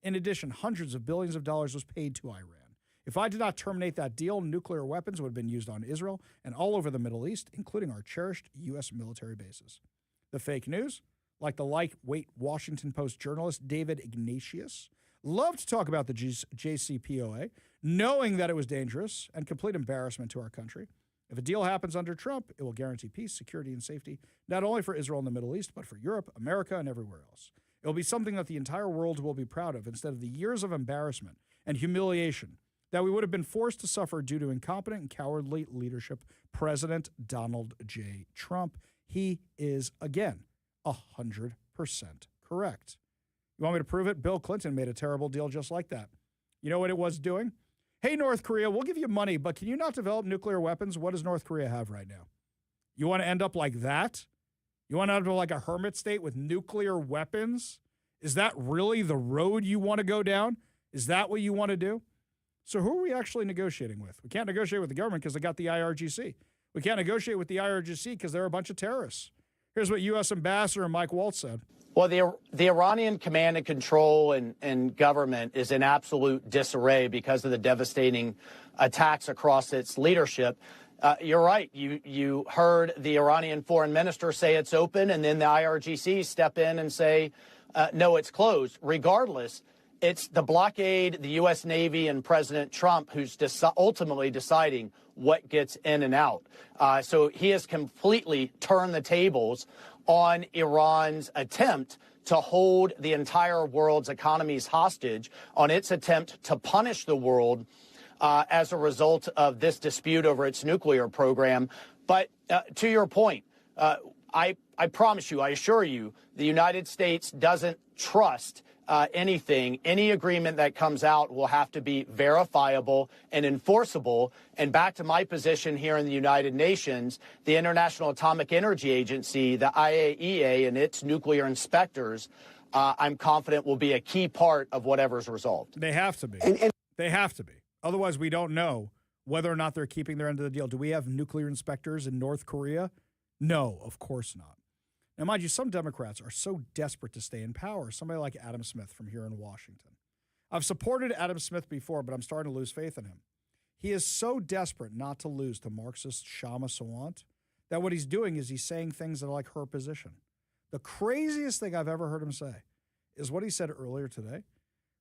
In addition, hundreds of billions of dollars was paid to Iran. If I did not terminate that deal, nuclear weapons would have been used on Israel and all over the Middle East, including our cherished U.S. military bases. The fake news, like the lightweight Washington Post journalist David Ignatius, loved to talk about the JCPOA, knowing that it was dangerous and complete embarrassment to our country. If a deal happens under Trump, it will guarantee peace, security, and safety, not only for Israel and the Middle East, but for Europe, America, and everywhere else. It will be something that the entire world will be proud of instead of the years of embarrassment and humiliation that we would have been forced to suffer due to incompetent and cowardly leadership. President Donald J. Trump, he is, again, 100% correct. You want me to prove it? Bill Clinton made a terrible deal just like that. You know what it was doing? Hey, North Korea, we'll give you money, but can you not develop nuclear weapons? What does North Korea have right now? You want to end up like that? You want to end up like a hermit state with nuclear weapons? Is that really the road you want to go down? Is that what you want to do? So who are we actually negotiating with? We can't negotiate with the government because they got the IRGC. We can't negotiate with the IRGC because they're a bunch of terrorists. Here's what U.S. Ambassador Mike Waltz said. Well, the Iranian command and control and government is in absolute disarray because of the devastating attacks across its leadership. You're right. You heard the Iranian foreign minister say it's open, and then the IRGC step in and say, no, it's closed. Regardless, it's the blockade, the U.S. Navy, and President Trump who's ultimately deciding what gets in and out. So he has completely turned the tables on Iran's attempt to hold the entire world's economies hostage, on its attempt to punish the world as a result of this dispute over its nuclear program. But to your point, I promise you, I assure you, the United States doesn't trust anything, any agreement that comes out will have to be verifiable and enforceable. And back to my position here in the United Nations, the International Atomic Energy Agency, the IAEA, and its nuclear inspectors, I'm confident will be a key part of whatever's resolved. They have to be. They have to be. Otherwise, we don't know whether or not they're keeping their end of the deal. Do we have nuclear inspectors in North Korea? No, of course not. Now, mind you, some Democrats are so desperate to stay in power. Somebody like Adam Smith from here in Washington. I've supported Adam Smith before, but I'm starting to lose faith in him. He is so desperate not to lose to Marxist Shama Sawant that what he's doing is he's saying things that are like her position. The craziest thing I've ever heard him say is what he said earlier today,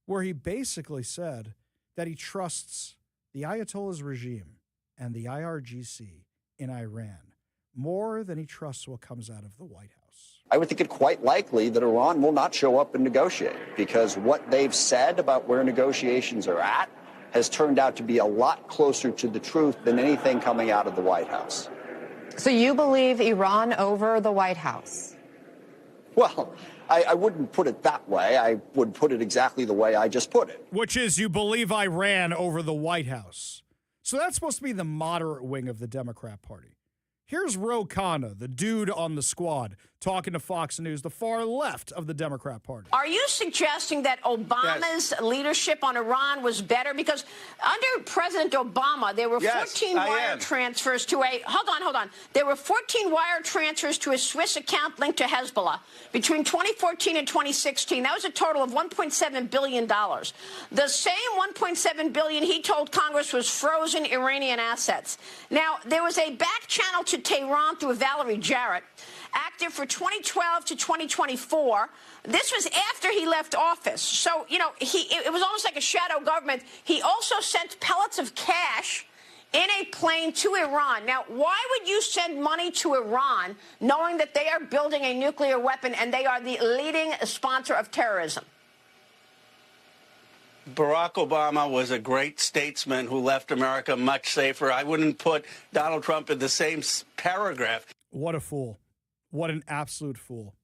where he basically said that he trusts the Ayatollah's regime and the IRGC in Iran more than he trusts what comes out of the White House. I would think it quite likely that Iran will not show up and negotiate, because what they've said about where negotiations are at has turned out to be a lot closer to the truth than anything coming out of the White House. So you believe Iran over the White House? Well, I wouldn't put it that way. I would put it exactly the way I just put it. Which is you believe Iran over the White House. So that's supposed to be the moderate wing of the Democrat Party. Here's Ro Khanna, the dude on the squad, talking to Fox News, the far left of the Democrat Party. Are you suggesting that Obama's leadership on Iran was better? Because under President Obama, there were 14 wire transfers to a... Hold on. There were 14 wire transfers to a Swiss account linked to Hezbollah between 2014 and 2016. That was a total of $1.7 billion. The same $1.7 billion he told Congress was frozen Iranian assets. Now, there was a back channel to Tehran through Valerie Jarrett, active for 2012 to 2024. This was after he left office. So, you know, it was almost like a shadow government. He also sent pellets of cash in a plane to Iran. Now, why would you send money to Iran knowing that they are building a nuclear weapon and they are the leading sponsor of terrorism? Barack Obama was a great statesman who left America much safer. I wouldn't put Donald Trump in the same paragraph. What a fool. What an absolute fool.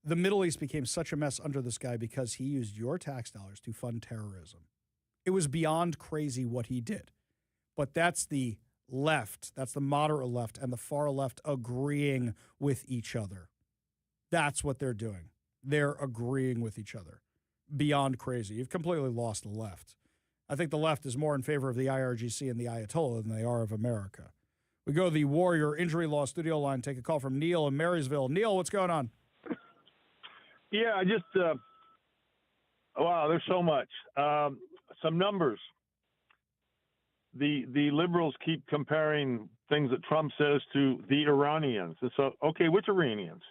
The Middle East became such a mess under this guy because he used your tax dollars to fund terrorism. It was beyond crazy what he did. But that's the left. That's the moderate left and the far left agreeing with each other. That's what they're doing. They're agreeing with each other. Beyond crazy. You've completely lost the left. I think the left is more in favor of the IRGC and the Ayatollah than they are of America. We go to the Warrior Injury Law studio line, take a call from Neil in Marysville. Neil, what's going on? Yeah, I just, wow, there's so much. Some numbers. The liberals keep comparing things that Trump says to the Iranians. And so, okay, which Iranians?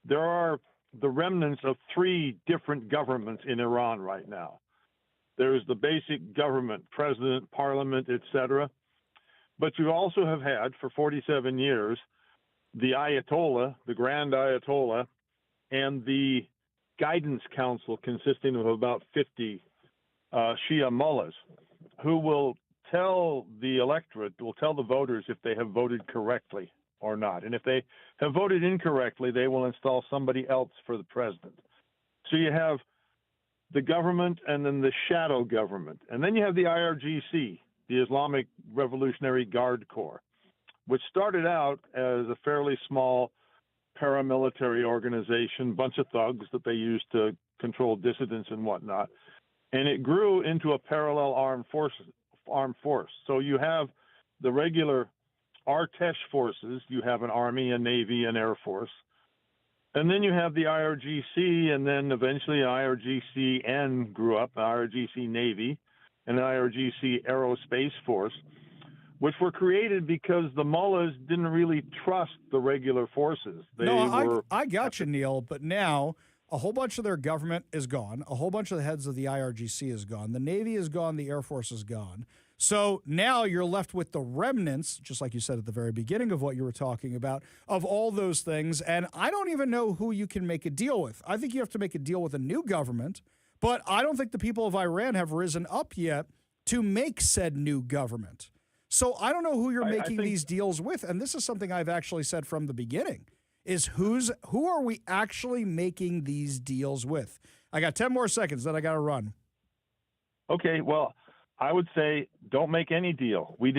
There are the remnants of three different governments in Iran right now. There's the basic government, president, parliament, etc. But you also have had for 47 years the Ayatollah, the Grand Ayatollah, and the guidance council consisting of about 50 Shia mullahs who will tell the electorate, will tell the voters if they have voted correctly or not. And if they have voted incorrectly, they will install somebody else for the president. So you have the government and then the shadow government. And then you have the IRGC, the Islamic Revolutionary Guard Corps, which started out as a fairly small paramilitary organization, bunch of thugs that they used to control dissidents and whatnot. And it grew into a parallel armed force. So you have the regular Artesh forces, you have an Army, a Navy, an Air Force. And then you have the IRGC, and then eventually IRGC-N grew up, IRGC Navy, and IRGC Aerospace Force, which were created because the mullahs didn't really trust the regular forces. I got you, Neil, but now a whole bunch of their government is gone. A whole bunch of the heads of the IRGC is gone. The Navy is gone. The Air Force is gone. So now you're left with the remnants, just like you said at the very beginning of what you were talking about, of all those things. And I don't even know who you can make a deal with. I think you have to make a deal with a new government, but I don't think the people of Iran have risen up yet to make said new government. So I don't know who you're making these deals with. And this is something I've actually said from the beginning, is who are we actually making these deals with? I got 10 more seconds that I got to run. Okay, well, I would say don't make any deal. We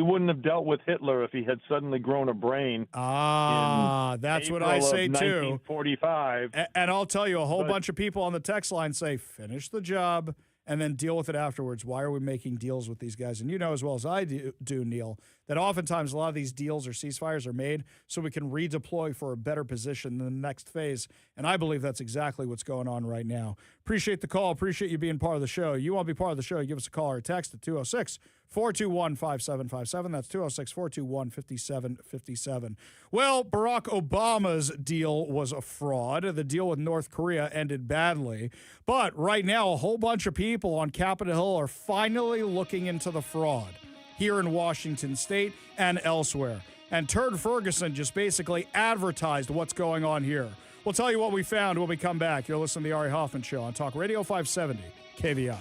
wouldn't have dealt with Hitler if he had suddenly grown a brain. That's what I say too. 1945. And I'll tell you, a whole bunch of people on the text line say, finish the job and then deal with it afterwards. Why are we making deals with these guys? And you know as well as I do, Neil, that oftentimes a lot of these deals or ceasefires are made so we can redeploy for a better position in the next phase. And I believe that's exactly what's going on right now. Appreciate the call. Appreciate you being part of the show. You want to be part of the show, give us a call or a text at 206-421-5757. That's 206-421-5757. Well, Barack Obama's deal was a fraud. The deal with North Korea ended badly. But right now, a whole bunch of people on Capitol Hill are finally looking into the fraud here in Washington State and elsewhere. And Turd Ferguson just basically advertised what's going on here. We'll tell you what we found when we come back. You're listening to the Ari Hoffman Show on Talk Radio 570 KVI.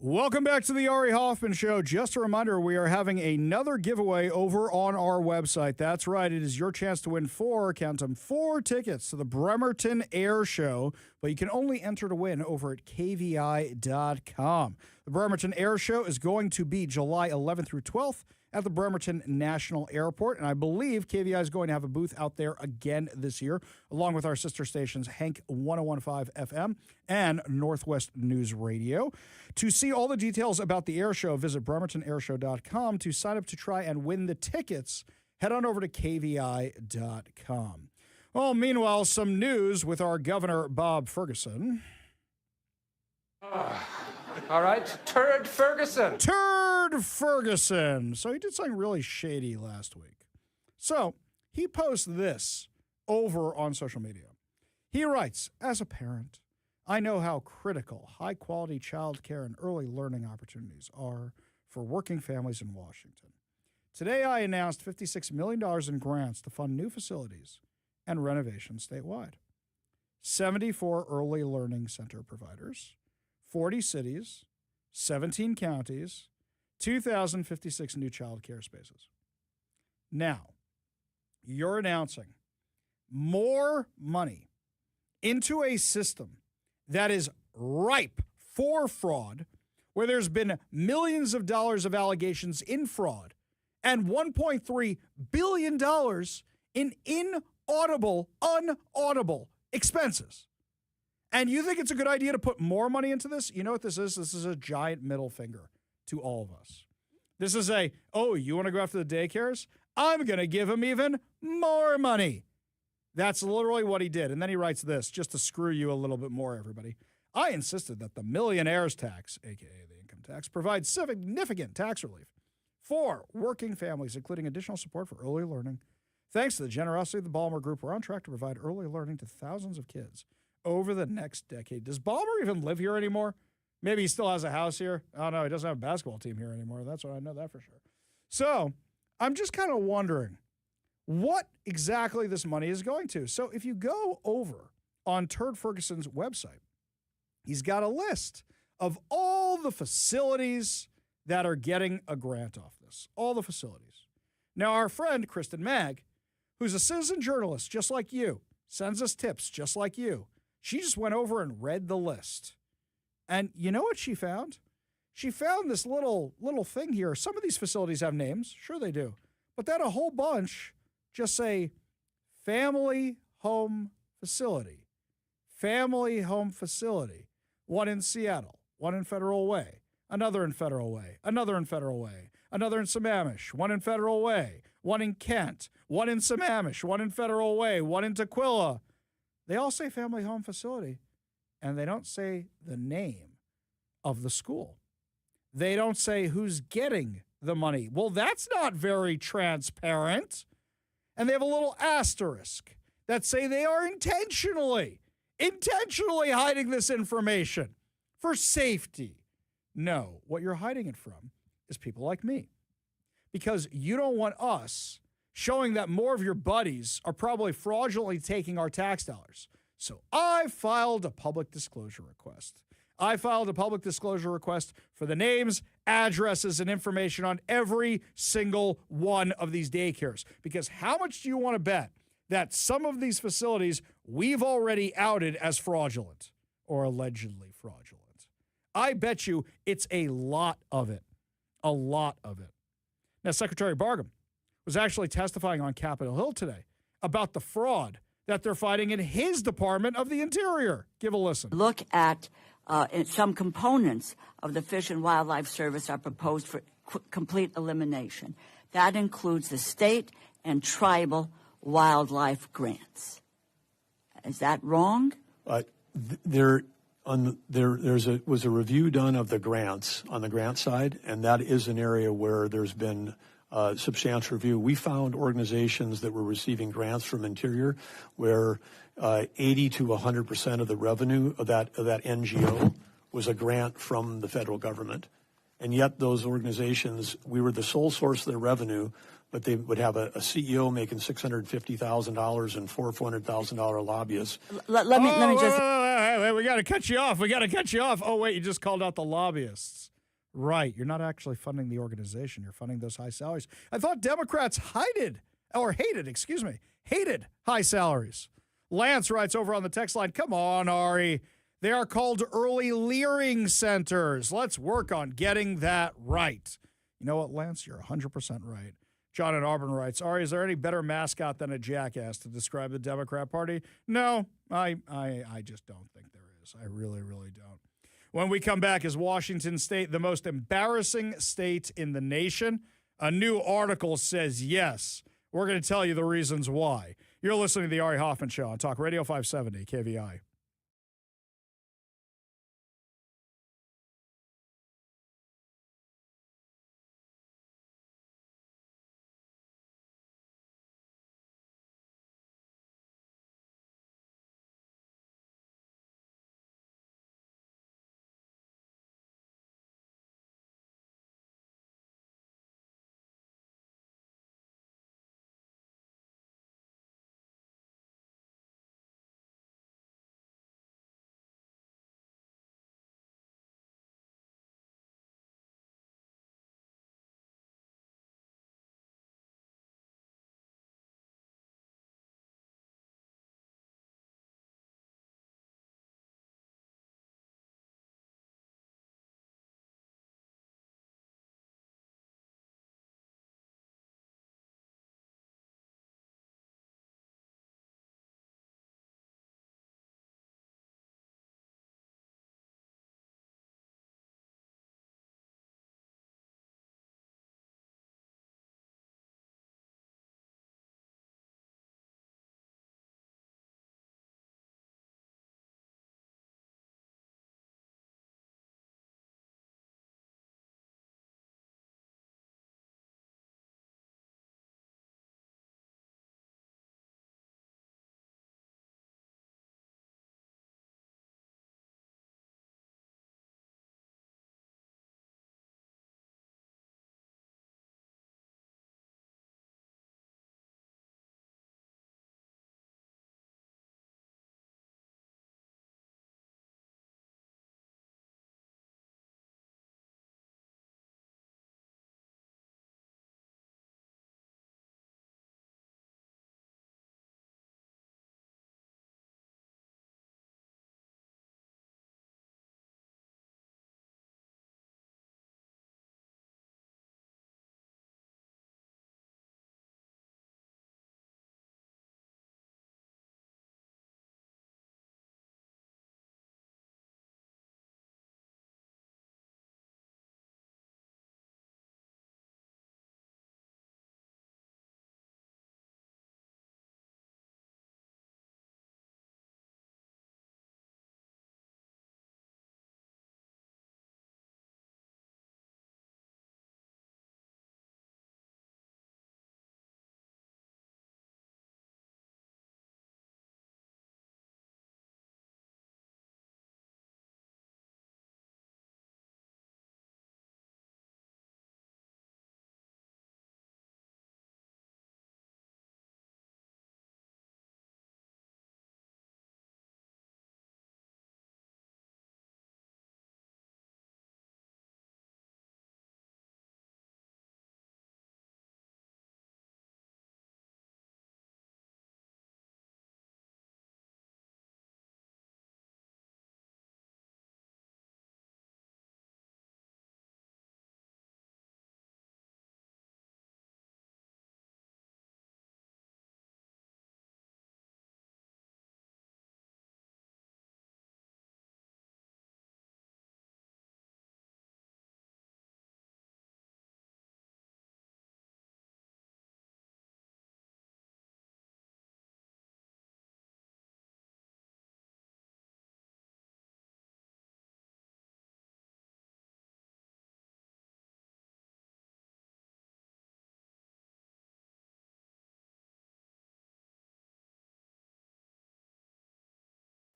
Welcome back to the Ari Hoffman Show. Just a reminder, we are having another giveaway over on our website. That's right. It is your chance to win 4 tickets to the Bremerton Air Show, but you can only enter to win over at KVI.com. The Bremerton Air Show is going to be July 11th through 12th at the Bremerton National Airport, and I believe KVI is going to have a booth out there again this year, along with our sister stations Hank 101.5 FM and Northwest News Radio. To see all the details about the air show, visit bremertonairshow.com. To sign up to try and win the tickets, head on over to KVI.com. Well, meanwhile, some news with our Governor, Bob Ferguson. All right, Turd Ferguson. Turd Ferguson. So he did something really shady last week. So he posts this over on social media. He writes, as a parent, I know how critical high-quality child care and early learning opportunities are for working families in Washington. Today, I announced $56 million in grants to fund new facilities and renovations statewide. 74 early learning center providers, 40 cities, 17 counties, 2,056 new child care spaces. Now, you're announcing more money into a system that is ripe for fraud, where there's been millions of dollars of allegations in fraud and $1.3 billion in unaudible expenses. And you think it's a good idea to put more money into this? You know what this is? This is a giant middle finger to all of us. This is you want to go after the daycares? I'm going to give them even more money. That's literally what he did. And then he writes this, just to screw you a little bit more, everybody. I insisted that the millionaire's tax, a.k.a. the income tax, provides significant tax relief for working families, including additional support for early learning. Thanks to the generosity of the Ballmer Group, we're on track to provide early learning to thousands of kids over the next decade. Does Ballmer even live here anymore? Maybe he still has a house here. Oh, no, he doesn't have a basketball team here anymore. That's what I know that for sure. So I'm just kind of wondering what exactly this money is going to. So if you go over on Turd Ferguson's website, he's got a list of all the facilities that are getting a grant off this, all the facilities. Now, our friend Kristen Mag, who's a citizen journalist just like you, sends us tips just like you. She just went over and read the list. And you know what she found? She found this little thing here. Some of these facilities have names. Sure they do. But then a whole bunch just say family home facility. Family home facility. One in Seattle. One in Federal Way. Another in Federal Way. Another in Federal Way. Another in Sammamish. One in Federal Way. One in Kent. One in Sammamish. One in Federal Way. One in Tukwila. They all say family home facility, and they don't say the name of the school. They don't say who's getting the money. Well, that's not very transparent. And they have a little asterisk that say they are intentionally hiding this information for safety. No, what you're hiding it from is people like me. Because you don't want us showing that more of your buddies are probably fraudulently taking our tax dollars. So I filed a public disclosure request. I filed a public disclosure request for the names, addresses, and information on every single one of these daycares. Because how much do you want to bet that some of these facilities we've already outed as fraudulent or allegedly fraudulent? I bet you it's a lot of it. A lot of it. Now, Secretary Bargum was actually testifying on Capitol Hill today about the fraud that they're fighting in his Department of the Interior. Give a listen. Look at some components of the Fish and Wildlife Service are proposed for complete elimination. That includes the state and tribal wildlife grants. Is that wrong? There was a review done of the grants on the grant side, and that is an area where there's been substantial review. We found organizations that were receiving grants from Interior where 80 to 100% of the revenue of that NGO was a grant from the federal government. And yet those organizations, we were the sole source of their revenue, but they would have a CEO making $650,000 and $400,000 lobbyists. Let me just... Wait, we got to cut you off. Oh, wait, you just called out the lobbyists. Right, you're not actually funding the organization. You're funding those high salaries. I thought Democrats hated high salaries. Lance writes over on the text line, come on, Ari. They are called early leering centers. Let's work on getting that right. You know what, Lance? You're 100% right. John in Auburn writes, Ari, is there any better mascot than a jackass to describe the Democrat Party? No, I just don't think there is. I really, really don't. When we come back, is Washington State the most embarrassing state in the nation? A new article says yes. We're going to tell you the reasons why. You're listening to the Ari Hoffman Show on Talk Radio 570 KVI.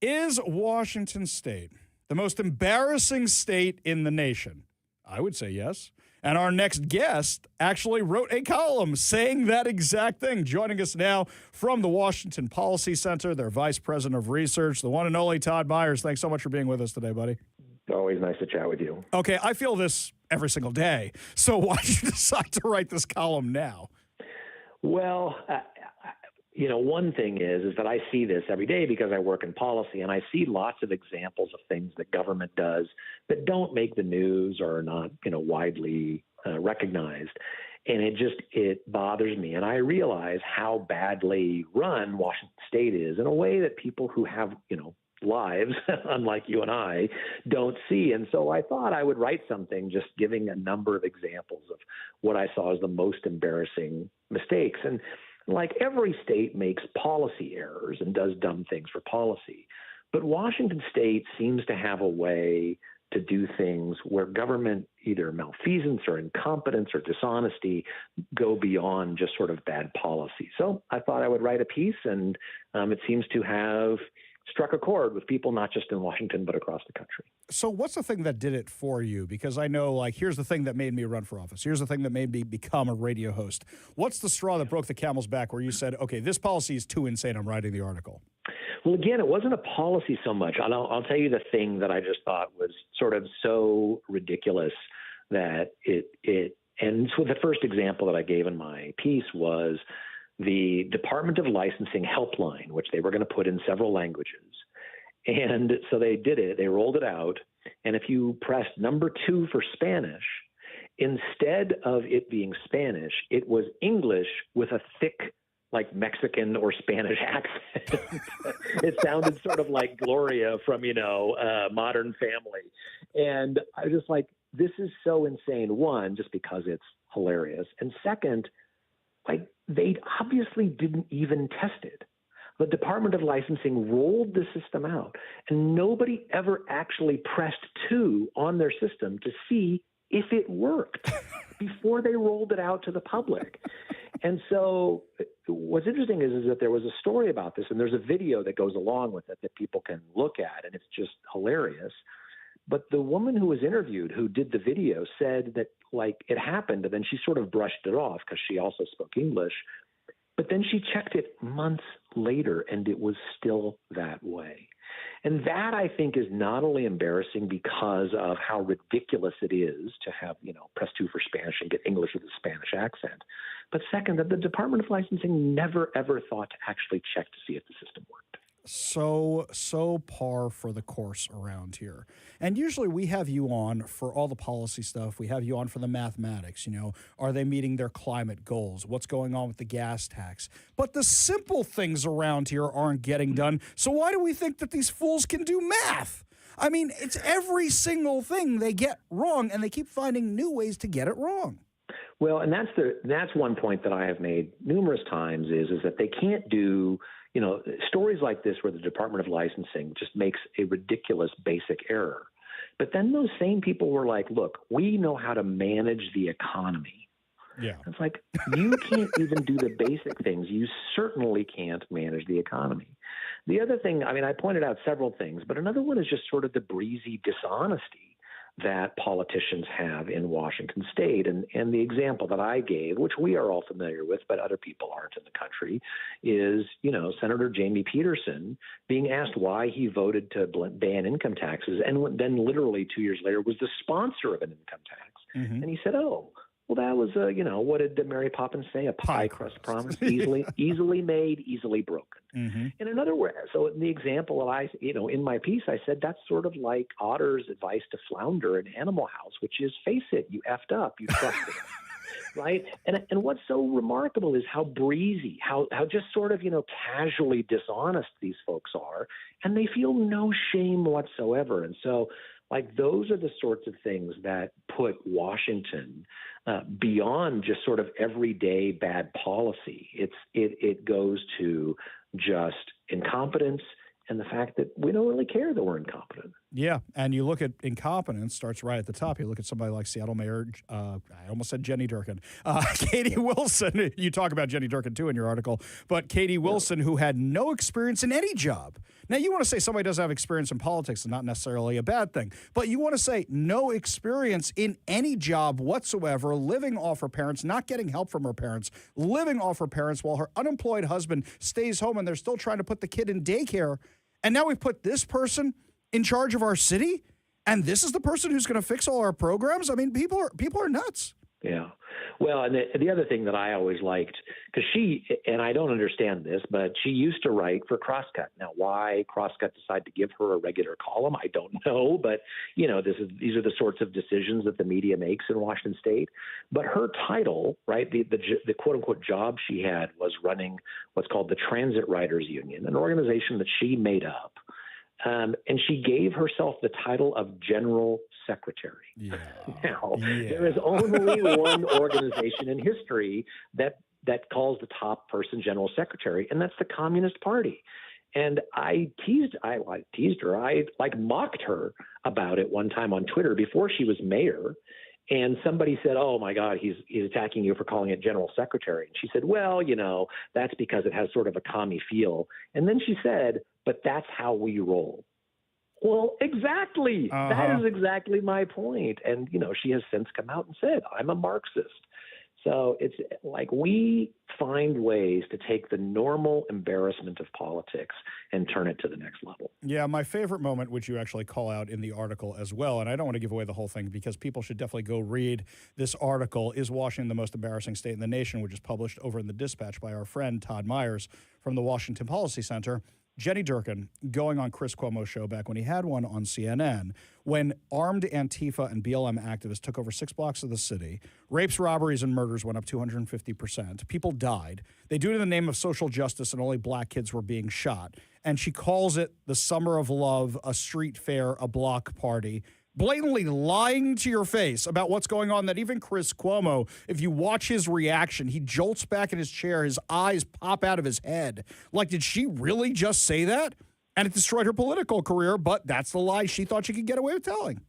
Is Washington State the most embarrassing state in the nation? I would say yes. And our next guest actually wrote a column saying that exact thing. Joining us now from the Washington Policy Center, their Vice President of Research, the one and only Todd Myers. Thanks so much for being with us today, buddy. Always nice to chat with you. Okay, I feel this every single day. So why did you decide to write this column now? Well, one thing is that I see this every day because I work in policy, and I see lots of examples of things that government does that don't make the news or are not, widely recognized. And it bothers me. And I realize how badly run Washington State is in a way that people who have, lives, unlike you and I, don't see. And so I thought I would write something just giving a number of examples of what I saw as the most embarrassing mistakes. And like every state makes policy errors and does dumb things for policy. But Washington State seems to have a way to do things where government, either malfeasance or incompetence or dishonesty, go beyond just sort of bad policy. So I thought I would write a piece, and it seems to have struck a chord with people not just in Washington but across the country. So what's the thing that did it for you? Because I know, here's the thing that made me run for office. Here's the thing that made me become a radio host. What's the straw that broke the camel's back where you said, okay, this policy is too insane, I'm writing the article? Well, again, it wasn't a policy so much. I'll tell you the thing that I just thought was sort of so ridiculous that and so the first example that I gave in my piece was the Department of Licensing helpline, which they were going to put in several languages. And so they did it. They rolled it out. And if you pressed number 2 for Spanish, instead of it being Spanish, it was English with a thick, like Mexican or Spanish accent. It sounded sort of like Gloria from, Modern Family. And I was just like, this is so insane. One, just because it's hilarious. And second, they obviously didn't even test it. The Department of Licensing rolled the system out, and nobody ever actually pressed 2 on their system to see if it worked before they rolled it out to the public. And so what's interesting is that there was a story about this, and there's a video that goes along with it that people can look at, and it's just hilarious. But the woman who was interviewed, who did the video, said that it happened, and then she sort of brushed it off because she also spoke English. But then she checked it months later, and it was still that way. And that, I think, is not only embarrassing because of how ridiculous it is to have, press 2 for Spanish and get English with a Spanish accent, but second, that the Department of Licensing never, ever thought to actually check to see if the system worked. So par for the course around here. And usually we have you on for all the policy stuff. We have you on for the mathematics. Are they meeting their climate goals? What's going on with the gas tax? But the simple things around here aren't getting done. So why do we think that these fools can do math? I mean, it's every single thing they get wrong, and they keep finding new ways to get it wrong. Well, and that's one point that I have made numerous times is that they can't do stories like this where the Department of Licensing just makes a ridiculous basic error. But then those same people were like, look, we know how to manage the economy. Yeah. It's like, you can't even do the basic things. You certainly can't manage the economy. The other thing, I pointed out several things, but another one is just sort of the breezy dishonesty that politicians have in Washington State. And the example that I gave, which we are all familiar with, but other people aren't in the country, is, Senator Jamie Peterson being asked why he voted to ban income taxes, and then literally 2 years later was the sponsor of an income tax. Mm-hmm. And he said, well, that was, what did Mary Poppins say? A pie crust promise, easily made, easily broken. Mm-hmm. And in other words, so in the example that in my piece, I said that's sort of like Otter's advice to Flounder in Animal House, which is, face it, you effed up, you trusted him. Right. And what's so remarkable is how breezy, how just sort of, casually dishonest these folks are. And they feel no shame whatsoever. And so, those are the sorts of things that put Washington beyond just sort of everyday bad policy. It goes to just incompetence and the fact that we don't really care that we're incompetent. Yeah, and you look at incompetence, starts right at the top. You look at somebody like Seattle Mayor, I almost said Jenny Durkan, Katie Wilson. You talk about Jenny Durkan, too, in your article. But Katie Wilson, who had no experience in any job. Now, you want to say somebody doesn't have experience in politics is not necessarily a bad thing. But you want to say no experience in any job whatsoever, living off her parents, not getting help from her parents, living off her parents while her unemployed husband stays home and they're still trying to put the kid in daycare. And now we put this person in charge of our city, and this is the person who's going to fix all our programs? I mean, people are nuts. Yeah. Well, and the other thing that I always liked, because she, and I don't understand this, but she used to write for Crosscut. Now, why Crosscut decided to give her a regular column, I don't know. But, these are the sorts of decisions that the media makes in Washington State. But her title, right, the quote unquote job she had was running what's called the Transit Writers Union, an organization that she made up. And she gave herself the title of General Secretary. Yeah. Now, there is only one organization in history that calls the top person General Secretary, and that's the Communist Party. And I teased her. I mocked her about it one time on Twitter before she was mayor. And somebody said, "Oh my God, he's attacking you for calling it General Secretary." And she said, "Well, that's because it has sort of a commie feel." And then she said, "But that's how we roll." Well, exactly. That is exactly my point. And she has since come out and said, "I'm a Marxist." So it's like we find ways to take the normal embarrassment of politics and turn it to the next level. Yeah, my favorite moment, which you actually call out in the article as well, and I don't want to give away the whole thing because people should definitely go read this article, Is Washington the Most Embarrassing State in the Nation?, which is published over in the Dispatch by our friend Todd Myers from the Washington Policy Center. Jenny Durkin going on Chris Cuomo's show back when he had one on CNN, when armed Antifa and BLM activists took over 6 blocks of the city, rapes, robberies, and murders went up 250%. People died. They do it in the name of social justice, and only black kids were being shot. And she calls it the Summer of Love, a street fair, a block party, blatantly lying to your face about what's going on, that even Chris Cuomo, if you watch his reaction, he jolts back in his chair, his eyes pop out of his head. Like, did she really just say that? And it destroyed her political career, but that's the lie she thought she could get away with telling.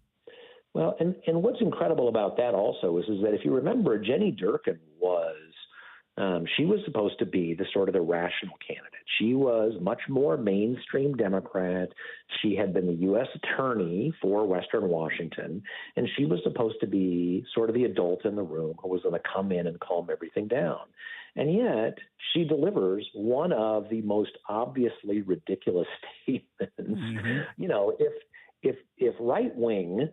Well, and what's incredible about that also is that if you remember, Jenny Durkin she was supposed to be the sort of the rational candidate. She was much more mainstream Democrat. She had been the U.S. attorney for Western Washington, and she was supposed to be sort of the adult in the room who was going to come in and calm everything down. And yet she delivers one of the most obviously ridiculous statements. If right-wing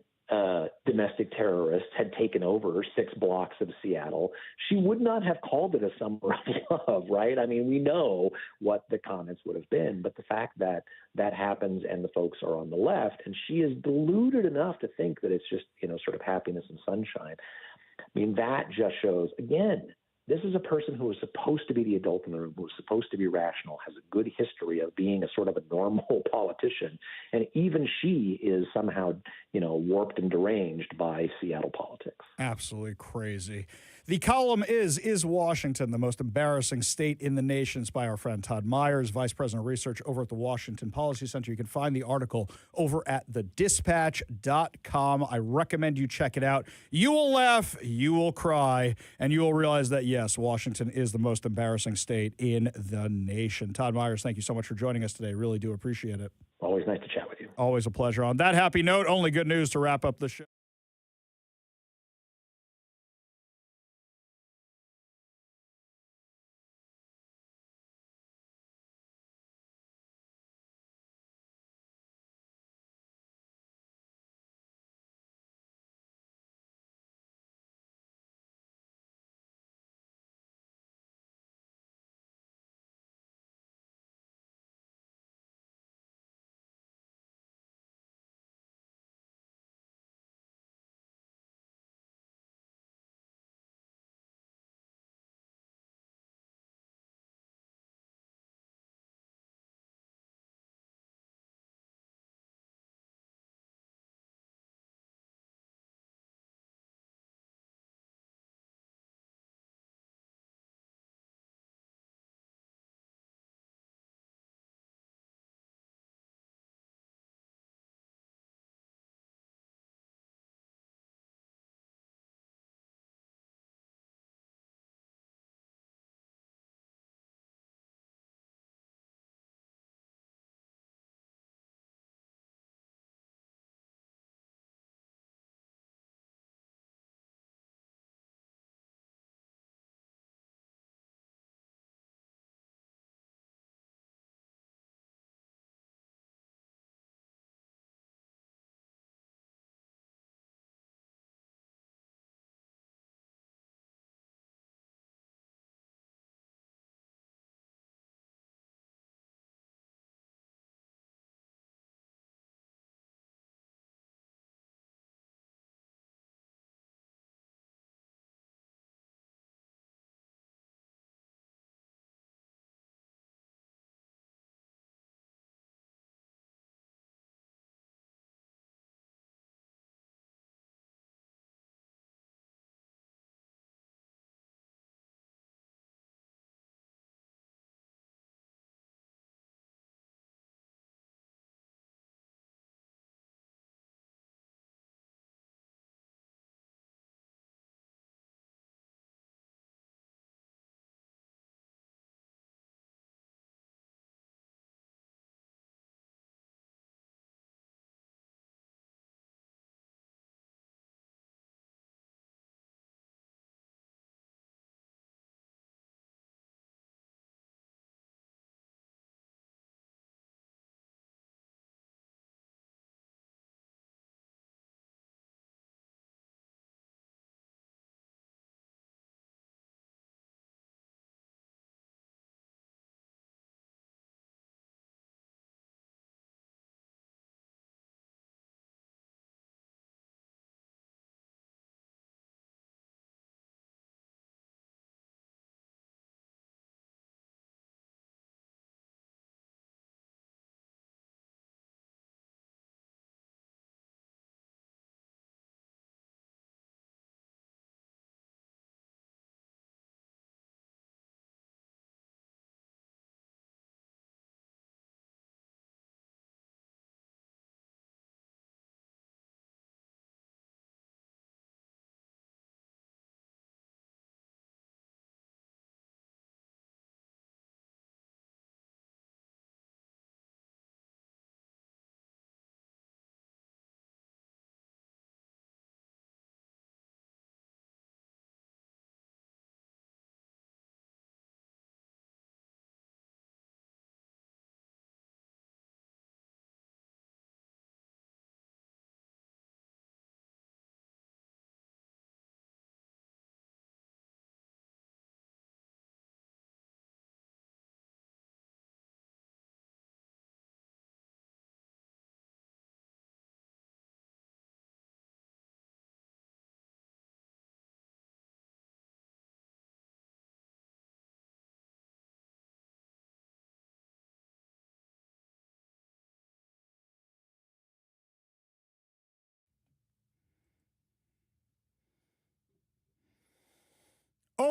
domestic terrorists had taken over 6 blocks of Seattle, she would not have called it a summer of love, right? I mean, we know what the comments would have been, but the fact that that happens and the folks are on the left, and she is deluded enough to think that it's just, sort of happiness and sunshine. I mean, that just shows, again, this is a person who is supposed to be the adult in the room, who is supposed to be rational, has a good history of being a sort of a normal politician. And even she is somehow, warped and deranged by Seattle politics. Absolutely crazy. The column is Washington the Most Embarrassing State in the Nation? It's by our friend Todd Myers, Vice President of Research over at the Washington Policy Center. You can find the article over at thedispatch.com. I recommend you check it out. You will laugh, you will cry, and you will realize that, yes, Washington is the most embarrassing state in the nation. Todd Myers, thank you so much for joining us today. Really do appreciate it. Always nice to chat with you. Always a pleasure. On that happy note, only good news to wrap up the show.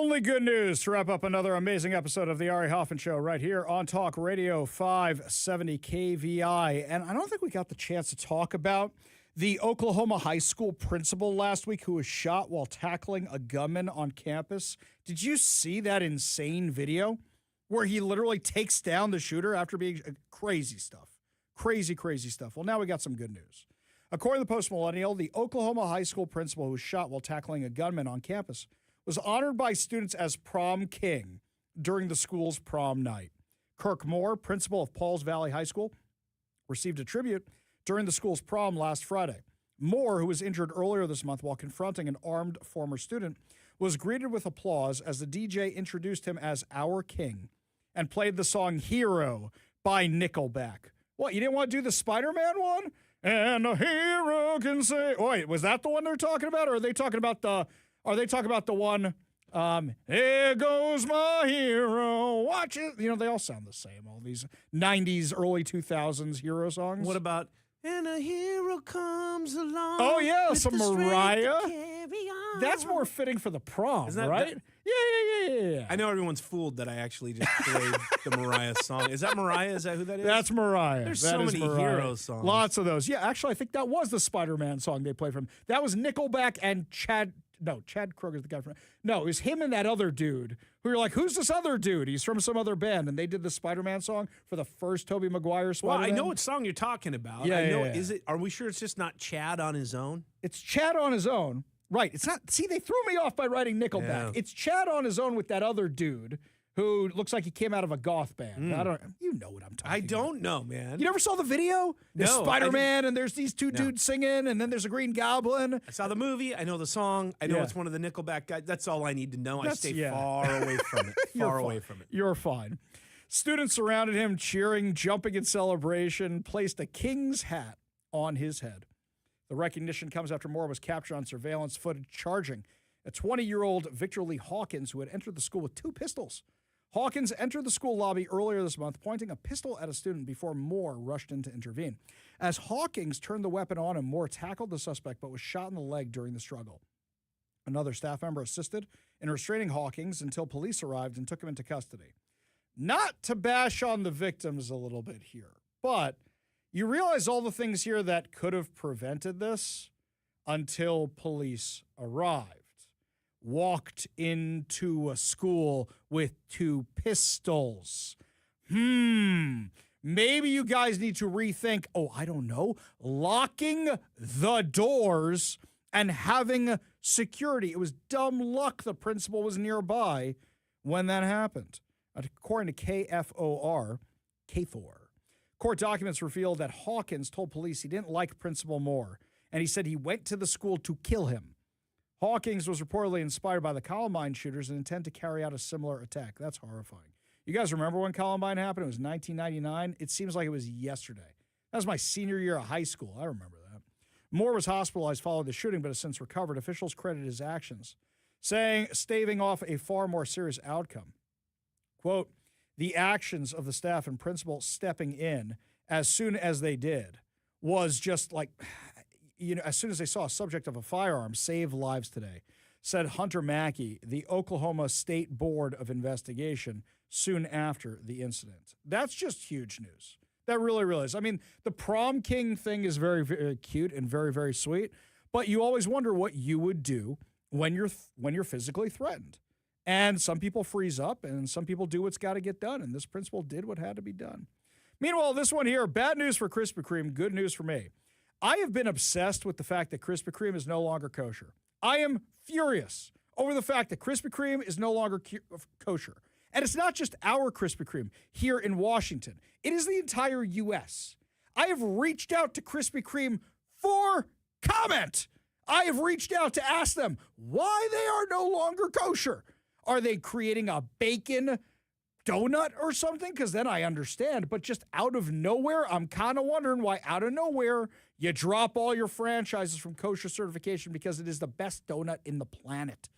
Only good news to wrap up another amazing episode of the Ari Hoffman Show right here on Talk Radio 570 KVI. And I don't think we got the chance to talk about the Oklahoma high school principal last week who was shot while tackling a gunman on campus. Did you see that insane video where he literally takes down the shooter after being crazy stuff? Crazy, crazy stuff. Well, now we got some good news. According to the Post Millennial, the Oklahoma high school principal who was shot while tackling a gunman on campus was honored by students as prom king during the school's prom night. Kirk Moore, principal of Pauls Valley High School, received a tribute during the school's prom last Friday. Moore, who was injured earlier this month while confronting an armed former student, was greeted with applause as the DJ introduced him as our king and played the song Hero by Nickelback. What, you didn't want to do the Spider-Man one? And a hero can say... Wait, was that the one they're talking about? Or are they talking about the one... There goes my hero, watch it. You know, they all sound the same, all these 90s, early 2000s hero songs. What about... And a hero comes along. Oh, yeah, some Mariah. That's more fitting for the prom, right? Yeah. I know everyone's fooled that I actually just played the Mariah song. Is that Mariah? Is that who that is? That's Mariah. There's that so is many Mariah. hero songs. Lots of those. Yeah, actually, I think that was the Spider-Man song they played from. That was Nickelback and Chad Kroger's the guy from... No, it was him and that other dude who you're like, who's this other dude? He's from some other band, and they did the Spider-Man song for the first Tobey Maguire Spider-Man. Well, I know what song you're talking about. Yeah, I know. yeah. Is it? Are we sure it's just not Chad on his own? It's Chad on his own. Right. It's not... See, they threw me off by writing Nickelback. Yeah. It's Chad on his own with that other dude who looks like he came out of a goth band. You know what I'm talking about. I don't know, man. You never saw the video? There's No, Spider-Man, and there's these two dudes singing, and then there's a Green Goblin. I saw the movie. I know the song. I know Yeah. it's one of the Nickelback guys. That's all I need to know. I stay yeah. far away from it. Far away from it. You're fine. Students surrounded him, cheering, jumping in celebration, placed a king's hat on his head. The recognition comes after Moore was captured on surveillance footage charging a 20-year-old Victor Lee Hawkins who had entered the school with 2 pistols. Hawkins entered the school lobby earlier this month, pointing a pistol at a student before Moore rushed in to intervene. As Hawkins turned the weapon on him, Moore tackled the suspect but was shot in the leg during the struggle. Another staff member assisted in restraining Hawkins until police arrived and took him into custody. Not to bash on the victims a little bit here, but you realize all the things here that could have prevented this until police arrived. Walked into a school with 2 pistols. Maybe you guys need to rethink, I don't know, locking the doors and having security. It was dumb luck the principal was nearby when that happened. According to KFOR, court documents revealed that Hawkins told police he didn't like Principal Moore, and he said he went to the school to kill him. Hawkins was reportedly inspired by the Columbine shooters and intended to carry out a similar attack. That's horrifying. You guys remember when Columbine happened? It was 1999. It seems like it was yesterday. That was my senior year of high school. I remember that. Moore was hospitalized following the shooting, but has since recovered. Officials credit his actions, staving off a far more serious outcome. Quote, the actions of the staff and principal stepping in as soon as they did was just like... as soon as they saw a subject of a firearm save lives today, said Hunter Mackey, the Oklahoma State Board of Investigation, soon after the incident. That's just huge news. That really, really is. I mean, the prom king thing is very, very cute and very, very sweet, but you always wonder what you would do when you're physically threatened. And some people freeze up, and some people do what's got to get done, and this principal did what had to be done. Meanwhile, this one here, bad news for Krispy Kreme, good news for me. I have been obsessed with the fact that Krispy Kreme is no longer kosher. I am furious over the fact that Krispy Kreme is no longer kosher. And it's not just our Krispy Kreme here in Washington. It is the entire U.S. I have reached out to Krispy Kreme for comment. I have reached out to ask them why they are no longer kosher. Are they creating a bacon donut or something? Because then I understand. But just out of nowhere, I'm kind of wondering why out of nowhere you drop all your franchises from kosher certification because it is the best donut in the planet.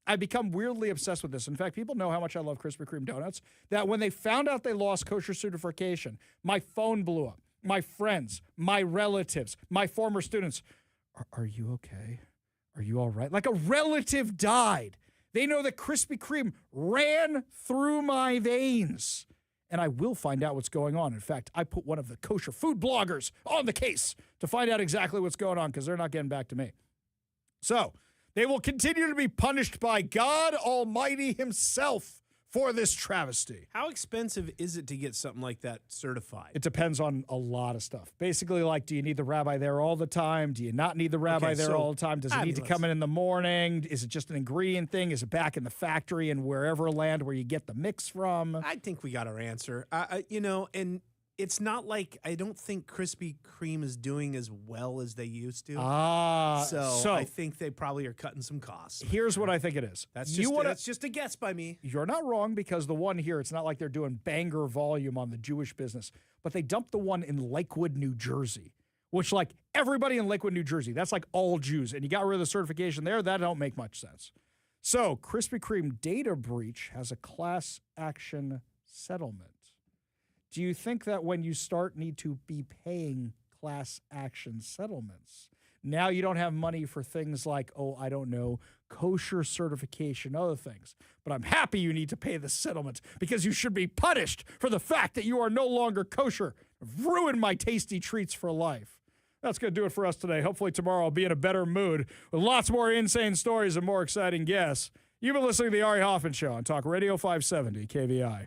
I've become weirdly obsessed with this. In fact, people know how much I love Krispy Kreme donuts, that when they found out they lost kosher certification, my phone blew up. My friends, my relatives, my former students, are you okay? Are you all right? Like a relative died. They know that Krispy Kreme ran through my veins. And I will find out what's going on. In fact, I put one of the kosher food bloggers on the case to find out exactly what's going on because they're not getting back to me. So they will continue to be punished by God Almighty himself for this travesty. How expensive is it to get something like that certified? It depends on a lot of stuff. Basically, like, do you need the rabbi there all the time? Do you not need the rabbi there all the time? Does he need to come in the morning? Is it just an ingredient thing? Is it back in the factory in wherever land where you get the mix from? I think we got our answer. And it's not like I don't think Krispy Kreme is doing as well as they used to. So I think they probably are cutting some costs. Here's what I think it is. That's just a guess by me. You're not wrong because the one here, it's not like they're doing banger volume on the Jewish business, but they dumped the one in Lakewood, New Jersey, which like everybody in Lakewood, New Jersey, that's like all Jews. And you got rid of the certification there. That don't make much sense. So Krispy Kreme data breach has a class action settlement. Do you think that when you need to be paying class action settlements, now you don't have money for things like, kosher certification, other things. But I'm happy you need to pay the settlement because you should be punished for the fact that you are no longer kosher. I've ruined my tasty treats for life. That's going to do it for us today. Hopefully tomorrow I'll be in a better mood with lots more insane stories and more exciting guests. You've been listening to The Ari Hoffman Show on Talk Radio 570 KVI.